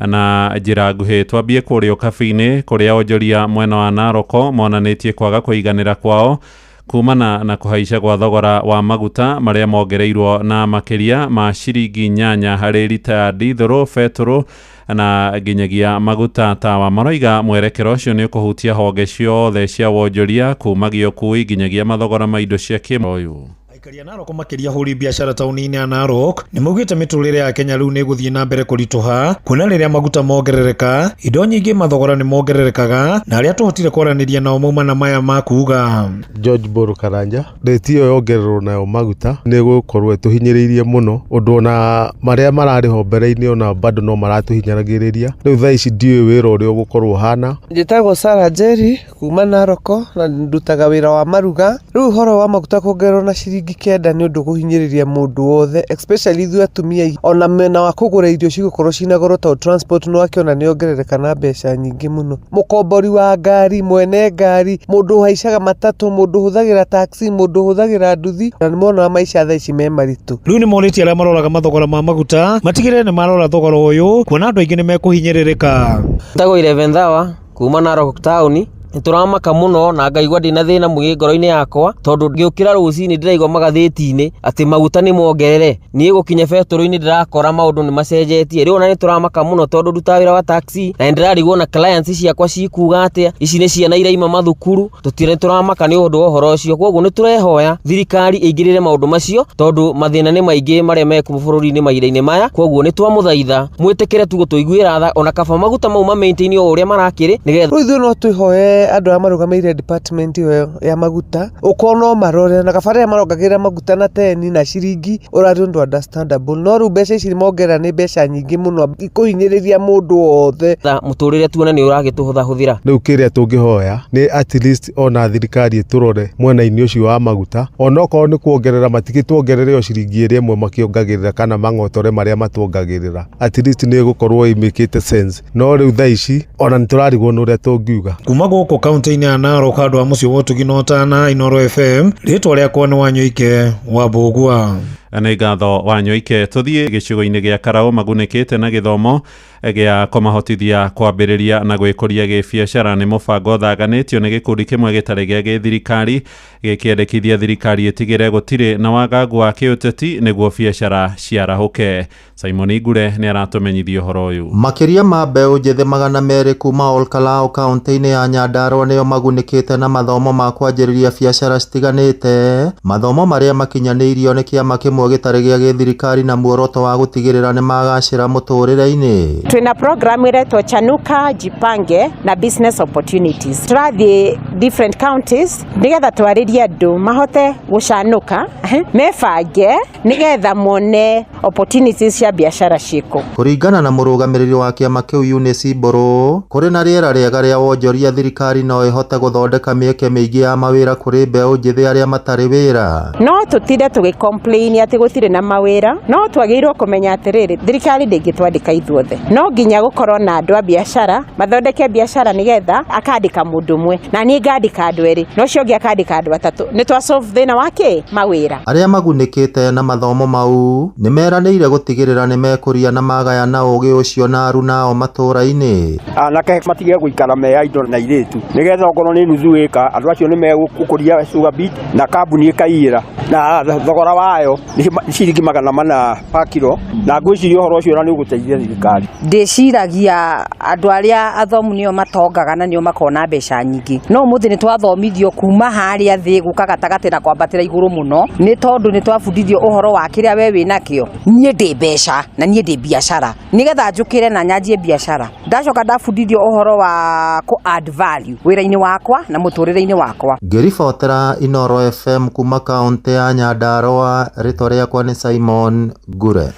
na njĩra nguhĩ. Twambie kũrĩa ũkabi-inĩ kũrĩa onjoria mwena wa Naroko monanĩtie kwaga kũiganĩra kwao kumana na kũhaica gwa thogora wa maguta marĩa mongereirwo na makĩria ma ciringi 8 harĩ lita ya dithũrũ, betũrũ na nginyagia maguta tawa. Maroiga mwerekero ũcio nĩ ũkũhutia honge ciothe cia wonjoria kuma gĩũkui nginyagia mathogora ma indo cia kĩmũndũ. Aikaria Narok makiria huri biashara tauni-ini ya Narok ni maugite miturire ya Kenya riu ni guthie na mbere kurituha kuna riria maguta mongerereka indo nyingi mathogora ni mongererekaga na aria tuhotire kwaraniria nao mauma na maya makuga. George Boru Karanja ndetio yongererwo nayo maguta ni gukorwo tuhinyiriirie muno undu na maria marariho mbere-ini ona bado no maratuhinyagiriria riu thaa ici ndiwe wira uria ugukorwo hana. Njitagwo Sarah Jerry kuma Narok na ndutaga wira wa maruga riu horo wa maguta kuongererwo na ciringi 9 ni undu guhinyiriria mundu wothe especially ithu atumia ona mena wa kugura irio cigukorwo cina goro ta transport no akiona ni ongerereka na mbeca nyingi muno. Mukombori wa ngari mwene ngari mundu haicaga matatu mundu huthagira taxi mundu huthagira nduthi na ni mona maisha thaa ici me maritu. Riu ni moriti aria maroraga mathogora ma maguta matigire ni marora thogora uyu kuona andu aingi ni mekuhinyiririka. Tago 11 hour kuma Narok town nituramaka muno na ngaigwa ndina thina mwingi ngoro-ini yakwa tondu ngiukira rucini ndiraigwa magatheti-ini ati maguta ni mongerere nie gukinya betoro-ini ndirakora maundu ni macenjetie riu ona nituramaka muno tondu ndutaga wira wa taxi na ndirarigwo na clients ciakwa cikuga atia ici ni ciana iraima mathukuru tutire turamaka ni undu ohoro ucio koguo niturehoya thirikari ingirire maundu macio tondu mathina ni maingi maria meku bururi-ini maira-ini maya koguo nitwamuthaitha mwitikire tu gutuiguira tha ona kaba maguta mau ma maintain o uria marakiri nigetha ithu no twihoye andu amarugamire department ya maguta ukono marore na kabarira marongagira maguta na 10 na ciringi urari undu understandable no ru mbeca ici mongera ni mbeca nyingi muno ikuhinyiriria mundu wothe muturire tuona ni uragituhutha huthira riu kiria tungihoya ni at least ona thirikari turore mwena-ini ucio wa maguta onoko ni kuongerera matigituongerere o ciringi iri imwe makiongagirira kana mang'otore maria matuongagirira at least ni gukorwo imikite sense no riu thaa ici ona niturarigwo nuria tungiuga kuma guku kaunti-ini ya Narok handu wa mucio wotugi no tana Inoro FM ritwa riakwa ni Wanyoike wa Bugua. Nĩ ngatho Wanyoike. Tuthie gĩcigo-inĩ gĩa Karau magunĩkĩte na gĩthomo gĩa kũmahotithia kwambĩrĩria na gwĩkũria gĩbiacara nĩ mũbango thaganĩtio nĩ gĩkundi kĩmwe gĩtarĩ gĩa gĩthirikari gĩkĩendekithia thirikari ĩtigĩre gũtirĩ na wagagu wa kĩũteti nĩguo biacara ciarahũke. Simon Igure nĩ aratũmenyithia ũhoro ũyũ. Makĩria ma mbeũ njĩthĩ 200 kuma Olkalau kaunti-inĩ ya Nyandarua nĩo magunĩkĩte na mathomo ma kwanjĩrĩria biacara citiganĩte, mathomo marĩa makinyanĩirio nĩ kĩama kĩmwe gĩtarĩ gĩa gĩthirikari na muoroto wa gũtigĩrĩra nĩ magacĩra mũtũrĩre-inĩ. Twina program iretwo Chanuka Jipange na business opportunities. Turathi different counties nigetha twaririe andu mahote gucanuka mebange nigetha mone opportunities cia biashara ciku. Kũringana na mũrũgamĩrĩri wa kĩama kĩu Eunice Mburu, kũrĩ na rĩera rĩega rĩa wonjoria thirikari no ĩhote gũthondeka mĩeke mĩingĩ ya mawĩra kũrĩ mbeũ njĩthĩ arĩa matarĩ wĩra. No tutire tugicomplain ati gutire na mawĩra, no twagĩrĩirwo kũmenya atiriri thirikari ndĩngĩtwandĩka ithuothe. No nginya gukorwo na andu a biashara mathondeke biashara nigetha akandika mundu umwe na nie ngandika andu eri no cio ngi akandika andu atatu ni twa solve thina wake mawira. Arĩa magunĩkĩte na mathomo mau nĩ meranĩire gũtigĩrĩra nĩ mekũria na magaya na ũgĩ ũcio na aruna ao matũũra-inĩ. Anake matige gũikara me idle na iritu nigetha okorwo ni nuthu ĩka andu acio nĩ megũkũria sugar beet na kambuni ĩkaiyĩra na thogora wayo ni ciringi 400 pa kilo na ngwĩciria ũhoro ũcio nĩ ũgũteithia thirikari. Ndĩciragia andu aria athomu nio matongaga na nio makona mbeca nyingi no muthi ni twathomithio kuma haria thi guka gatagati na kwambatira iguru muno ni tondu ni twabundithio uhoro wa kiria we winakio nie ndi mbeca na nie ndi biashara nigetha njukire na nyanjie biashara ndacoka ndabundithio uhoro wa ku add value wira-ini wakwa na muturire-ini wakwa. Ngĩribotera Inoro FM kuma kaunti ya Nyandarua, rĩtwa rĩakwa nĩ Simon Gure.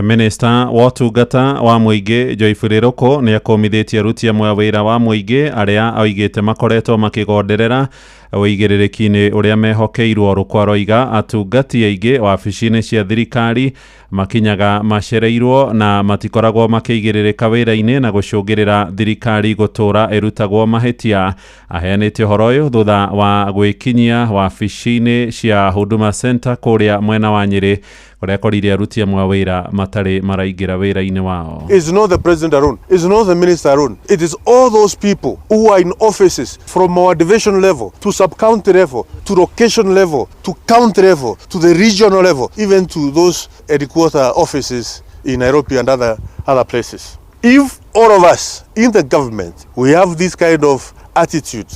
Minister wa ũtungata wa mũingĩ Joyfrey Ruku nĩ akomithĩtie aruti amwe a wĩra wa mũingĩ arĩa oigĩte makoretwo makĩgonderera ũigĩrĩrĩki-inĩ ũrĩa mehokeirwo. Ruku aroiga atungati aingĩ wabici-inĩ cia thirikari makinyaga macereirwo na matikoragwo makĩigĩrĩrĩka wĩra-inĩ na gũcũngĩrĩra thirikari gũtũra ĩrutagwo mahĩtia. Aheanĩte ũhoro ũyũ thutha wa gwĩkinyia wabici-inĩ cia Huduma Center kũrĩa mwena wa Nyĩrĩ kũrĩa korire aruti amwe a wĩra matarĩ maraingĩra wĩra-inĩ wao. It's not the president alone, it's not the minister alone, it is all those people who are in offices from our division level to sub-county level to location level to county level to the regional level, even to those headquarter offices in Nairobi and other places. If all of us in the government we have this kind of attitude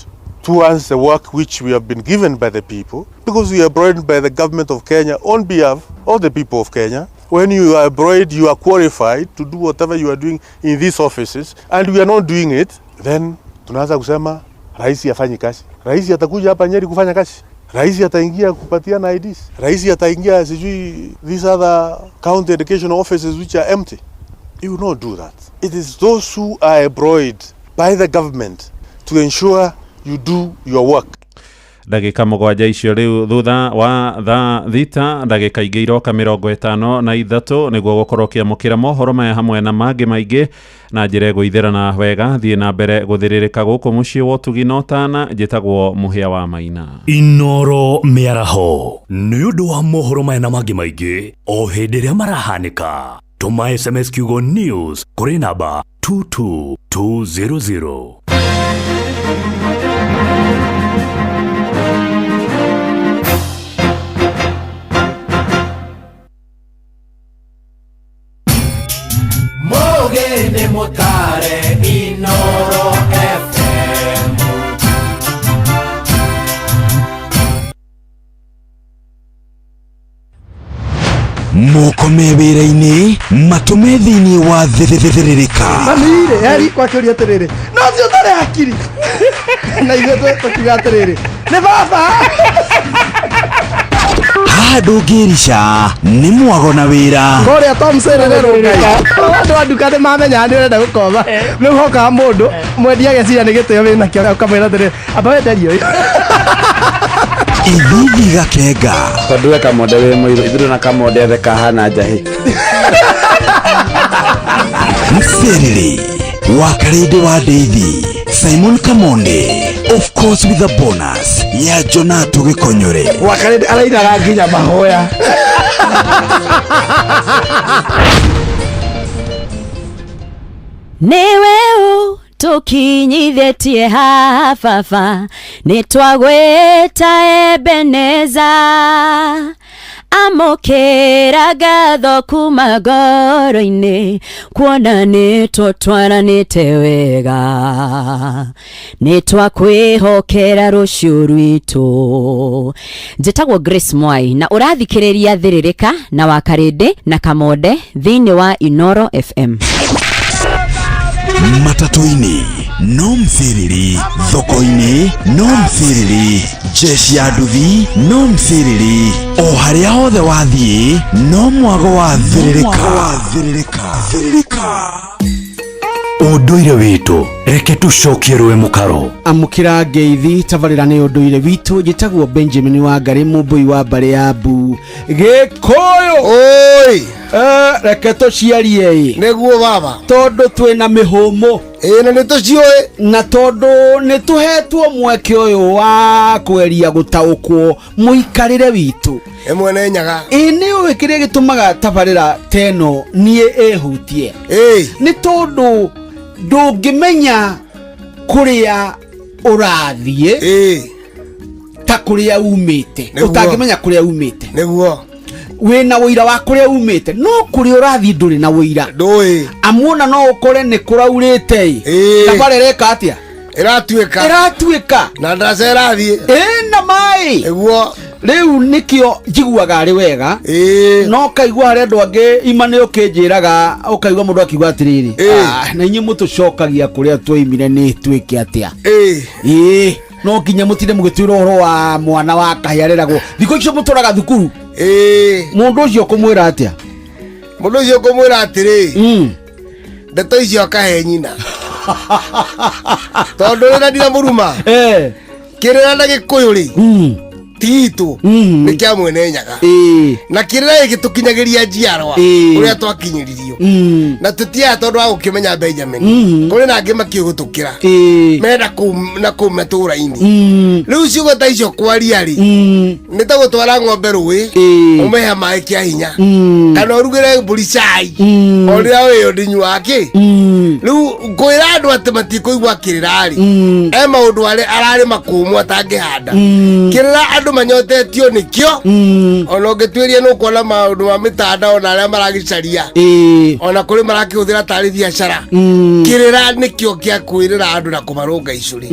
towards the work which we have been given by the people, because we are employed by the government of Kenya on behalf of the people of Kenya. When you are employed, you are qualified to do whatever you are doing in these offices, and we are not doing it, then tunaanza kusema rais afanyi kazi. Rais atakuja hapa Nyeri kufanya kazi. Rais ataingia kupatiana IDs. Rais ataingia sijui these other county education offices which are empty. You will not do that. It is those who are employed by the government to ensure you do your work. Ndagika mugwanja icio riu thutha wa thaa thita ndagika ingi iroka 53 niguo gukorwo kiamukira mohoro maya hamwe na mangi maingi na njira guitherana wega thie na mbere guthiririka guku mucii wa Utugi na Otana. Njitagwo Muhia wa Maina. Inoro miaraho ni undu wa mohoro maya na mangi maingi o hindi ria marahanika. Tuma SMS kiugo news kuri namba 22200. Mogene motare Inoro FM. Mukome wira-ini matume thiini wa thiririka. Mamire yari kwa kuri atiriri. No sio tare akiri. Na ithuĩ tukiuga atiriri. Nĩ baba. Ndũngĩrica nĩ mwago na wĩra. Ngorĩa Tom Sererero ngai. Andũ a nduka nĩ mamenya nĩ ũrenda gũkoma. Rĩu hokaga mũndũ mwendia ageciria nĩ gĩtĩo wĩna kĩo ũkamwĩra atĩrĩ amba wenderio. Ithithi gakenga. Tondũ we kamonde wĩ mũirũ ithuĩ na kamonde othe kahana njahĩ. Mserere wa Karede wa Ndeithi Simon Kamonde, of course with a bonus ya Jonato Gikonyore. Wa Karede arainaga nginya mahoya. Niwe tukinyithetie hafafa nitwagweta Ebeneza amokera gatho kuma ngoro-inĩ kuona nĩtũtwaranĩte wega nĩtwakwĩhokera rũciũ rwitũ. Njĩtagwo Grace Mwai na ũrathikĩrĩria Thĩrĩrĩka na wa Karĩndĩ na Kamonde thĩinĩ wa Inoro FM. Matatu-ini no mthiriri, thoko-ini no mthiriri, jeshi ya nduthi no mthiriri, o haria hothe wathie no mwago wa Thĩrĩrĩka. Unduire witu reke tucokie rwe mukaro. Amukira ngeithi tabarira ni unduire witu. Njitagwo Benjamin Wangari mumbui wa mbare ya Mbu Gikuyu. Oi reke tuciarie niguo baba tondu twina mihumo na nitucioe na tondu nituhetwo mweke uyu wa kweria gutaukwo muikarire witu emwene nyaga ni uikirie gitumaga tabarira teno nie ehutie ni tondu ndungimenya kuria urathie ta kuria umite utangimenya kuria umite niguo wina wira wa kuria umite no kuria urathie nduri na wira ndui amuona no ukore ni kuraurite tabarereka atia iratuika na ndacerathie na mai niguo riu nikio njiguaga ari wega no kaigua hari andu angi imane ukinjiraga ukaigua mundu akiuga atiriri na inyi mutucokagia kuria twaimire ni twike atia no kinya mutire mugitwira uhoro wa mwana wa kahiareragwo thiko icio muturaga thukuru mundu ucio kumwira atia mundu ucio kumwira atiri ndeto icio akahe nyina tondu rina ndina muruma kirira na Gikuyu ri titu ni kia mwene nyaga na kirira gitukinyagiria njiarwa uria twakinyiririo na tutia tondu wa gukimenya Benjamin kuri na ngi makiugutukira menda na kumetura ini riu ciugo ta icio kwaria ri ni ta gutwara ng'ombe rui umeha mai kia hinya kana urugire mburi cai oria we ndinyu wake riu kwira andu ati matikuigua kirira ri maundu arari makumu atangihanda kirira andu manyotetio nikio ona ngitwiria no kuona maundu ma mitandao na aria maragicaria ona kuri marakihũthĩra tari biacara kirira nikio kia kwirira andu na kumarunga icuri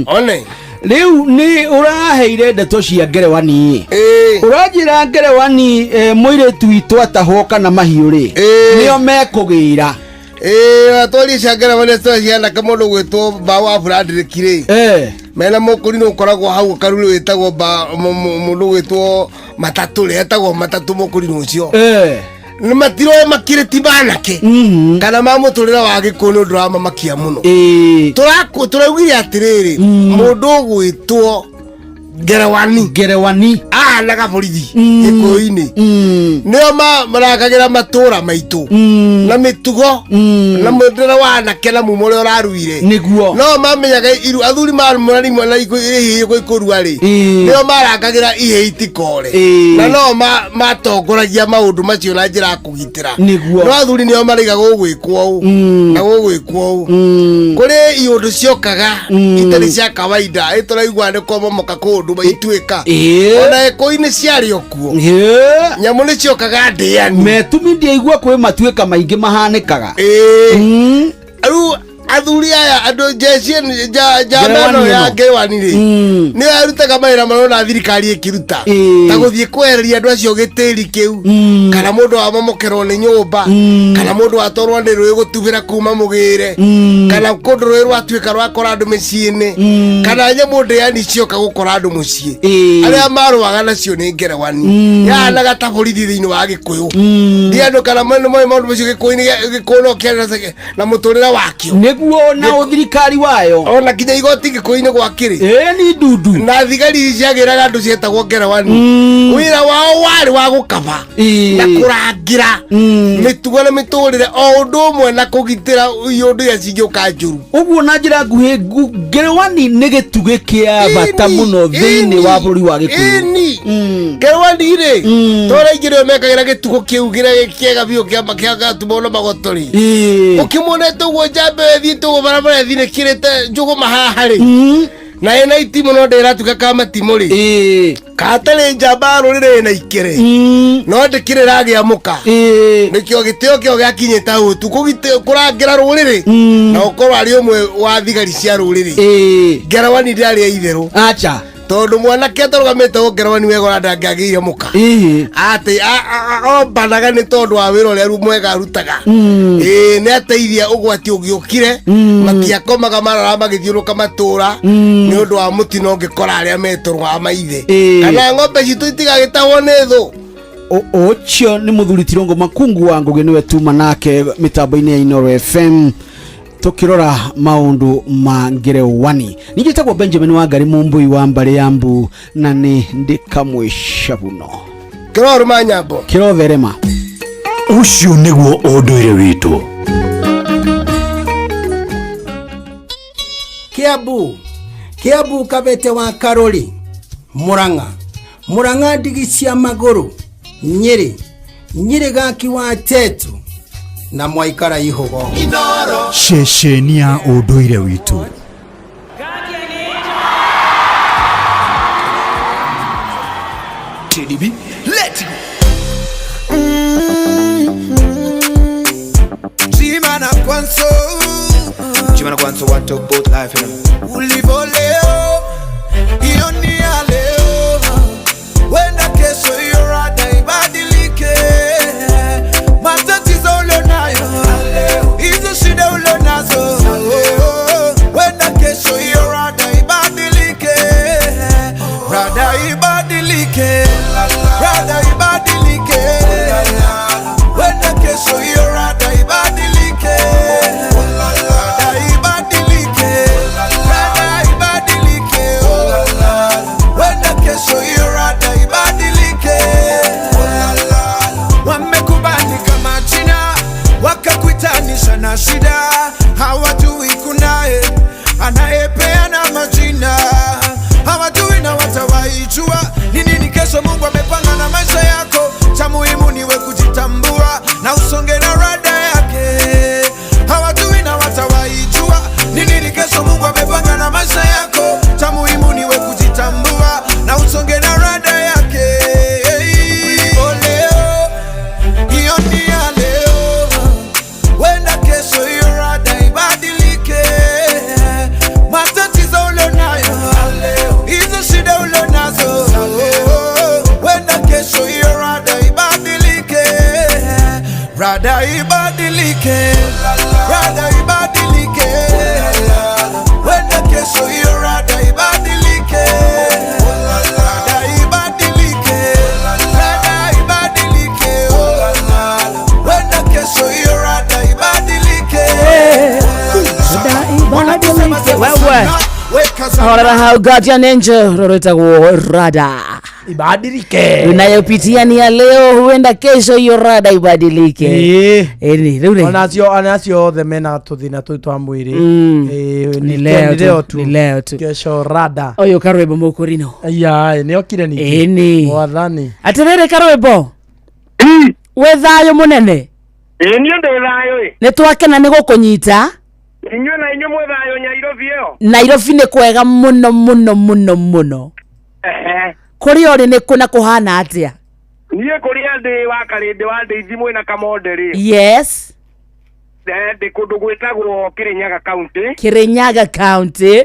one riu ni uraheire ndeto cia ngerewani urajira ngerewani muiritu witu atahwo kana mahiu ri nio mekugira atwari cia ngerewani ciana kamundu gwitwo bawa Bradrick mena mukuri no koragwo hau karuri witagwo mundu gwitwo matatu retagwo matatu mukuri nucio ni matiro makireti banake kana mamuturira wa gikuno drama makia muno turaugire atiriri mundu gwitwo Ngerewani naga borithi gikuini nio marakagira matura maitu na mitugo na mudira wana kena mumore oraruire niguo no mamenyaga iru athuri marumari mwana ikurua ri nio marakagira iheti kore na no matongoragia maundu macio na njira kugitira no athuri nio mariga gugwikwo na gugwikwo kuri iundu ciokaga itari cia kawaida ituraigwa ni komomoka kundu baituika ona ekoini ciari okuo nyamu ni ciokaga ndiani metumi ndiaigua kwi matuika maingi mahanikaga aru athuri aya andu jeshi jamano ya ngerewani ri ni arutaga mawira marona thirikari ikiruta ta guthie kwereria andu acio gitiri kiu kana mundu amomokerwo ni nyumba kana mundu atorwo ni rui gutubira kuma mugire kana kundu rui rwatuika rwakora andu miciini kana nyamu ndiani cioka gukora andu mucii aria marwaga nacio ni ngerewani yanaga ta borithi thiini wa gikuyu ndi andu kana maundu macio gikuno kiana na muturira wakio niguo na uthirikari wayo ona kinya igoti gikuini gwakiri ni dudu na thigari ciagiraga andu cietagwo ngerewani wira wao wari wa gukaba na kurangira mitugo na miturire o undu umwe na kugitira iundu ya cingioka njuru uguo na njira nguhi ngerewani ni gituge kia bata muno thiini wa buri wa gikuyu ngerewani ri toraigire mekagira gitugo kiu kiega biu kia gatumono magotori ukimwonete uguo jambe thitu barabara thine kirete njugu mahahari na ena itimu no ndiratuka kama timuri katale njambaro rire na ikire no ndikire ragia muka nikio gitio kio gakinyeta utu kurangira ruriri na ukorwa ari umwe wa thigari cia ruriri ngerewani ndari itheru acha tondu mwanake atarugamite ngerewani wegora ndangagiire muka ati ombanaga ni tondu wa wira uria mwega arutaga ni ateithia ugwati ugiukire matiakomaga marara magithiuruka matura ni undu wa mutino ngikora aria metorwa maithe kana ng'ombe citu itigagitawwo ni thu ocio ni muthuri Tirongo Makungu wa Ngugi niwe tuma nake mitambo-ini ya Inooro FM tukirora maundu ma ngerewani nijitagwo Benjamin Wangari Mumbui wa mbari yambu na ni ndikamwisha buno kiroro manyambo kiroverema ucio niguo unduire witu Kiambu Kabete wa Karori Murang'a ndigi cia maguru Nyeri gaki wa Tetu na Mwaikara Ihogo ceceni ya unduire witu TDB let's go Jimana Kwanso want to both life ulivo leo hiyo ni ya leo wenda kesho hiyo rada ibadilike matatizo ulionayo hizo shida ulionazo wenda kesho hiyo rada ibadilike rada ibadilike wenda kesho hiyo rada ibadilike na shida hawajui kunaye anayepeana majina hawajui na watawai rada ibadilike, rada ibadilike, wenda kesho hiyo rada ibadilike, rada ibadilike, rada ibadilike, wenda kesho hiyo rada ibadilike, wewe Horera hau Guardian Angel roretagwo rada ibadilike. Unayopitia ni ya leo, huenda kesho hiyo rada ibadilike. Ni rure. Anasio the mena tuthina twa mwiri. Ni leo tu. Ni leo tu. Kesho rada. Oyo Karwebo Mukurino. Ya, ni okire ni. Ni. Wathani. Aterere Karwebo. We thayo munene. Niyo ndi thayo. Ni twakena ni gukunyita. Inyo na inyo mwethayo Nairobi yo. Nairobi ni kwega muno muno muno muno. Kuri ori ni kuna kuhana atia? Niye kuri ande wakarinde wande ithimwe na kamonderi. Yes. De kundu gwetagwo Kirinyaga County. Kirinyaga County.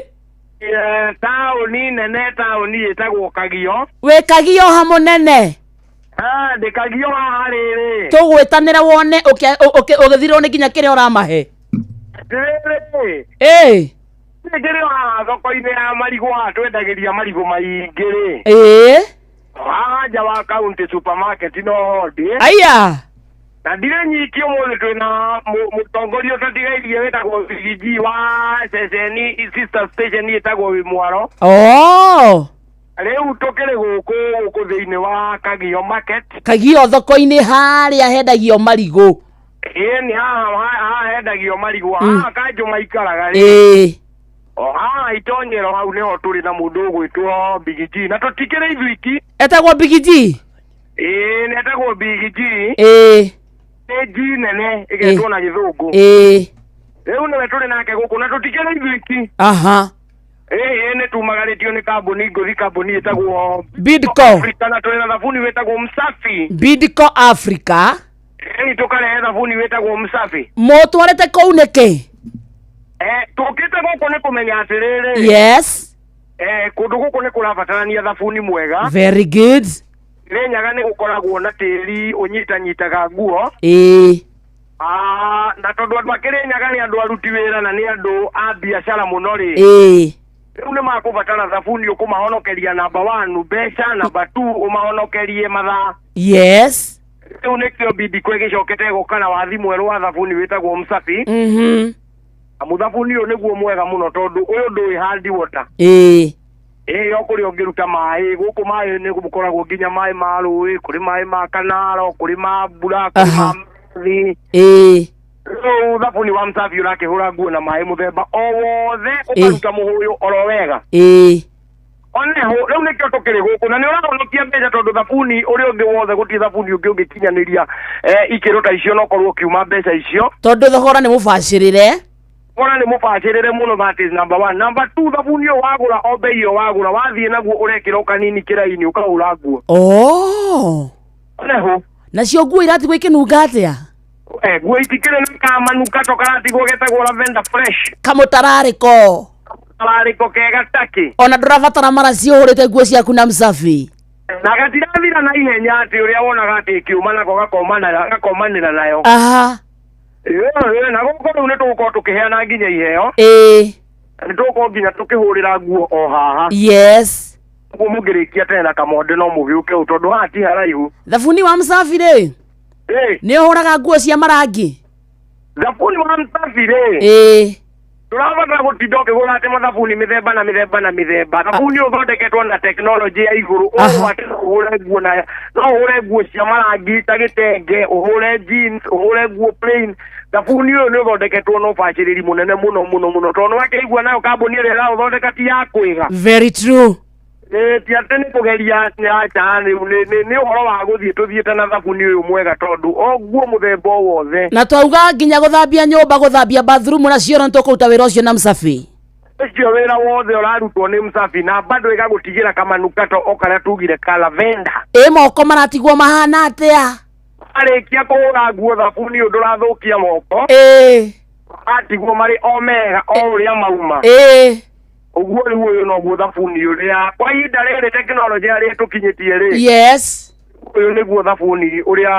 Taoni nene taoni etagwo Kagio. We Kagio hamunene. De Kagio harire. Tugwetanira wone ugithirwo ni nginya kire uramahe. Ngere wa thoko-inĩ ya marigũ atwendageria marigũ maingĩ haja wa county supermarket no ndi aya na ndire nyiki ũmũthĩ twĩna mũtongoria ũtatigairie wĩtagwo CG wa ceceni sister station ĩtagwo Wĩmwaro rĩu tũkĩrĩ gũkũ thĩinĩ wa Kagio market. Kagio thoko-inĩ harĩa hendagio marigũ. Ni haha hendagio marigũ haha kanjũ maikaraga itonyero hau niho turi na mundu ugwitwo Big G na tutikire ithuiki etagwo Big G netagwo Big G G nene igetwo na githungu riu niwe turi nake guku na tutikire ithuiki ni tumagaritio ni kambuni ngothi kambuni etagwo Bidco Africa na turi na thabuni wetagwo Msafi Bidco Africa ni tukarehe thabuni wetagwo Msafi motwarete kou niki tukite guku ni kumenya atiriri yes kundu guku ni kurabatarania thabuni mwega very good Kirinyaga ni gukoragwo na tiri unyitanyitaga nguo na tondu andu a Kirinyaga ni andu aruti wira na ni andu a biashara muno ri riu ni makubatara thabuni ukumahonokeria number 1 mbeca number 2 umahonokerie mathaa yes riu nikio bidi kwegicokete gukana wa thimu ero wa thabuni witagwo Msafi muthabuni uyu niguo mwega muno tondu uyu ndui hard water okuri ongiruta mai guku mai ni gukoragwo nginya mai ma rui kuri mai ma kanaro kuri ma mbura kuri ma mthi thabuni wa Msafi urakihura nguo na mai muthemba o wothe ukaruta muhuyu oro wega oneho riu nikio tukiri guku na ni urahonokia mbeca tondu thabuni uri ungi wothe guti thabuni ungi ungikinyaniria ikiro ta icio no korwo kiuma mbeca icio tondu thogora ni mubacirire ni mubacirire muno. That is number 1. Number 2 thabuni yo wagura o bei yo wagura wathie naguo urekira kanini kiraini ukahura nguo oneho nacio nguo iratigwo ikinunga atia nguo itikire na kamanuka to karatigwo getagwo lavender fresh kamutarariko kega taki ona ndurabatara maraci uhurite nguo ciaku na Msafi na gatirathira na ihenya ati uria wonaga ati kiuma nako gakomanira nayo na gũkũ rĩu nĩtũgũkorwo tũkĩheana nginya iheo nĩtũgũkorwo nginya tũkĩhũrĩra nguo o haha yes ũguo mũngĩrĩkia tene na kamonde no mũgĩũke ũũ tondũ haha ti haraihu. Thabuni wa Msafi rĩ nĩ ũhũraga nguo cia marangi? Thabuni wa Msafi rĩ tũrabatara gũtinda ũkĩgũra atĩ mathabuni mĩthemba na mĩthemba na mĩthemba. Thabuni ũthondeketwo na tekinoronjĩ ya igũrũ ũhũre nguo na no ũhũre nguo cia marangi ta gĩtenge ũhũre jeans ũhũre nguo plain. Thabuni ũyũ nĩ ũthondeketwo na ũbacĩrĩri mũnene mũno mũno mũno tondũ wakĩigua nayo kambuni ĩrĩa ĩraũthondeka ti ya kwĩga. Very true. Ti atĩ nĩ kũgeria nĩ ũhoro wa gũthiĩ tũthiĩte na thabuni ũyũ mwega tondũ o nguo mũthemba o wothe. Na twauga nginya gũthambia nyũmba gũthambia bathroom na cioro nĩtũkũruta wĩra ũcio na Msafi. Ũcio wĩra wothe ũrarutwo nĩ Msafi na bado ĩgagũtigĩra kamanukato o karĩa tugire ka lavender. Moko maratigwo mahana atĩa? Arĩkia kũhũra nguo thabuni ũyũ ndũrathũkia moko. Atigwo marĩ o mega o ũrĩa mauma. Uguo rĩu ũyũ noguo thabuni ũrĩa kwa ihinda rĩrĩ tekinoronjĩ arĩa tũkinyĩtie rĩ yes uyu niguo thabuni uria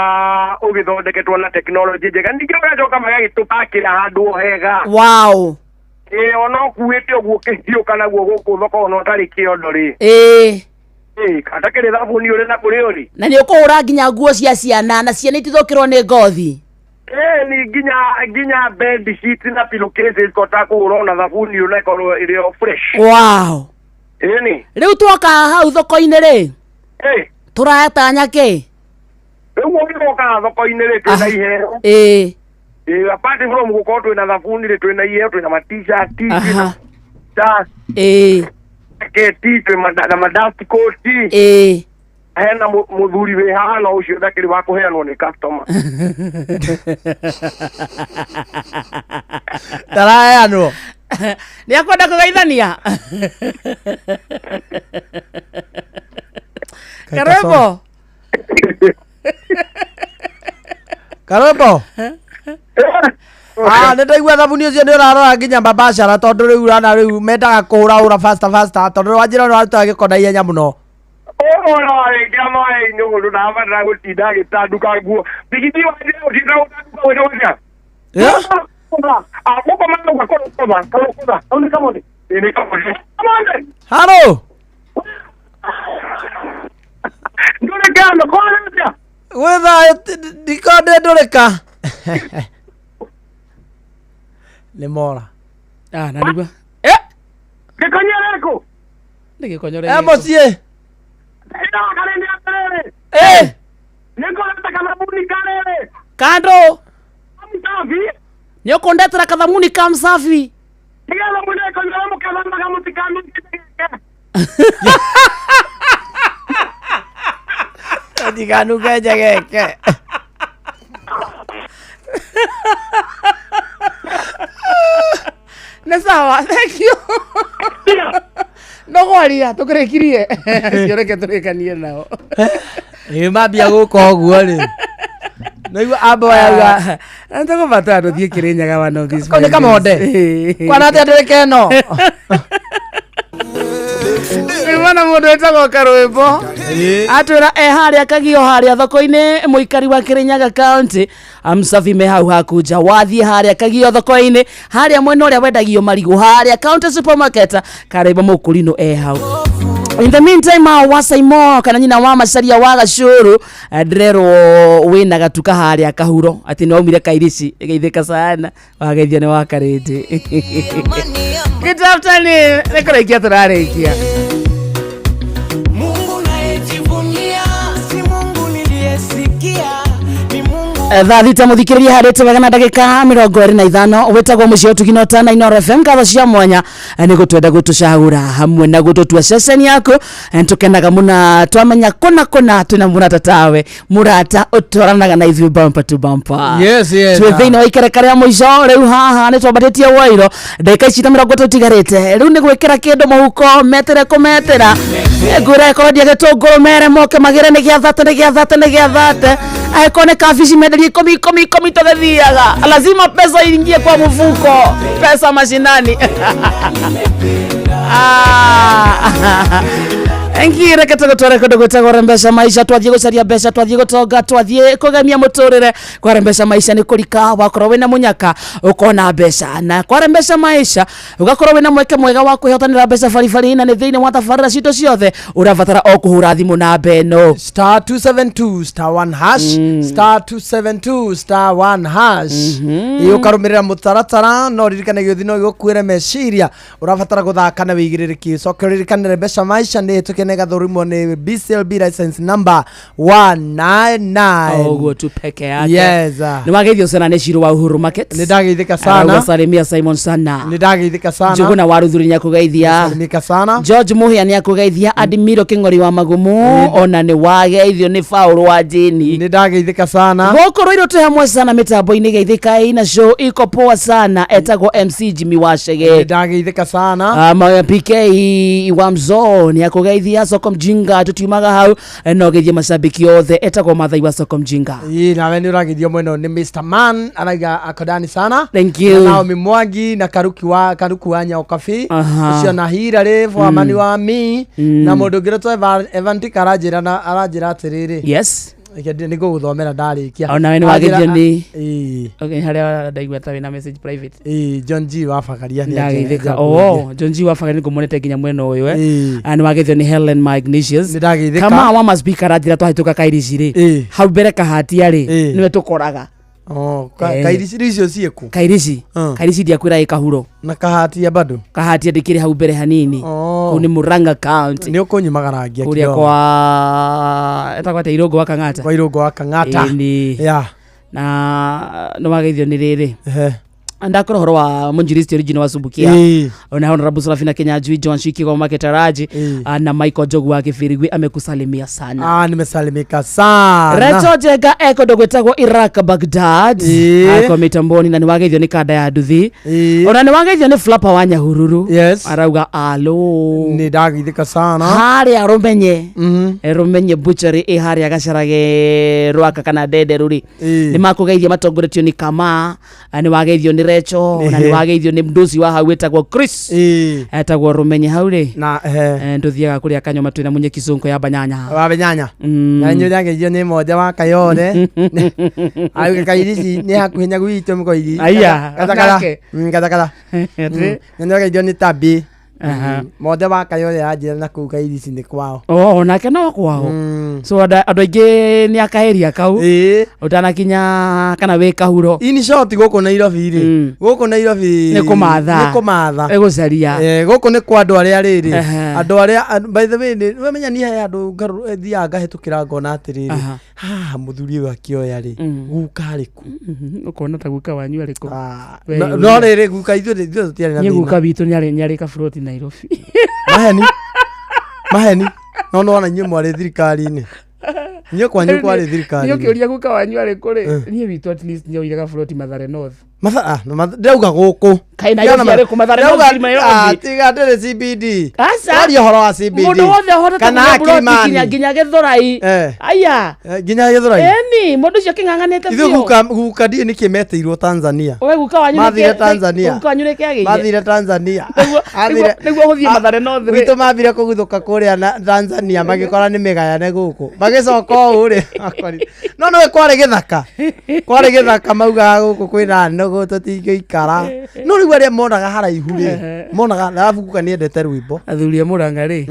ugithondeketwo na technology njega ningĩ ũgacoka magagĩtũpakĩra handũ hega. Wow. Ona ũkuĩte ũguo ũkĩhiũka naguo gũkũ thoko ona ũtarĩ kĩondo rĩ. Katakĩrĩ thabuni ũrĩ na kũrĩ ũrĩ. Na nĩ ũkũhũra nginya nguo cia ciana na ciana itithũkĩrwo nĩ ngothi. Ni nginya bed sheet na pillowcases kota kũhũra na thabuni ũrĩa ĩkorwo ĩrĩ fresh. Wow. Ni. Rĩu twoka hau thoko-inĩ rĩ. Tũratanya kĩ? Rĩu ũgĩũka thoko-inĩ rĩ twĩna iheo. Apart from gũkorwo twĩna thabuni rĩ twĩna iheo twĩna ma-t-shirt, jaketi, twĩna ma-dust coat. Hena mũthuri wĩ haha na ũcio ndakĩrĩ wa kũheanwo nĩ customer. Ndaraheanwo. Nĩ akwenda kũgeithania. Karebo. Karebo. Nĩ ndaigua thabuni ũcio nĩ ũrarora nginya mabashara tondũ rĩu rana rĩu mendaga kũhũra faster tondũ wanjĩra nĩ warutaga gĩko na ihenya mũno. Nyũgũndũ ndabatara gũtinda agĩtanduka nguo. Tigiti wanjĩra gũtinda gũtanduka wĩra ũrĩa. Halo. Ndũrĩka kwana. Wetha ndikonde ndũrĩka. Nĩ mora. Na nigua. Gĩkonyereko. Nĩ gĩkonyereko. Mũciĩ. Kando. Nĩ ũkũndetera kathamuni ka msafi. Ndikanuke njegeke. Nĩ sawa, thank you. Ndogwaria tũkĩrĩkirie. Cioreke tũrĩkanie nao. Mambia gũka ũguo rĩ. Naigua amba yauga nĩtũgũbatara tũthiĩ Kĩrĩnyaga one of these. Nĩ kamonde. Kwana atĩa ndĩrĩka ĩno. Mwana mũndũ wĩtagwo Karwĩmbo atwĩra harĩa Kagio harĩa thoko-inĩ mũikari wa Kĩrĩnyaga county Msafi me hau hakunja wathiĩ harĩa Kagio thoko-inĩ harĩa mwena ũrĩa wendagio marigũ harĩa county supermarket Karwĩmbo mũkũrinũ hau. In the meantime Wasaimo kana nyina wa Macharia wa Gacũrũ ndĩrerwo wĩna gatuka harĩa Kahuro atĩ nĩ waumire Kairici geithĩka sana wageithio nĩ wa Karĩndĩ. Good afternoon. Nĩkũrĩkia tũrarĩkia. Mungu nayejivunia si Mungu niliyesikia ni Mungu. Thaa thita mũthikĩrĩria harĩte wega na ndagĩka 25 wĩtagwo mũciĩ ũtuginota na Inooro FM katho cia mwanya nĩ gũtwenda gũtũcagũra hamwe na gũtũtua ceceni yaku tũkenaga mũna twamenya kũna twĩna mũrata tawe mũrata ũtwaranaga na ithuĩ bumper to bumper. Yes. Twĩ thĩinĩ wa ikereka rĩa mũico rĩu haha nĩ twambatĩtie Wairo ndagĩka ici 30 tigarĩte rĩu nĩ gwĩkĩra kĩndũ mũhuko metere kũmetera ngwĩra ĩkorwo ndiagĩtũngũrũ mere moke magĩre nĩ gĩathate aikone kabici menderie 10 tũgĩthiaga lazima pesa iingie kwa mfuko pesa mashinani. Engire ketagotore kodogotagora rembesha maisha twathiĩ gũcaria mbeca twathiĩ gũtonga twathiĩ kũgemia mũtũrĩre kwa rembesha maisha nĩ kũrika wakorwo wĩna mũnyaka ũkona mbeca na kwa rembesha maisha ũgakorwo wĩna mweke mwega wa kwĩhotanĩra mbeca baribari na nĩ thĩinĩ wa tabarĩra citũ ciothe ũrabatara o kũhũra thimũ na beno star 272 star 1 hash star 272 star 1 hash ũkarũmĩrĩra mũtaratara no ririkanagio thino gĩgũkuĩre meciria ũrabatara gũthaka na wĩigĩrĩrĩki cokerĩkanĩre mbeca maisha nĩ tukenega thũrimwo nĩ BCLB license number 199 oguo tu peke yake. Yes. Nĩ wageithio sana nĩ Shiro wa Uhuru Market. Nĩ ndageithĩka sana. Wasalimia Simon sana. Nĩ ndageithĩka sana. Njuguna wa Ruthuri nĩ akũgeithia. Wasalimika sana. George Muhia nĩ akũgeithia. Admiro Kĩng'ori wa Magumu ona nĩ wageithio nĩ Paul wa Jini. Nĩ ndageithĩka sana. Gũkũ Rũirũ twĩ hamwe sana mitambo-inĩ geithĩka ina show iko poa sana etagwo MC Jimmy Wachege. Nĩ ndageithĩka sana. PK wa Mzo nĩ akũgeithia ya soko mjinga tutiumaga hau no githie macambiki othe etagwo mathai wa soko mjinga nawe ni uragithio mweno ni Mr. Man araiga akodani sana. Thank you. Na Naomi Mwangi na Karuku wa Nyaokabi ucio na hira ri amani wa mi na mundu ngiretwo Evanti arajira atiriri yes niguo guthomera ndarikia ona we ni wagithio ni okay haria ndaigua ta wina message private John G wafagaria ni ndageithika John G wafagaria ngumonete nginya mweno uyu ani wagithio ni Helen Magnesius kama wa must be karajira twahituka kairisi ri hau mbere kahatia ri niwe tukoraga kairisi icio cieku kairisi ndiakwira ikahuro na kahatia bado kahatia ndikiri hau mbere hanini ku ni Murang'a County ni ukunyimagarangĩa kuria kwa etagwate Irongo wa Kang'ata na no wageithio ni riri andakora horo wa Munjiristi original wa Subukia ona Honorable Serafina Kenyanjui John Shiki kwa Maketaraji na Michael Jogu wa Kifirigwi amekusalimia sana. Nimesalimika sana. Reto Jega eko dogwetagwo Iraq Baghdad ako mitamboni na niwageithio ni kada ya Duthi ona niwageithio ni Flapper wa Nyahururu arauga alo ni ndagithika sana hari arumenye butchery hari agacarage rwaka kana Dederuri ni makugeithia matongoretio ni Kama niwageithio ni Recho na niwageithio ni mdozi wa hau etagwo Chris etagwo rumenye hau ri na nduthiaga kuria kanyoma twina munye kizungu ya banyanya na nyogeithio ni moja wa Kayone au kairisi ni hakuhinya gwito mkoiri katakala nyogeithio ni Tabi moja wa Kayone ajira na kukairisi ni kwao nake no kwao so andu aingi ni akaheria kau utanakinya kana we kahuro ini short guku Nairobi ri guku Nairobi ni kumatha egucaria guku ni kwa andu aria riri andu aria by the way we menya ni andu thia ngahetukira ngona atiriri muthuri wa kioya ri guka riku ukona ta guka wanyu ariku no riri guka ithu tiari na guka bitu nyari ka float Nairobi maheni no wana nyuo mwari thirikari-ini nyuo kwanyu kwari thirikari nyuo kiuria guka wanyu ari kuri nie bitu at least nyuo iraga float Mathare North ndauga guku kaina yari ku Mathare North tiga ndere CBD ari horo wa CBD mundu wothe hota kana Kilimani nginya Githurai aya nginya Githurai ni mundu cio kinganganete bio guka die ni kimeteirwo Tanzania we guka wanyu mathire Tanzania guka wanyu kiagi mathire Tanzania niguo guthie Mathare North witu mabire kuguthuka kuria Tanzania magikora ni migayane guku magicoka uri no kwari githaka mauga guku kwina nogo tutingikara no riu aria monaga haraihu ri monaga alafu guka ni endete rwimbo athuria Murang'a ri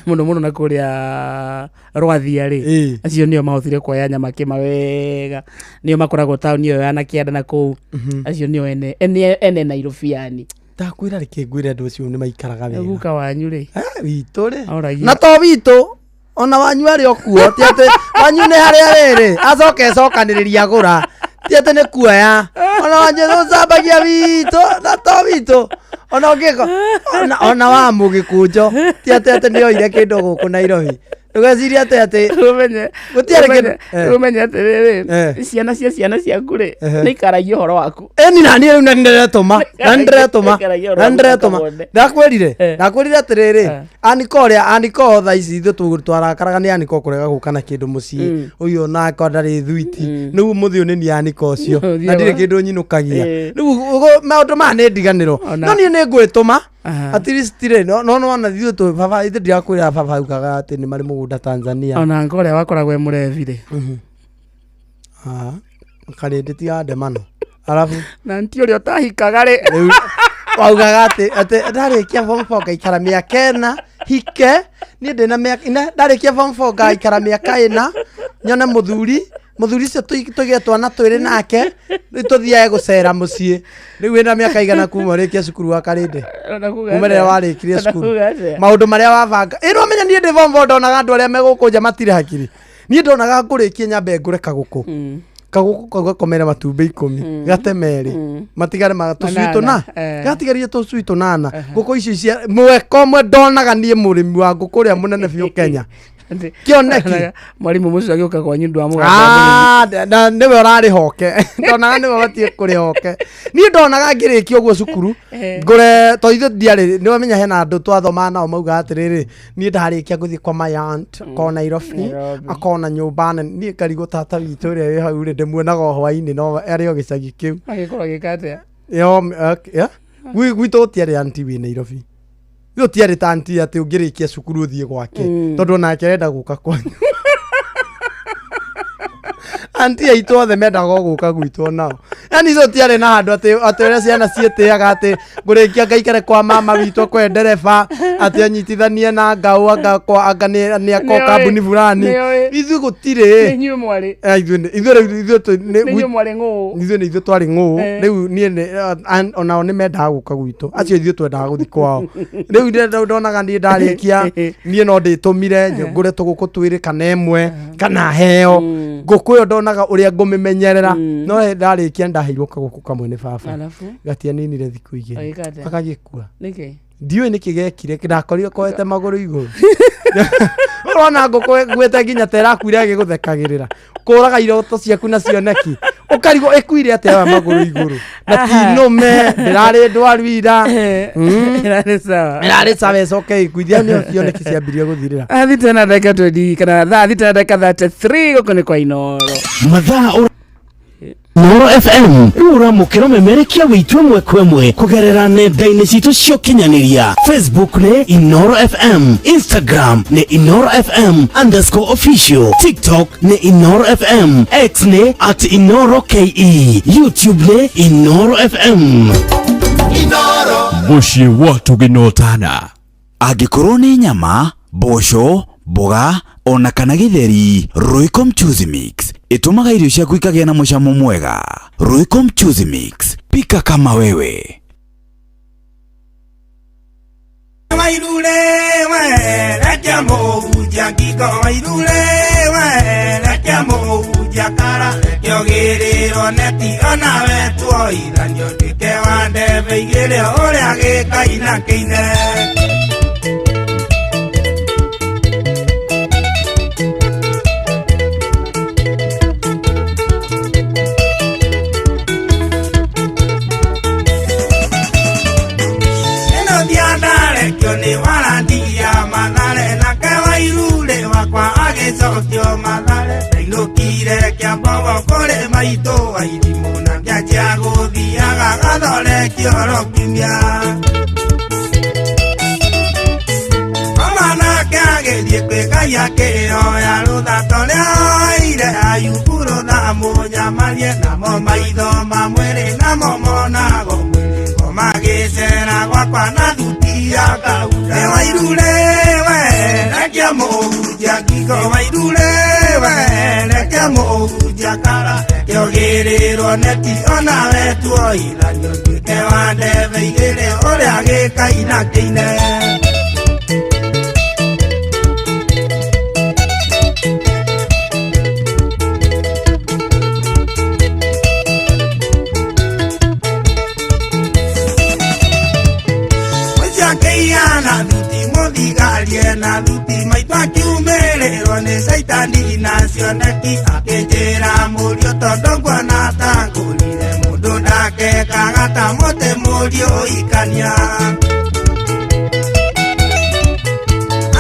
muno na kuria Rwathia ri acio nio mahothire kuoya nyama kima wega nio makoragwo tauni iyo ya Nakianda na kuu acio nio ene Nairobiani takwira reke ngwire andu acio ni maikaraga wega guka wanyu ri witu ri na to witu ona wanyu ari okuo ti ati wanyu ni haria riri acokaniriria gura ti ati ni kuoya ona wanyu thucabagia witu na to witu ona ngiko ona wa mugikunjo ti ati ni oire kindu guku Nairobi ndugeciria ati gutiare umenye atiriri ciana ciaku ri ni ikaragia horo waku ni nani riu ndiretuma ndakwirire atiriri aniko tha ici ithu twarakaraga ni aniko kurega guka na kindu mucii uyu nako ndari thwiti niu muthio ni aniko ucio na ndire kindu nyinukagia riu maundu ma ni ndiganiro no ni ngwituma at least re no wana thio tu baba ithu ndirakwira baba ukaga ati ni mari mugunda Tanzania ona ngore wakoragwe murevi ri kare ti ande mano alafu na nti uri otahikaga ri waugaga ati ndarikia form 4 gaikara miaka ena hike ni ndina miaka ndarikia form 4 gaikara miaka ena nyone muthuri cio tugetwa na twiri nake tuthiae gucera mucii riu ina miaka igana kuma rikia cukuru wa Karinde umerera warikirie cukuru maundu maria wabanga ino menya ni ndi form 4 ndonaga andu aria megukunja matire hakiri ni ndonaga ngurikie nyambe ngure kaguku kagukomera matumbe 10 gatemeri matigare matusuito na gatigarie tusuito nana guko ici cia mweko mwe ndonaga nie murimi wa nguku ria munene biu Kenya kioneki mwalimu mucio agioka kwa nyundu wa muganda na niwe urari hoke ndonaga niwe batie kuri hoke ni ndonaga ngiriki ogwo cukuru ngure to ithu ndiari niwe menya hena andu twathoma nao mauga atiriri ni ndarikia guthie kwa my aunt ko Nairobi akona nyumba ni ngarigo tata witu ri wi hau ri ndimuonaga hwaini no ari o gicagi kiu agikora gikate yo gwitu tiari anti wi Nairobi yo tiari tanti ati ungirikia cukuru thie gwake tondu nake arenda guka kwanyu anti aitu othe mendaga guka gwitwo nao yani icio tiari na handu ati ore ciana cietiaga ati ngurikia ngaikare kwa mama witũ kwe ndereba ati anyitithanie na ngau anga ni ako kambuni fulani ithu gutire inyu mwari ithu mwari ngũ ithu ithu twari ngũ riu nie onao ni mendaga guka gwitũ acio ithu twendaga guthi kwao riu ndonaga ni ndarikia nie no nditumire ngure tuguku twiri kana emwe kana heo nguku yo ndonaga uria ngumimenyerera no ndarikia ndaheirwo kaguku kamwe ni baba gatia ninire thiku igiri akagikua niki ndiwe nikigekire ndakorire koete maguru iguru urona nguku gwete nginya terakwire agiguthekagirira kuraga iroto ciaku na cioneki ukarigo ekuire atewa maguru iguru na tinume ndirari ndwaru ira irari sawa okay kuithia ni cioneki ciambirie guthirira athite na dakika 20 kana athite na dakika 33 gukone kwa Inoro mathaa Noro FM uramukira memerekia witu emwe kwemwe kugerera nenda-ini citu cio kinyaniria Facebook ne Inoro FM, Instagram ne Inoro FM_official, TikTok ne Inoro FM, X ne @InoroKE, YouTube ne Inoro FM. Inoro muciĩ watu ginotana angikorwo ni nyama, boco, mboga ona kana githeri, Royco Mchuzi Mix itumaga irio ciaku ikagĩa na mucamo mwega. Royco Mchuzi Mix, pika kama wewe. Wairule we lekia moja kiko wairule we lekia moja kara lekio giriro neti ona wetu ithanio ndike wande beigire uria gikaina kine ni warandia mathare na kawairule wakwa agicokio mathare ndainukire kiambogo kuri maitu wairimu na ngianjia guthiaga gathore kioro kiumia omanake agithie kwikaia kioya ruthato riaire ayukuru na munyamarie namo maitho ma mwiri namo monago mwiri magicera gwakwa na thutia kauda wairule we lekia muja kiko wairule we lekia muja kara kiogiriro neti ona wetu ithanio ndike wande beigire uria gikaina kine na thuti muthigarie na thuti maitu akiumirĩrwo nĩ caitani na cioneki akĩnjĩra mũriũ tondũ nguona ta ngũrire mũndũ ndakekaga ta mũtĩ mũriũ ikania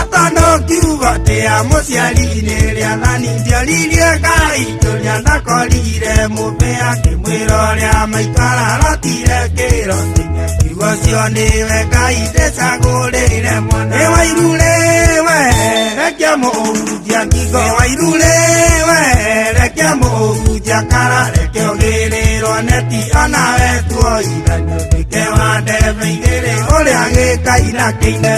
atondo kiugo tĩa mũciari-inĩ rĩathani njiaririe Ngai tũrĩa ndakorire mũbĩa kĩmwĩra ũrĩa maitũ ararotire kĩroto-inĩ kiugo cio nĩwe Ngai ndĩcagũrĩire mwana nĩ wairule we rekia mũhunjia ngingo wairule we rekia mũhunjia kara reke ũgĩrĩrwo neti ona wetuo ithanio ndike wande beigĩrĩ ũrĩa gĩkaina kĩine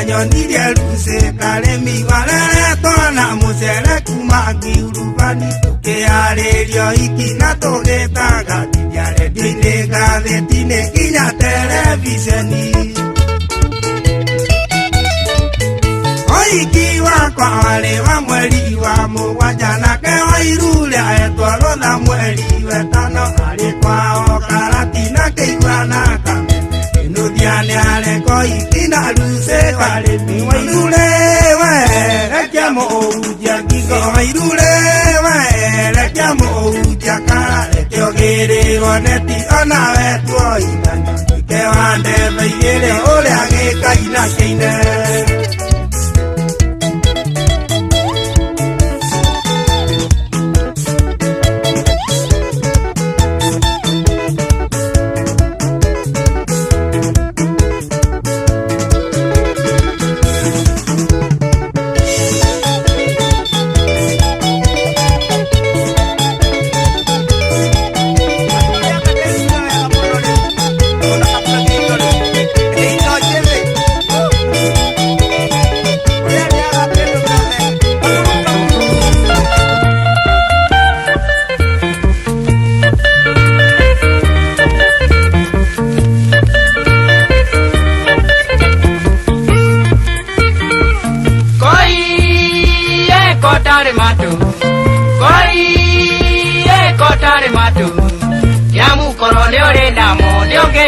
nyonirie ruce karemi wareretwo na mucere kuma ngiurubani tukiarĩrio iki na tũgĩtaga nginya redio-inĩ ngathĩti-inĩ nginya terebiceni mũhiki wakwa warĩ wa mweri wa mũgwanja nake Wairũ ũrĩa etwarwo na mweri wetano arĩ kwao Karati na kĩigua na Kameme kĩnuthia nĩ areko itina ruce karĩmi Wairũ we rekia mũhunjia ngingo Wairũ we rekia mũhunjia kara reke ũgĩrĩrwo neti ona wetwo ithano ike wa ndembe igĩrĩ ũrĩa gĩkaina kĩine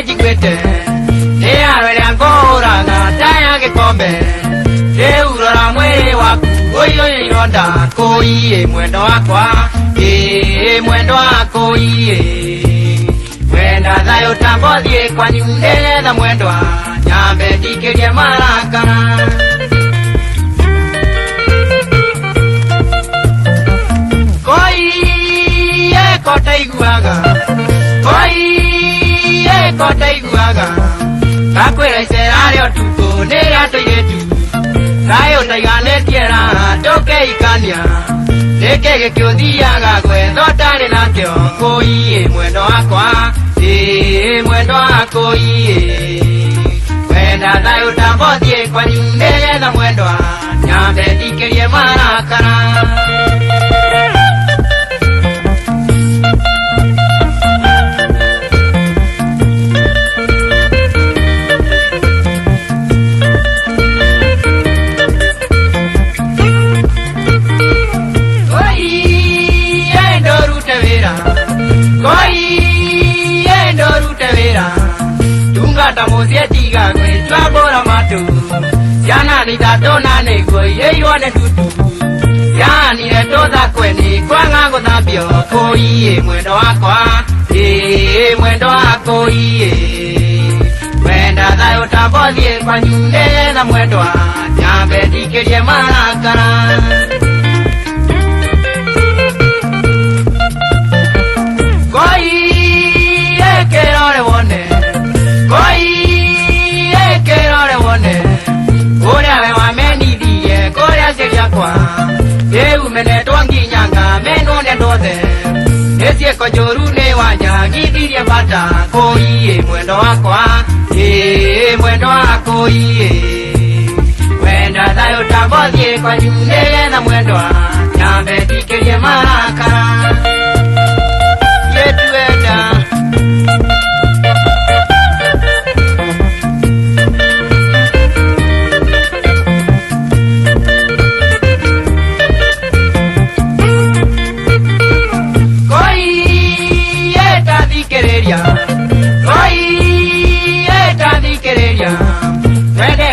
Jikwete ni arwera ngorana taya gikombe rĩu rora mwĩrĩ waku ũiyũ ironda kũiye mwendo wakwa mwendo wako iye mwenda thayũ tambothiĩ kwanyu nĩgetha mwendwa nyambe ndikĩrie marakara koiye kotaiguaga kotaiguaga kakwĩra icera rĩo tuko nĩ rĩa tũirĩtu kaĩ ũtaiganĩtie ra ndũkeikania nĩkĩ gĩkĩũthiaga gwetha ũtarĩ nakĩo kũiye mwendo wakwa mwendo wako iye wenda thayũ tambothiĩ kwanyu nĩgetha mwendwa nyambe ndikĩrie marakara tungata mũcietiga gwĩtwa mbũra matũ ciana nĩitatũna nĩguo iĩiwone tutu cianire tũthakwe nĩ kwanga gũthambio kũiye mwendo wakwa mwendo wako iye wenda thayũ tambothiĩ kwanyu nĩgetha mwendwa nyambe ndikĩrie marakara koiye kĩrore wone kĩrore wone ũrĩa we wamenithie kũrĩa ciĩciakwa rĩu menetwo nginyanga menwo nĩ andũ othe nĩ ciĩko njũru nĩ wanyagithirie bata kũiye mwendo wakwa mwendo wako iye wenda thayũ tambothiĩ kwanyu nĩgetha mwendwa nyambe ndikĩrie marakara yetuenda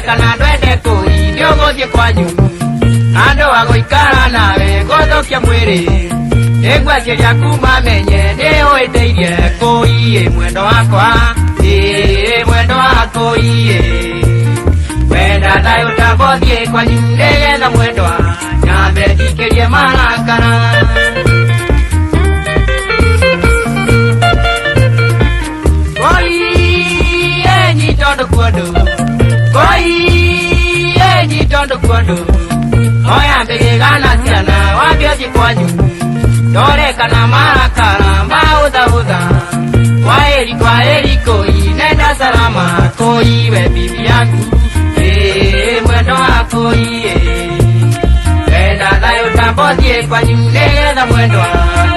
kana ndwende kũi nĩũgũthiĩ kwanyu andũ wa gũikara nawe gũthũkia mwĩrĩ nĩngwacĩria kuma menye nĩũĩteirie kũiye mwendo wakwa mwendo wako iye wenda thayũ tambothiĩ kwanyu nĩgetha mwendwa nyambe ndikĩrie marakara koiye nyitondũ kuondũ koiye nyitondũ kuondũ oyambe gĩgana ciana wambĩothi kwanyu ndore kana marakara maũthahũtha kwaheri kũi nenda salama kũi we bibi yangu mwendo wako iye wenda thayũ tambothiĩ kwanyu nĩgetha mwendwa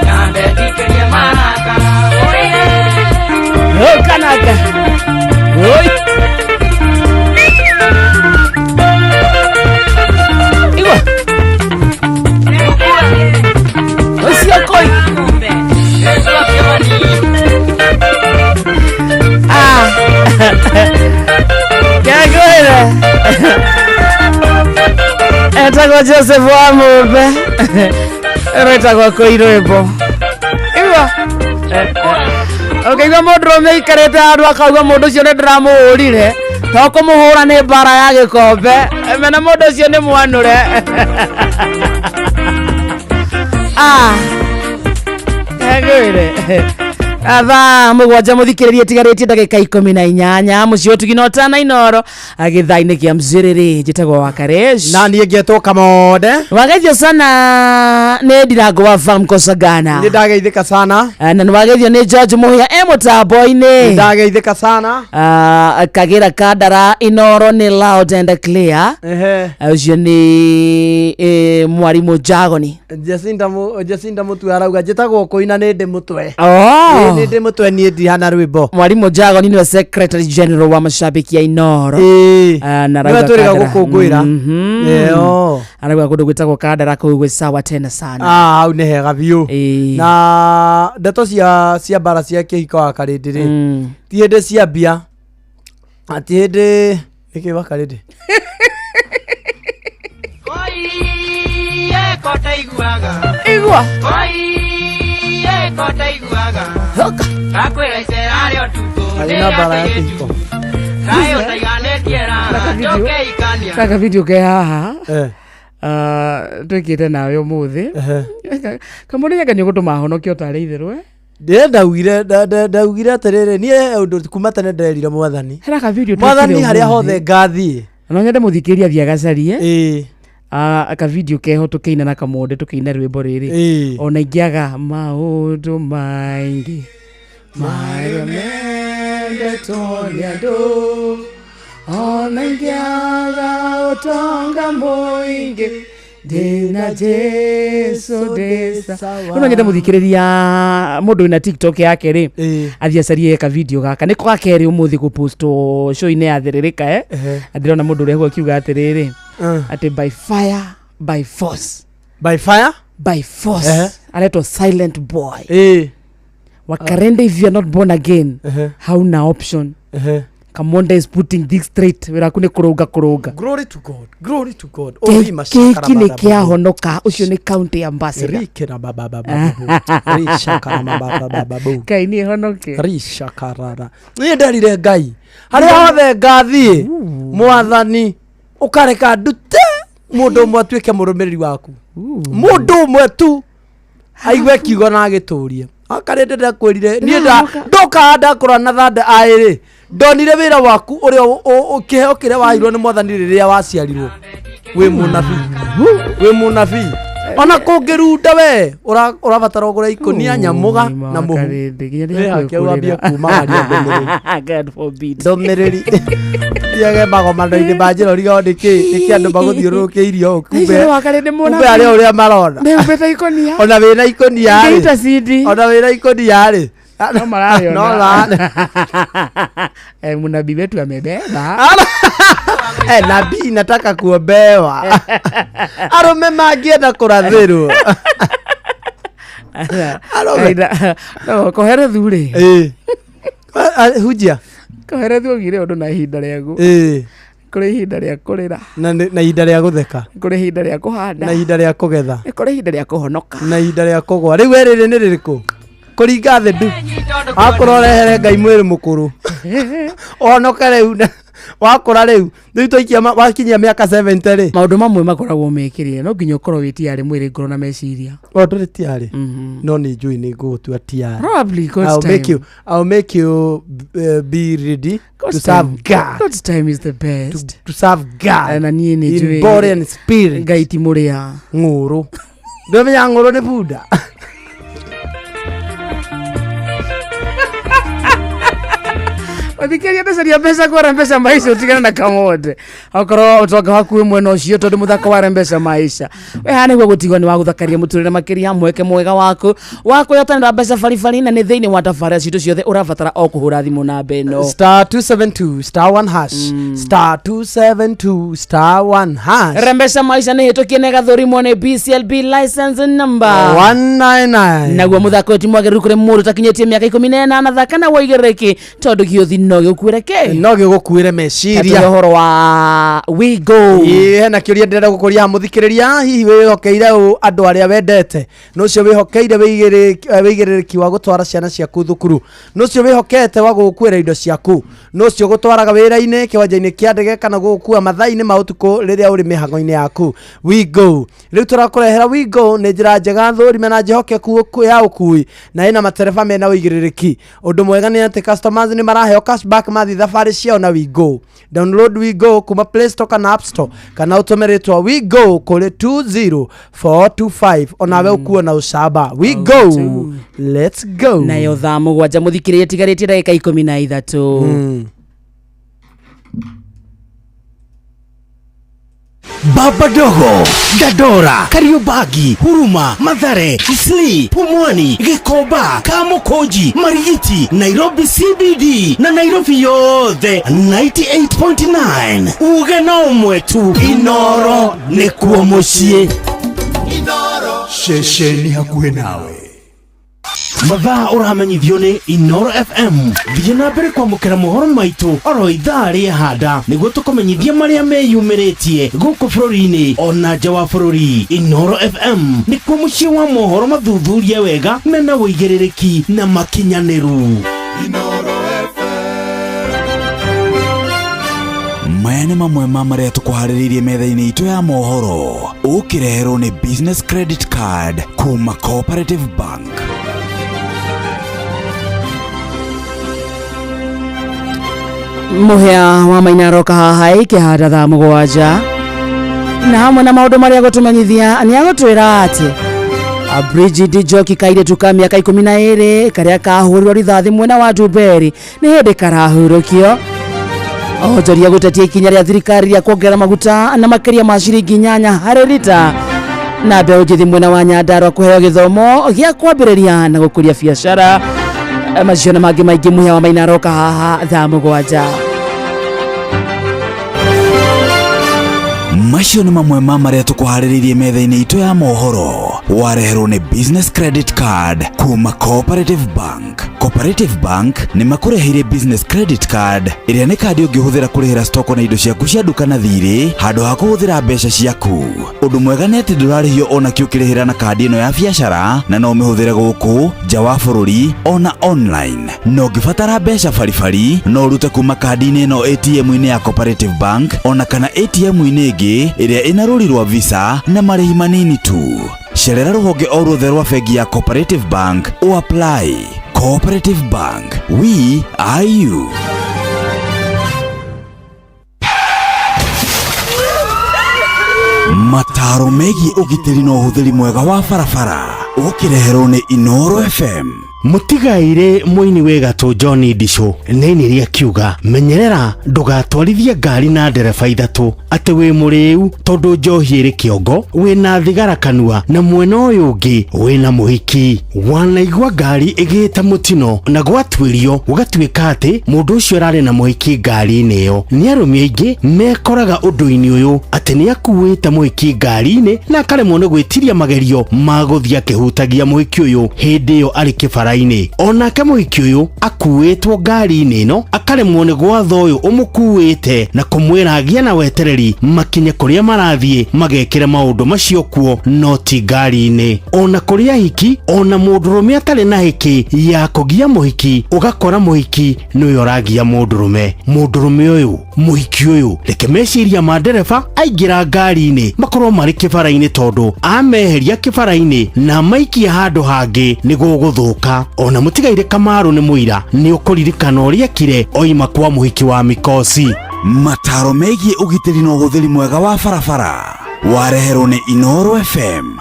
nyambe ndikĩrie marakara kanaka Etagwo Joseph wa Mumbe. Etagwo Koirwebo. Iwa. Okay, go mũndũrũme ikarĩte handũ akauga mũndũ ũcio nĩ ndĩramũhũrire. To kũmũhũra nĩ mbara ya gĩkombe. Mena mũndũ ũcio nĩ mwanũre. Agwire. Atha mũgwanja mũthikĩrĩrie tigarĩtie ndagĩka 18 mũciĩ ũtugino tana Inoro agĩthainĩ kĩa Mziriri njĩtagwo wa Karesh na niĩ ngetwo Kamode wageithio sana nĩ Ndirango wa Farm Kosagana nĩ ndageithĩka sana na nĩ wageithio nĩ George Muhia mũtambo-inĩ ndageithĩka sana Kagira Kandara Inoro nĩ loud and clear ũcio nĩ mwarimũ Jagoni Jacinda Mutwe arauga njĩtagwo Koina nĩ ndĩ mũtwe nĩ ndĩ mũtwe niĩ ndihana rwĩmbo mwarimũ Jagoni nĩwe secretary general wa mashabiki ya Inoro na rauga tũrĩga gũkũngũĩra arauga kũndũ gwĩtagwo Kandara kũu gwĩ sawa tena sana hau nĩ hega biũ na ndeto cia mbara cia kĩhiko wa Karĩndĩ ti hĩndĩ ciambia ati hĩndĩ nĩkĩ wa Karĩndĩ igua alina bara ya kĩhiko kaka video ke haha twĩkĩte nawe ũmũthĩ kamũrĩ nyaka nĩũgũtũma honokio tarĩ itherũ ndaugire atĩrĩrĩ niĩ ũndũ kuma tene nderire mwathani mwathani harĩa hothe ngathiĩ no nyende mũthikĩria thiĩ agacarie aka video keho tũkĩina na Kamode tũkĩina rwĩmbo rĩrĩ ona ingĩaga maũndũ maingĩ maremende tondũ ona ingĩaga ũtonga mũingĩ ndĩna Jesu ndĩsa no nyende mũthikĩrĩria mũndũ wĩna TikTok yake rĩ athiĩ acarie ka video gaka nĩko gakerĩ ũmũthĩ gũposto show-inĩ ya Thĩrĩrĩka ndĩrona mũndũ ũrĩa hau akiuga atĩrĩrĩ ati by fire by force aletwa silent boy wa Karende if you are not born again hauna option Kamonde is putting this straight wera kune kuruga glory to God kiki nĩ kĩa honoka ũcio nĩ county ambassador rikira baba rishakara baba kai ni honoke rishakarara niĩ nderire Ngai harĩa hothe ngathiĩ mwathani ukareka ndute mũndũ ũmwe atuĩke mũrũmĩrĩri waku mũndũ ũmwe tu aigue kiugo na agĩtũrie Karĩndĩ ndakwĩrire niĩ ndoka ndakora na thanda aĩrĩ ndonire wĩra waku ũrĩa ũkĩheo kĩrĩa wairwo nĩ mwathani rĩrĩa waciarirwo wĩ mũnabii ona kũngĩrunda we ũrabatara ũgũra ikũnia nyamũga na mũhu wambia kumagaria ndũmĩrĩri thiage magomano-inĩ ma njĩra ũriga nĩkĩ andũ magũthiũrũrũkĩirio kumbe arĩa ũrĩa marona ona wĩna ikũnia rĩ no marariona munabii wetu amebeba nabii nataka kuombewa arũme mangĩenda kũrathĩrwo koherethu rĩ hunjia koherethu ogire ũndũ na ihinda rĩagu kũrĩ ihinda rĩa kũrĩra na ihinda rĩa gũtheka kũrĩ ihinda rĩa kũhanda na ihinda rĩa kũgetha kũrĩ ihinda rĩa kũhonoka na ihinda rĩa kũgwa rĩu rĩrĩ nĩ rĩrĩkũ kũringa thĩ ndu akũrorehere Ngai mwĩrĩ mũkũrũ onoka rĩu wakũra rĩu tũikia wakinyia mĩaka 70 rĩ maũndũ mamwe makoragwo mekĩrire no nginya ũkorwo wĩ tiarĩ mwĩrĩ ngoro na meciria ndũrĩ tiarĩ no nĩ njũĩ nĩ ngũgũtua tiarĩ probably I'll make you be ready to serve God. God's time is the best to serve God na niĩ nĩ njũĩ in body and spirit Ngai ti mũrĩa ng'ũrũ ndũmenya ng'ũrũ nĩ bunda Wathikĩria mbeca kwa Mpesa maisha utigana na Kamode okorwo utonga waku mwena ucio tondu muthako wa Mpesa maisha we hane gwa gutigwo ni wa guthakaria muturire makiria mweke mwega waku yotanira mbeca baribari na ni thiini wa tafaria citu ciothe urabatara o kuhura thimu na beno *272*1# *272*1# Mpesa maisha ni hitukie nega thurimo ni BCLB license number 199 naguo muthako ti mwageru kuri mundu takinyetie miaka 18 na thaka na waigereki tondu giothi no no gikuire ke no gigukuire meciria horo wa we go na kiuria ndenda gukuria muthikiriria hihi wihokeire andu aria wendete nucio wihokeire wigiriki wa gutwara ciana ciaku thukuru nucio wihokete wa gukuira indo ciaku nucio gutwaraga wira-ini kiwanja-ini kia ndege kana gukua mathaa-ini ma utuku riria uri mihango-ini yaku we go riu turakurehera we go ni njira njega thurime na njihokeku ya ukui na ina matereba mena uigiririki undu mwega ni ati customers ni maraheo cashback mathi thabari ciao na we go download we go kuma Play Store kana App Store kana utumiritwa we go kuri 20425 onawe ukuo na ucamba we go let's go nayo thaa mugwanja muthikiririe tigaritie ndagika 13 Baba Dogo, Dadora, Kariobagi, Huruma, Mathare, Isli, Pumwani, Gikomba, Kamukonji, Marigiti, Nairobi CBD na Nairobi yothe 98.9 ugena mwetu Inoro nikuo mucie Inoro shesheni hakuhe nawe mathaa uramenyithio ni Inoro FM thiĩ na mbere kwamũkĩra mohoro maitũ oro ithaa rĩa handa nĩguo tũkũmenyithia marĩa meyumĩrĩtie gũkũ bũrũri-inĩ ona nja wa bũrũri. Inoro FM nĩkuo mũciĩ wa mohoro mathuthurie wega mena wũigĩrĩrĩki na makinyanĩru. maya nĩ mamwe ma marĩa tũkũharĩrĩirie metha-inĩ itũ ya mohoro. Ũkĩreherwo nĩ business credit card kuma Cooperative Bank. muhia wa Mainaroka haha ikihanda thaa mugwanja na hamwe na maundu maria gutumenyithia ni agutwira ati Bridget Joki kaire tuka miaka 12 karia kahurirwo rithathi mwena wa Juberi ni hindi karahurukio ojoria gutatia ikinya ria thirikari ria kuongerera maguta na makiria ma ciringi 8 harĩ lita na mbeũ njithi mwena wa Nyandarua kuheo githomo gia kwambĩrĩria na gukuria biacara. Macio na mangĩ maingĩ muhia wa Mainaroka haha thaa mugwanja. Macio nĩ mamwe ma marĩa tũkũharĩrĩirie metha-inĩ itũ ya mohoro. Wareherwo nĩ business credit card kuma Cooperative Bank. Cooperative Bank nĩ makũreheire business credit card ĩrĩa nĩ kandi ũngĩhũthĩra kũrĩhĩra stoko na indo ciaku cia nduka na thirĩ handũ ha kũhũthĩra mbeca ciaku. Ũndũ mwega nĩ atĩ ndũrarĩhio ona kĩ ũkĩrĩhĩra na kandi ĩno ya biacara na no ũmĩhũthĩre gũkũ nja wa bũrũri ona online. No ũngĩbatara mbeca baribari no ũrute kuma kandi-inĩ ĩno ATM-inĩ ya Cooperative Bank ona kana ATM-inĩ ĩngĩ ĩrĩa ĩna rũri rwa visa na marĩhi manini tu. Cerera rũhonge o ruothe rwa bengi ya Cooperative Bank o apply. Cooperative Bank, we are you. Mataro megiĩ ũgitĩri na ũhũthĩri mwega wa barabara ũkĩreherwo nĩ Inoro FM. Mutigaire muini wega to Johnny Disho nini ria kiuga menyerera ndugatwarithie ngari na ndereba ithatu ati wi muriu tondu njohi iri kiongo wina thigara kanua na mwena uyu ungi wina muhiki. Wanaigua ngari igita mutino na gwatwirio ugatwika ati mundu ucio arari na muhiki ngari-ini iyo. Ni arumi aingi mekoraga undu-ini uyu ati ni akuite muhiki ngari-ini na akaremwo ni gwitiria magerio ma guthia kihutagia muhiki uyu hindi iyo ari kibara. Onake muhiki uyu akuitwo ngari-ini ino akaremwo ni gwatha uyu umukuite na kumwira agia na wetereri makinye kuria marathie magekire maundu macio kuo no ti ngari-ini. Ona kuria hiki ona mundurume atari na hiki ya kugia muhiki ugakora muhiki niwe uragia mundurume. Mundurume uyu muhiki uyu reke meciria ma ndereba aingira ngari-ini makorwo mari kibara-ini tondu ameheria kibara-ini na maikia handu hangi ni guguthuka. Ona mutigaire Kamaru ni muira ni ukuririkana uria kire oima kwa muhiki wa mikosi. Mataro megiĩ ũgitĩri na ũhũthĩri mwega wa barabara wareherwo nĩ Inoro FM.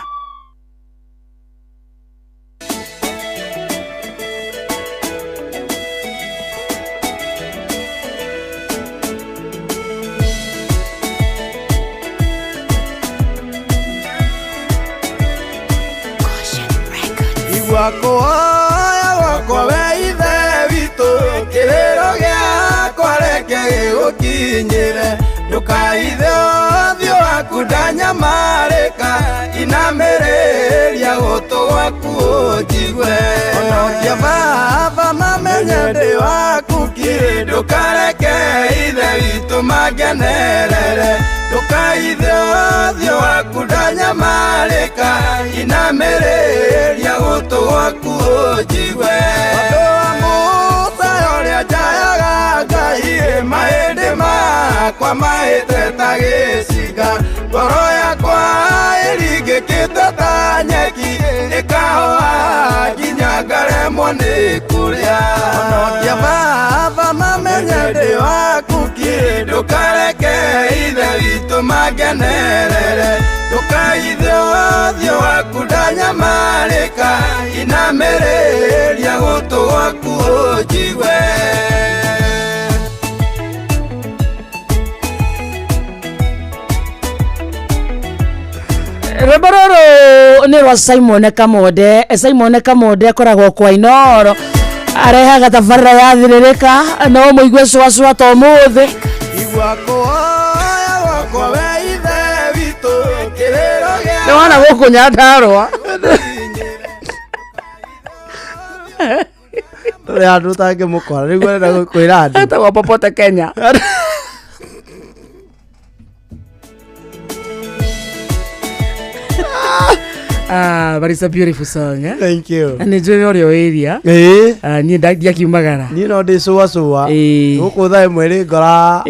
Ndukaithe ũthiũ waku ndanyamarĩka inamereria gũtũ gwaku ũnjigue ona ũngĩababa mamenye ndĩ waku kiri vitu magenerere ndukaithio thio waku ndanyamarĩka inamĩrĩria gũtũ gwaku ũnjigwe andũ a Musa ũrĩa njayaga Ngai mahĩndĩ makwa mahĩte ta gĩcinga ngoro yakwa ĩringĩkĩte ta nyeki ĩkahũa nginya ngaremwo nĩ kũrĩa onokia baba mamenye ndĩ waku kĩrĩ ndũkareke ithe witũ mangenerere ndũkaithio thio waku ndanyamarĩka inamĩrĩria gũtũ gwaku ũnjigwe rwĩmbo rũrũ nĩ rwa Simon Kamonde akoragwo kwa Inoro arehaga tabarĩra ya thirĩrĩka no mũigue cwacwa ta ũmũthĩ nĩ wana gũkũ Nyandarũa tũrĩ andũ ũtangĩmũkora rĩu arenda kwĩra andũ etagwo Popote Kenya. But it's a beautiful song, eh? Thank you. And enjoy your area. Ni ndiakiumagara. Ni no ndi cua guku thaa imwe ri ngora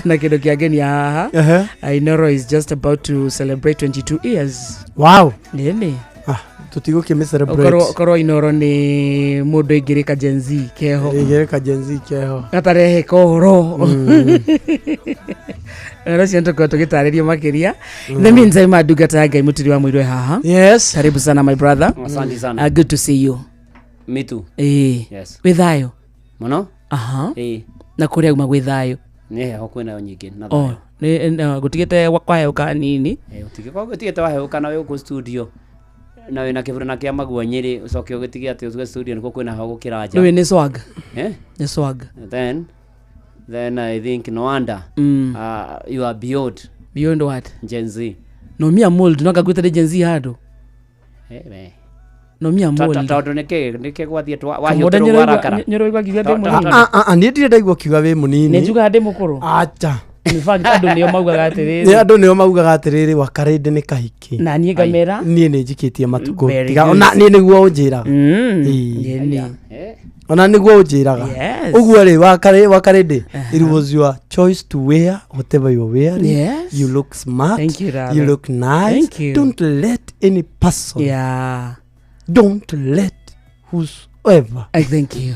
na kindu kiangenia haha. Inoro is just about to celebrate 22 years. Wow. Nini? Tutigũkĩmĩ celebrate. Korwo Inoro nĩ mũndũ ingĩrĩka Gen Z keho. Ingĩrĩka Gen Z keho. Gatarehe kohoro. Rũciũ tũkorwo tũgĩtarĩria makĩria. The meantime andungata Ngai mũtiri wa mũirũ haha. Yes. Karibu sana my brother. Asante sana. Good to see you. Me too. Yes. Withayo. Mũno? Na kũrĩa uma withayo. Nĩ heho kwĩnayo nyingĩ na thayo. Nĩ gũtigĩte kwaheuka nini? Gũtigĩte waheuka na wĩ gũkũ studio. Na wĩna kĩbũrũ kia magua Nyĩrĩ ũcoke ũgĩtige atĩ ũtuge studio nĩkuo kwĩna heho gũkĩra nja. Nĩ swag. Nĩ swag. Then I think no wonder you are beyond what? Gen Z. No me mold no kagwita Gen Z hado. No me mold. Tondũ nĩkĩ gwathie wahĩũtĩrwo warakara. Nyoro igwa demo. Niĩ ndirĩ ndaigua kiuga wĩ mũnini. Nĩ njuga ndĩ mũkũrũ. Acha. In fact andũ nĩo maugaga atĩrĩrĩ. Nĩ andũ nĩo maugaga atĩrĩrĩ Wakarĩndĩ nĩ kahiki. Na niĩ ngamera. Niĩ nĩ njikĩtie matukũ. Tiga ona niĩ nĩguo ũnjĩraga. Ona nĩguo ũnjĩraga. Ũguo rĩ Wakarĩndĩ, it was your choice to wear whatever you are wearing. Yes. You look smart. Thank you, you look nice. Thank you. Don't let any person. Don't let whosoever. Thank you.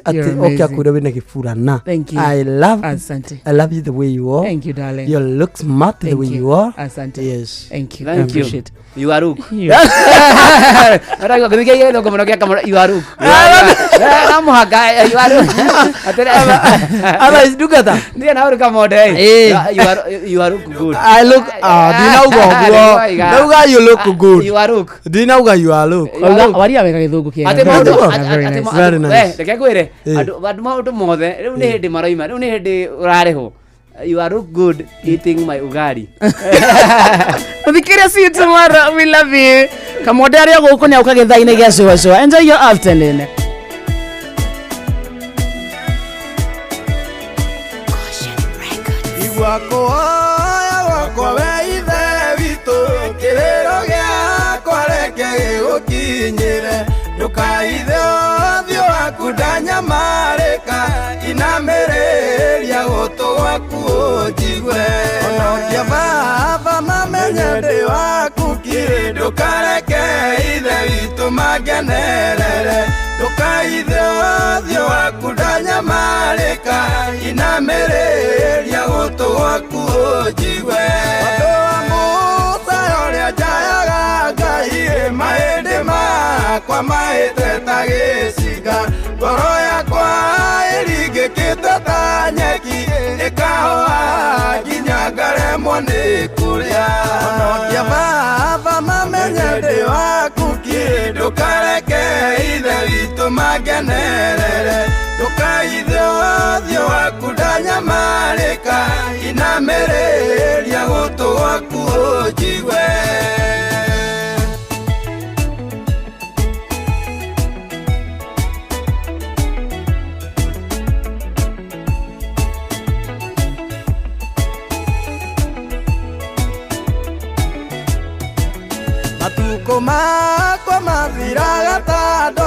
Akure wena kifurana. Thank you. I love you the way you are. Thank you, darling. You look smart the way you are. Asante. Yes. Thank you. Thank you. You are Rook. You are Rook. You are Rook good. I look you look good. You are Rook. Dinauga you are Rook. Waria wega githungu kia. Very nice. Reke kwire andu maundu mothe riu ni hindi maroima riu ni hindi urareho. You are look good eating my ugari. See you tomorrow. We love you. Kamonde aria guku ni auka githaine gia cua. Enjoy your afternoon. Wakwa weithe witũ kĩrĩro gĩakwa reke gĩgũkinyĩre ndũkaithio thio waku ndanyamarĩka inamĩrĩria gũtũ gwaku ũnjigwe onokia baba mamenye ndĩ waku kĩrĩ ndũkareke ithe witũ mangenerere ndũkaithio thio waku ndanyamarĩka inamĩrĩria gũtũ gwaku ũnjigwe andũ a Musa ũrĩa njayaga Ngai mahĩndĩ makwa mahĩte ta gĩcinga ngoro yakwa ĩringĩkĩte ta nyeki ĩkahũa nginya ngaremwo nĩ kũrĩa onokia baba mamenye ndĩ waku kĩrĩ ndũkareke ithe witũ mangenerere ndũkaithio thio waku ndanyamarĩka inamĩrĩria gũtũ gwaku ũnjigwe kuma kwa mathira gatando